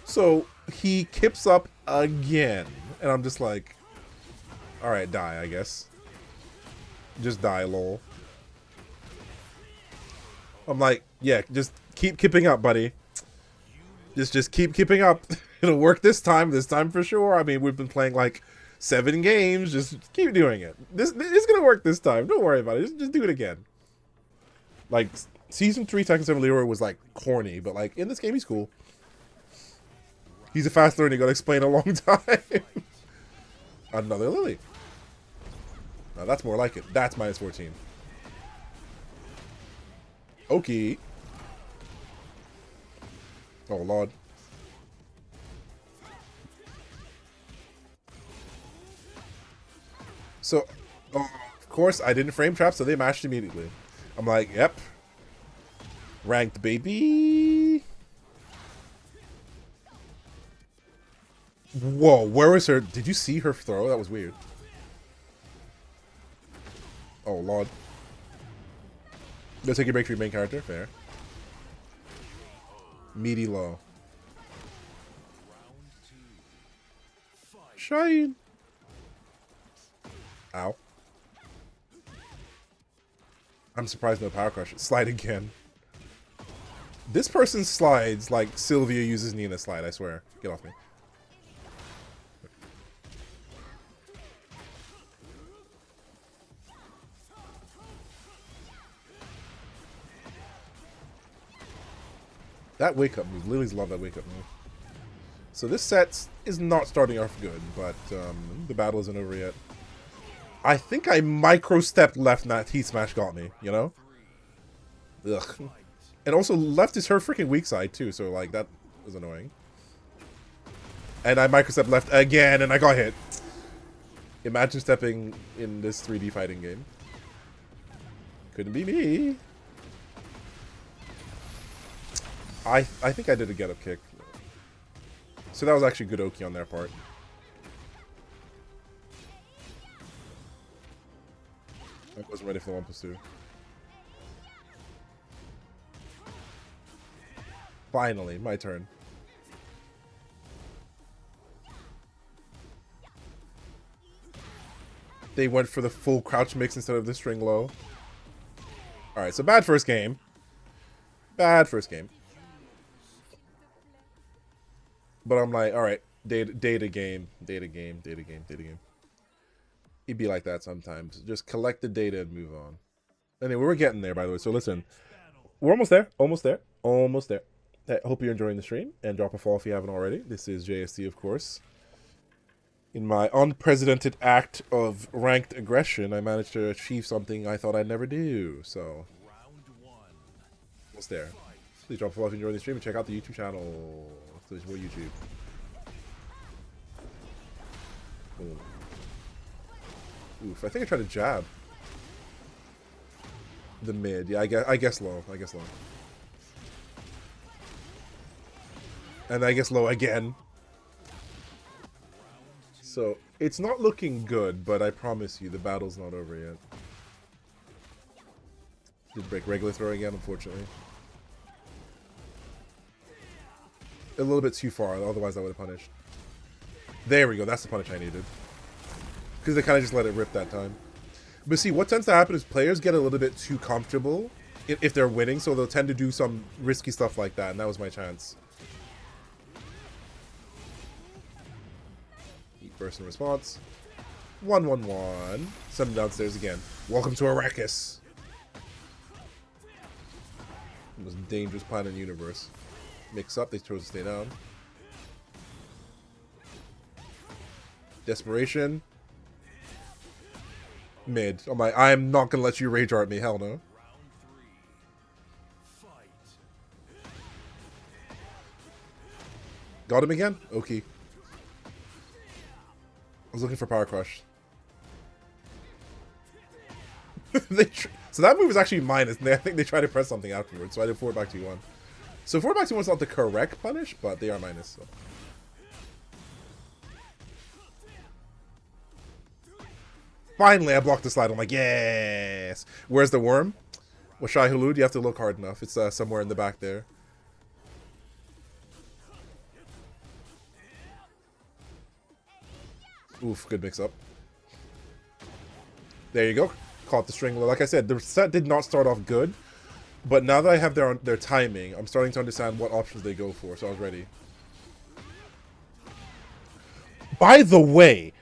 So he kips up again, and I'm just like, alright, die, I guess. Just die, lol. I'm like, yeah, just keep kipping up, buddy. Just keep kipping up. It'll work this time for sure. I mean, we've been playing like 7 games. Just keep doing it. This is gonna work this time. Don't worry about it. Just do it again. Like, Season 3 Tekken 7 Leroy was like corny, but like in this game he's cool. He's a fast learner, you gotta explain a long time. Another Lili. Now that's more like it. That's -14. Okay. Oh lord. So, of course, I didn't frame trap, so they mashed immediately. I'm like, yep. Ranked, baby. Whoa, where was her? Did you see her throw? That was weird. Oh, lord. Go take a break for your main character. Fair. Meaty low. Shine. Ow. I'm surprised no power crush. Slide again. This person slides like Sylvia uses Nina slide, I swear. Get off me. That wake up move. Lily's love that wake up move. So this set is not starting off good, but the battle isn't over yet. I think I micro-stepped left and that heat smash got me, you know? Ugh. And also left is her freaking weak side too, so like that was annoying. And I micro-stepped left again and I got hit. Imagine stepping in this 3D fighting game. Couldn't be me. I think I did a get-up kick. So that was actually good Oki on their part. I wasn't ready for the 1+2. Finally, my turn. They went for the full crouch mix instead of the string low. Alright, so bad first game. Bad first game. But I'm like, alright, data game. It'd be like that sometimes. Just collect the data and move on. Anyway, we're getting there, by the way. So listen, we're almost there. I hope you're enjoying the stream. And drop a follow if you haven't already. This is JST, of course. In my unprecedented act of ranked aggression, I managed to achieve something I thought I'd never do. So, almost there. Please drop a follow if you're enjoying the stream and check out the YouTube channel. So it's more YouTube. Boom. Oof, I think I tried to jab. The mid. Yeah, I guess low. And I guess low again. So, it's not looking good, but I promise you the battle's not over yet. Did break regular throw again, unfortunately. A little bit too far, otherwise I would have punished. There we go, that's the punish I needed. Because they kind of just let it rip that time. But see, what tends to happen is players get a little bit too comfortable if they're winning, so they'll tend to do some risky stuff like that, and that was my chance. Eat burst in response. 1-1-1. Send them downstairs again. Welcome to Arrakis. The most dangerous planet in the universe. Mix up, they chose to stay down. Desperation. Mid. I'm like, I'm not gonna let you rage art me, hell no. Got him again? Okay. I was looking for Power Crush. So that move is actually minus, and I think they tried to press something afterwards, so I did forward back to 2-1. So forward back to 1 is not the correct punish, but they are minus, so. Finally, I blocked the slide. I'm like, yes. Where's the worm? Washai Hulud? You have to look hard enough. It's somewhere in the back there. Oof, good mix up. There you go. Caught the string. Like I said, the set did not start off good. But now that I have their timing, I'm starting to understand what options they go for. So I was ready. By the way,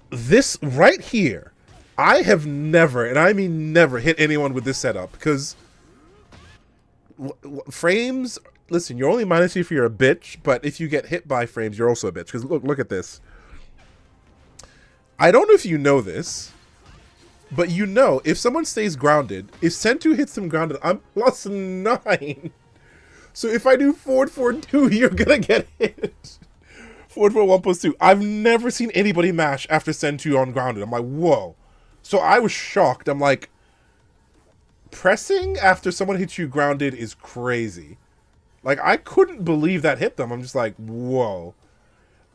this right here, I have never, and I mean never, hit anyone with this setup. Because frames, listen, you're only -2 if you're a bitch. But if you get hit by frames, you're also a bitch. Because look at this. I don't know if you know this. But you know, if someone stays grounded, if Sentu hits them grounded, I'm +9. So if I do forward 4-2, you're gonna get hit. Forward 4-1 +2. I've never seen anybody mash after Sentu on grounded. I'm like, whoa. So I was shocked. I'm like, pressing after someone hits you grounded is crazy. Like, I couldn't believe that hit them. I'm just like, whoa.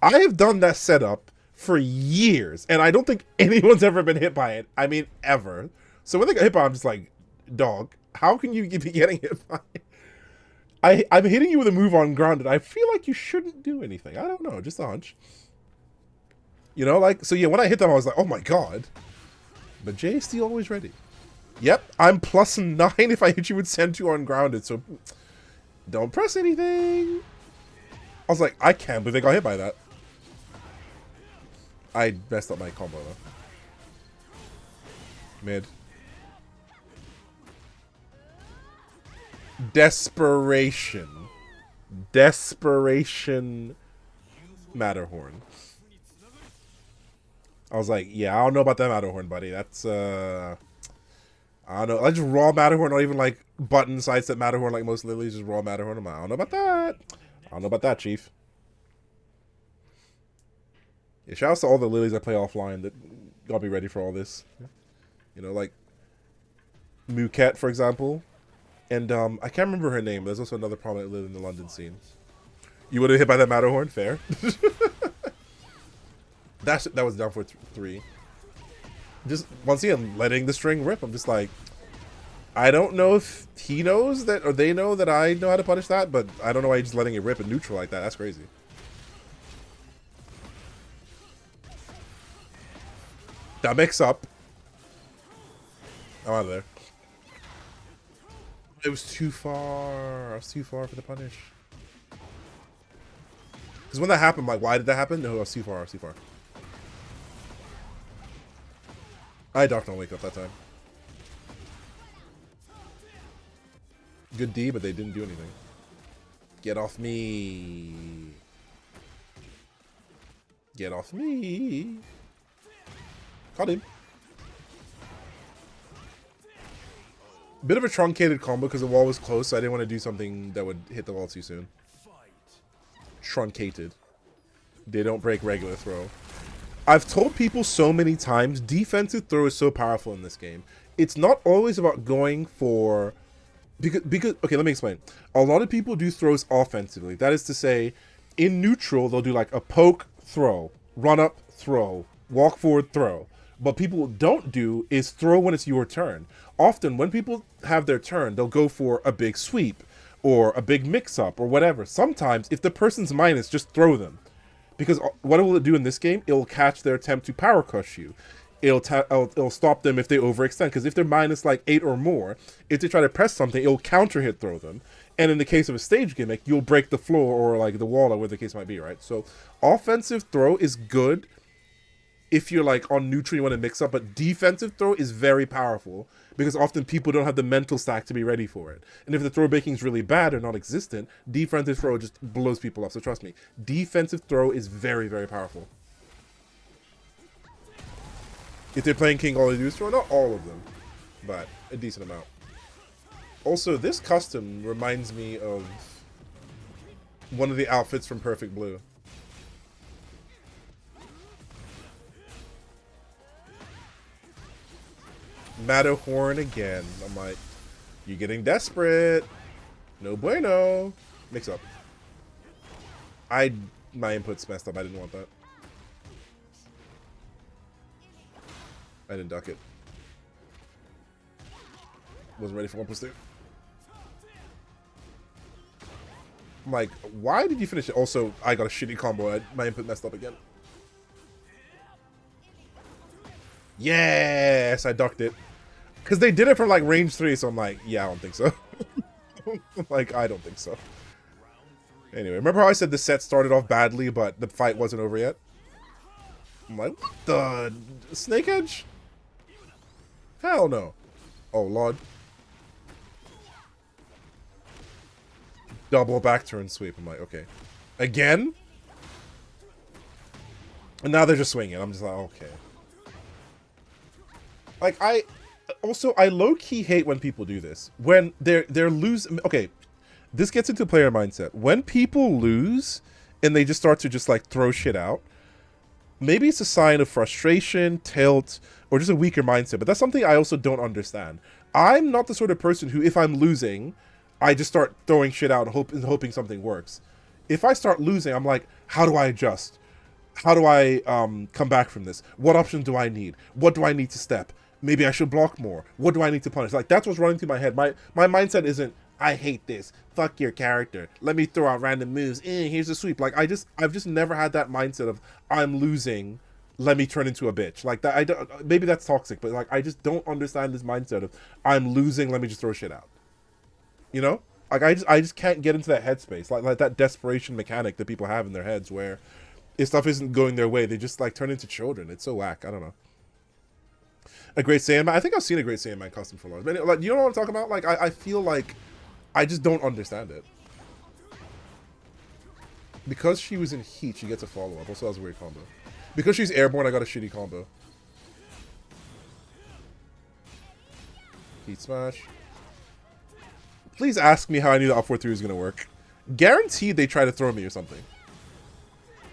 I have done that setup for years, and I don't think anyone's ever been hit by it. I mean, ever. So when they got hit by it, I'm just like, dog, how can you be getting hit by it? I'm hitting you with a move on grounded. I feel like you shouldn't do anything. I don't know, just a hunch. You know, like, so yeah, when I hit them, I was like, oh my god. But JSD always ready. Yep, I'm +9 if I hit you with Sentu on grounded, so don't press anything. I was like, I can't believe they got hit by that. I messed up my combo though. Mid. Desperation. Desperation Matterhorn. I was like, yeah, I don't know about that Matterhorn, buddy. That's, I don't know. I just raw Matterhorn, not even like button sidestep Matterhorn like most Lilies, just raw Matterhorn. I'm like, I don't know about that. I don't know about that, Chief. Yeah, shout out to all the Lilies I play offline that got me ready for all this. You know, like Muket, for example. And I can't remember her name. There's also another prominent Lily in the London scene. You would have hit by that Matterhorn? Fair. that was down for 3. Just, once again, letting the string rip. I'm just like, I don't know if he knows that, or they know that I know how to punish that, but I don't know why he's just letting it rip in neutral like that. That's crazy. That mix up. I'm out of there. It was too far. I was too far for the punish. Because when that happened, I'm like, why did that happen? No, I was too far. I was too far. I docked on wake up that time. Good D, but they didn't do anything. Get off me. Get off me. Caught him. Bit of a truncated combo because the wall was close, so I didn't want to do something that would hit the wall too soon. Truncated. They don't break regular throw. I've told people so many times, defensive throw is so powerful in this game. It's not always about going for... Because okay, let me explain. A lot of people do throws offensively. That is to say, in neutral, they'll do like a poke, throw, run up, throw, walk forward, throw. What people don't do is throw when it's your turn. Often, when people have their turn, they'll go for a big sweep or a big mix-up or whatever. Sometimes, if the person's minus, just throw them. Because what will it do in this game? It'll catch their attempt to power crush you. It'll stop them if they overextend. Because if they're minus like 8 or more, if they try to press something, it'll counter hit throw them. And in the case of a stage gimmick, you'll break the floor or like the wall or whatever the case might be, right? So offensive throw is good if you're like on neutral, you want to mix up, but defensive throw is very powerful because often people don't have the mental stack to be ready for it. And if the throw baking is really bad or non-existent, defensive throw just blows people up. So trust me, defensive throw is very, very powerful. If they're playing King, all they do is throw. Not all of them, but a decent amount. Also, this custom reminds me of one of the outfits from Perfect Blue. Matterhorn again. I'm like, you're getting desperate. No bueno. Mix up. My input's messed up. I didn't want that. I didn't duck it. Wasn't ready for 1+2. I'm like, why did you finish it? Also, I got a shitty combo. My input messed up again. Yes, I ducked it. Because they did it from like range 3, so I'm like, yeah, I don't think so. Like, I don't think so. Anyway, remember how I said the set started off badly, but the fight wasn't over yet? I'm like, what the? Snake Edge? Hell no. Oh, Lord. Double back turn sweep. I'm like, okay. Again? And now they're just swinging. I'm just like, okay. Like, I low-key hate when people do this. When they're losing... Okay, this gets into player mindset. When people lose and they just start to just, like, throw shit out, maybe it's a sign of frustration, tilt, or just a weaker mindset. But that's something I also don't understand. I'm not the sort of person who, if I'm losing, I just start throwing shit out and hoping something works. If I start losing, I'm like, how do I adjust? How do I come back from this? What options do I need? What do I need to step? Maybe I should block more. What do I need to punish? Like, that's what's running through my head. My mindset isn't, I hate this. Fuck your character. Let me throw out random moves. Here's a sweep. Like, I've just never had that mindset of, I'm losing, let me turn into a bitch. Like, that. Maybe that's toxic, but like, I just don't understand this mindset of, I'm losing, let me just throw shit out. You know? Like, I just can't get into that headspace. Like that desperation mechanic that people have in their heads where if stuff isn't going their way, they just, like, turn into children. It's so whack. I don't know. A Great Saiyan Man. I think I've seen a Great Saiyan Man custom for Lars. But, like, you know what I'm talking about? Like, I feel like I just don't understand it. Because she was in Heat, she gets a follow-up. Also, that was a weird combo. Because she's airborne, I got a shitty combo. Heat Smash. Please ask me how I knew the up 4-3 was going to work. Guaranteed they try to throw me or something.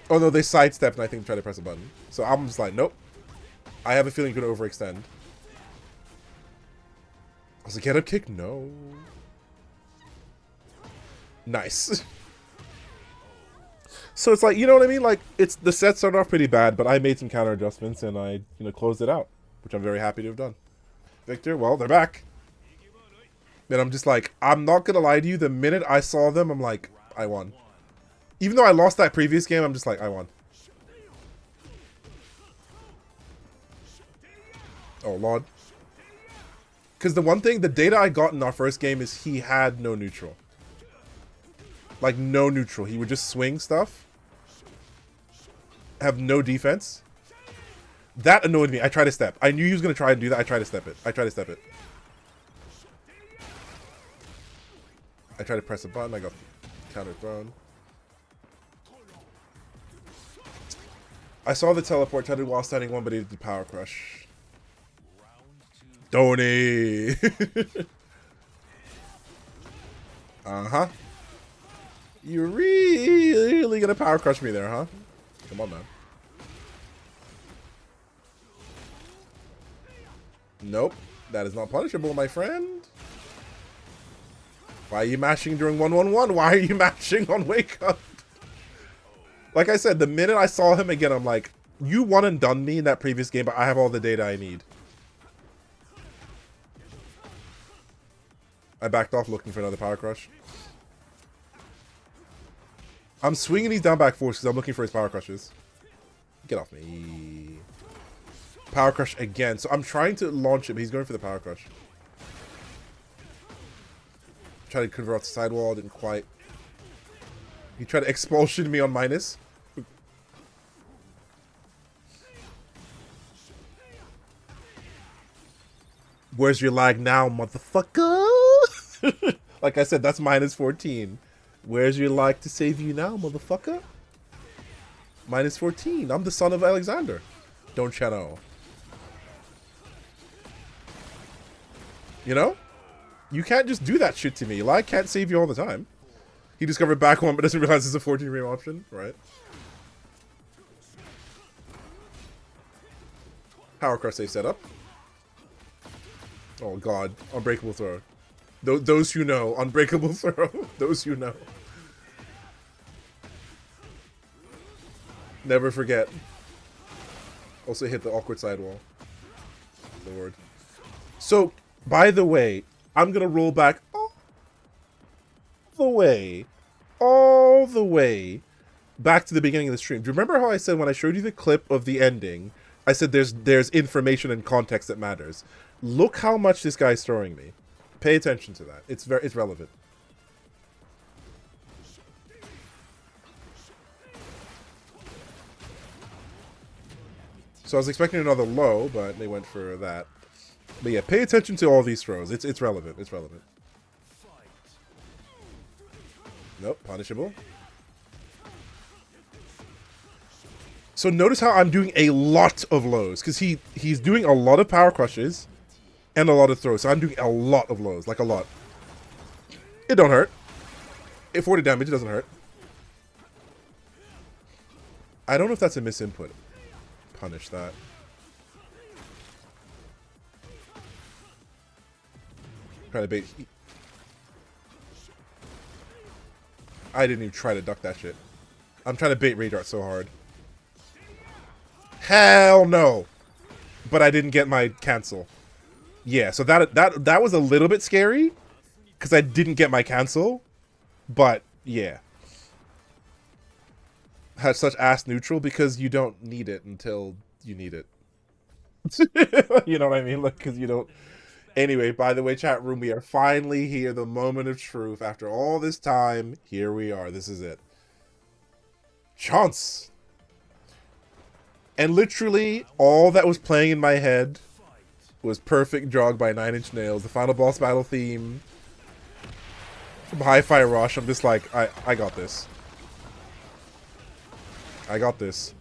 Oh, no, they sidestepped and I think they tried to press a button. So I'm just like, nope. I have a feeling you're going to overextend. I was like, get up kick? No. Nice. So it's like, you know what I mean? Like, it's the set started off pretty bad, but I made some counter adjustments and I, closed it out, which I'm very happy to have done. Victor, well, they're back. And I'm just like, I'm not going to lie to you. The minute I saw them, I'm like, I won. Even though I lost that previous game, I'm just like, I won. Oh, Lord. Because the one thing, the data I got in our first game is he had no neutral. Like, no neutral. He would just swing stuff. Have no defense. That annoyed me. I tried to step. I knew he was going to try and do that. I tried to step it. I tried to press a button. I got counter thrown. I saw the teleport tried to while standing one, but he did the power crush. Donny. Uh-huh. You're really gonna power crush me there, huh? Come on, man. Nope. That is not punishable, my friend. Why are you mashing during 1-1-1? Why are you mashing on Wake Up? Like I said, the minute I saw him again, I'm like, you one and done me in that previous game, but I have all the data I need. I backed off looking for another power crush. I'm swinging these down back force because I'm looking for his power crushes. Get off me. Power crush again. So I'm trying to launch him. He's going for the power crush. Tried to convert off the sidewall. Didn't quite. He tried to expulsion me on minus. Where's your lag now, motherfucker? Like I said, that's minus 14. Where's your lag to save you now, motherfucker? Minus 14. I'm the son of Alexander. Don't you know? You know? You can't just do that shit to me. Lag can't save you all the time. He discovered back one, but doesn't realize it's a 14 frame option, right? Power crush save setup. Oh god, unbreakable throw. Those who know, unbreakable throw. Those who know. Never forget. Also hit the awkward sidewall. Lord. So, by the way, I'm gonna roll back all the way back to the beginning of the stream. Do you remember how I said when I showed you the clip of the ending, I said there's information and context that matters. Look how much this guy's throwing me. Pay attention to that. It's relevant. So I was expecting another low, but they went for that. But yeah, pay attention to all these throws. It's relevant. It's relevant. Nope, punishable. So notice how I'm doing a lot of lows, because he's doing a lot of power crushes and a lot of throws. So I'm doing a lot of lows, like a lot. It don't hurt. At 40 damage, it doesn't hurt. I don't know if that's a misinput. Punish that. Try to bait. I didn't even try to duck that shit. I'm trying to bait Ray Dart so hard. Hell no. But I didn't get my cancel. Yeah, so that was a little bit scary because I didn't get my cancel. But yeah. Had such ass neutral because you don't need it until you need it. You know what I mean? Like, because you don't. Anyway, by the way, chat room, we are finally here. The moment of truth. After all this time, here we are. This is it. Chance. And literally, all that was playing in my head was Perfect Jog by 9 Inch Nails, the final boss battle theme from Hi-Fi Rush. I'm just like, I got this. I got this.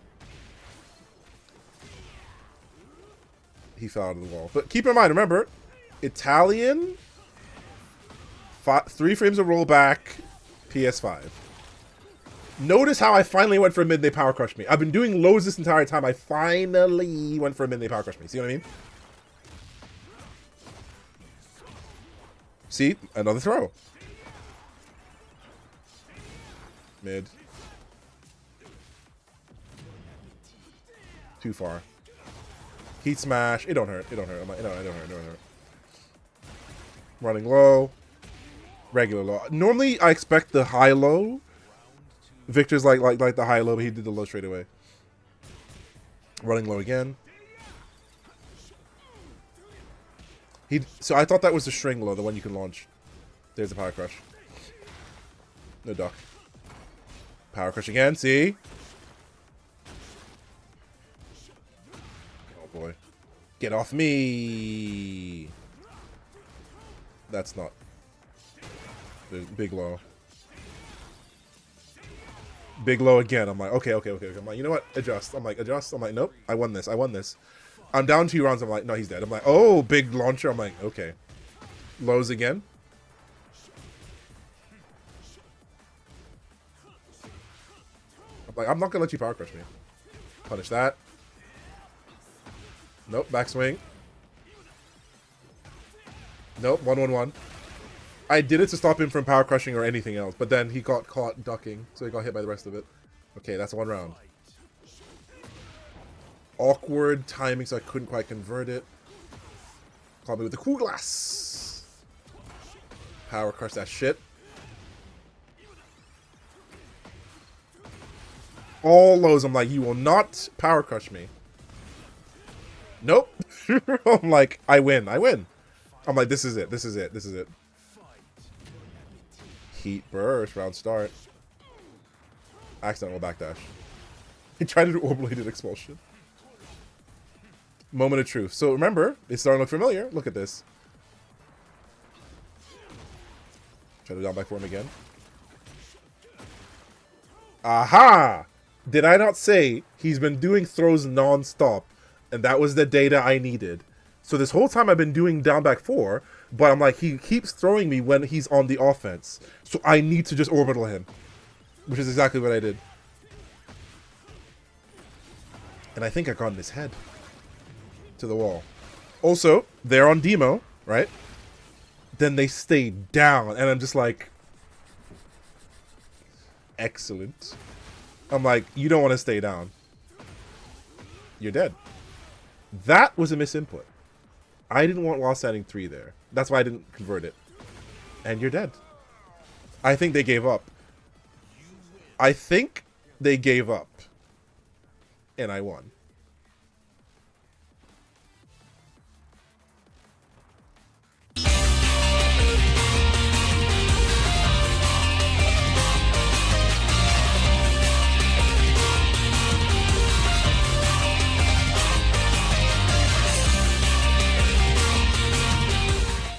He fell out of the wall. But keep in mind, remember, Italian, 3 frames of rollback, PS5. Notice how I finally went for a mid-day power crush me. I've been doing lows this entire time. I finally went for a mid-day power crush me. See what I mean? See? Another throw. Mid. Too far. Heat smash. It don't hurt. It don't hurt. I'm like, no, it don't hurt. It don't hurt. Running low. Regular low. Normally, I expect the high-low. Victor's like the high-low, but he did the low straight away. Running low again. So I thought that was the string low, the one you can launch. There's the power crush. No duck. Power crush again. See? Oh boy. Get off me. That's not. There's big low. Big low again. I'm like, okay. I'm like, you know what? Adjust. I'm like, adjust. I'm like, nope. I won this. I'm down 2 rounds. I'm like, no, he's dead. I'm like, oh, big launcher. I'm like, okay. Lows again. I'm like, I'm not gonna let you power crush me. Punish that. Nope. Backswing. Nope. 1-1-1. I did it to stop him from power crushing or anything else, but then he got caught ducking, so he got hit by the rest of it. Okay, that's 1 round. Awkward timing, so I couldn't quite convert it. Caught me with the cool glass. Power crush that shit. All lows, I'm like, you will not power crush me. Nope. I'm like, I win. I'm like, this is it. Heat burst, round start. Accidental backdash. He tried to do orbital expulsion. Moment of truth. So remember, it's starting to look familiar. Look at this. Try to down back for him again. Aha! Did I not say he's been doing throws non-stop? And that was the data I needed. So this whole time I've been doing down back 4, but I'm like, he keeps throwing me when he's on the offense. So I need to just orbital him. Which is exactly what I did. And I think I got in his head. To the wall. Also, they're on demo, right? Then they stay down. And I'm just like... Excellent. I'm like, you don't want to stay down. You're dead. That was a misinput. I didn't want Lost Standing 3 there. That's why I didn't convert it. And you're dead. I think they gave up. I think they gave up. And I won.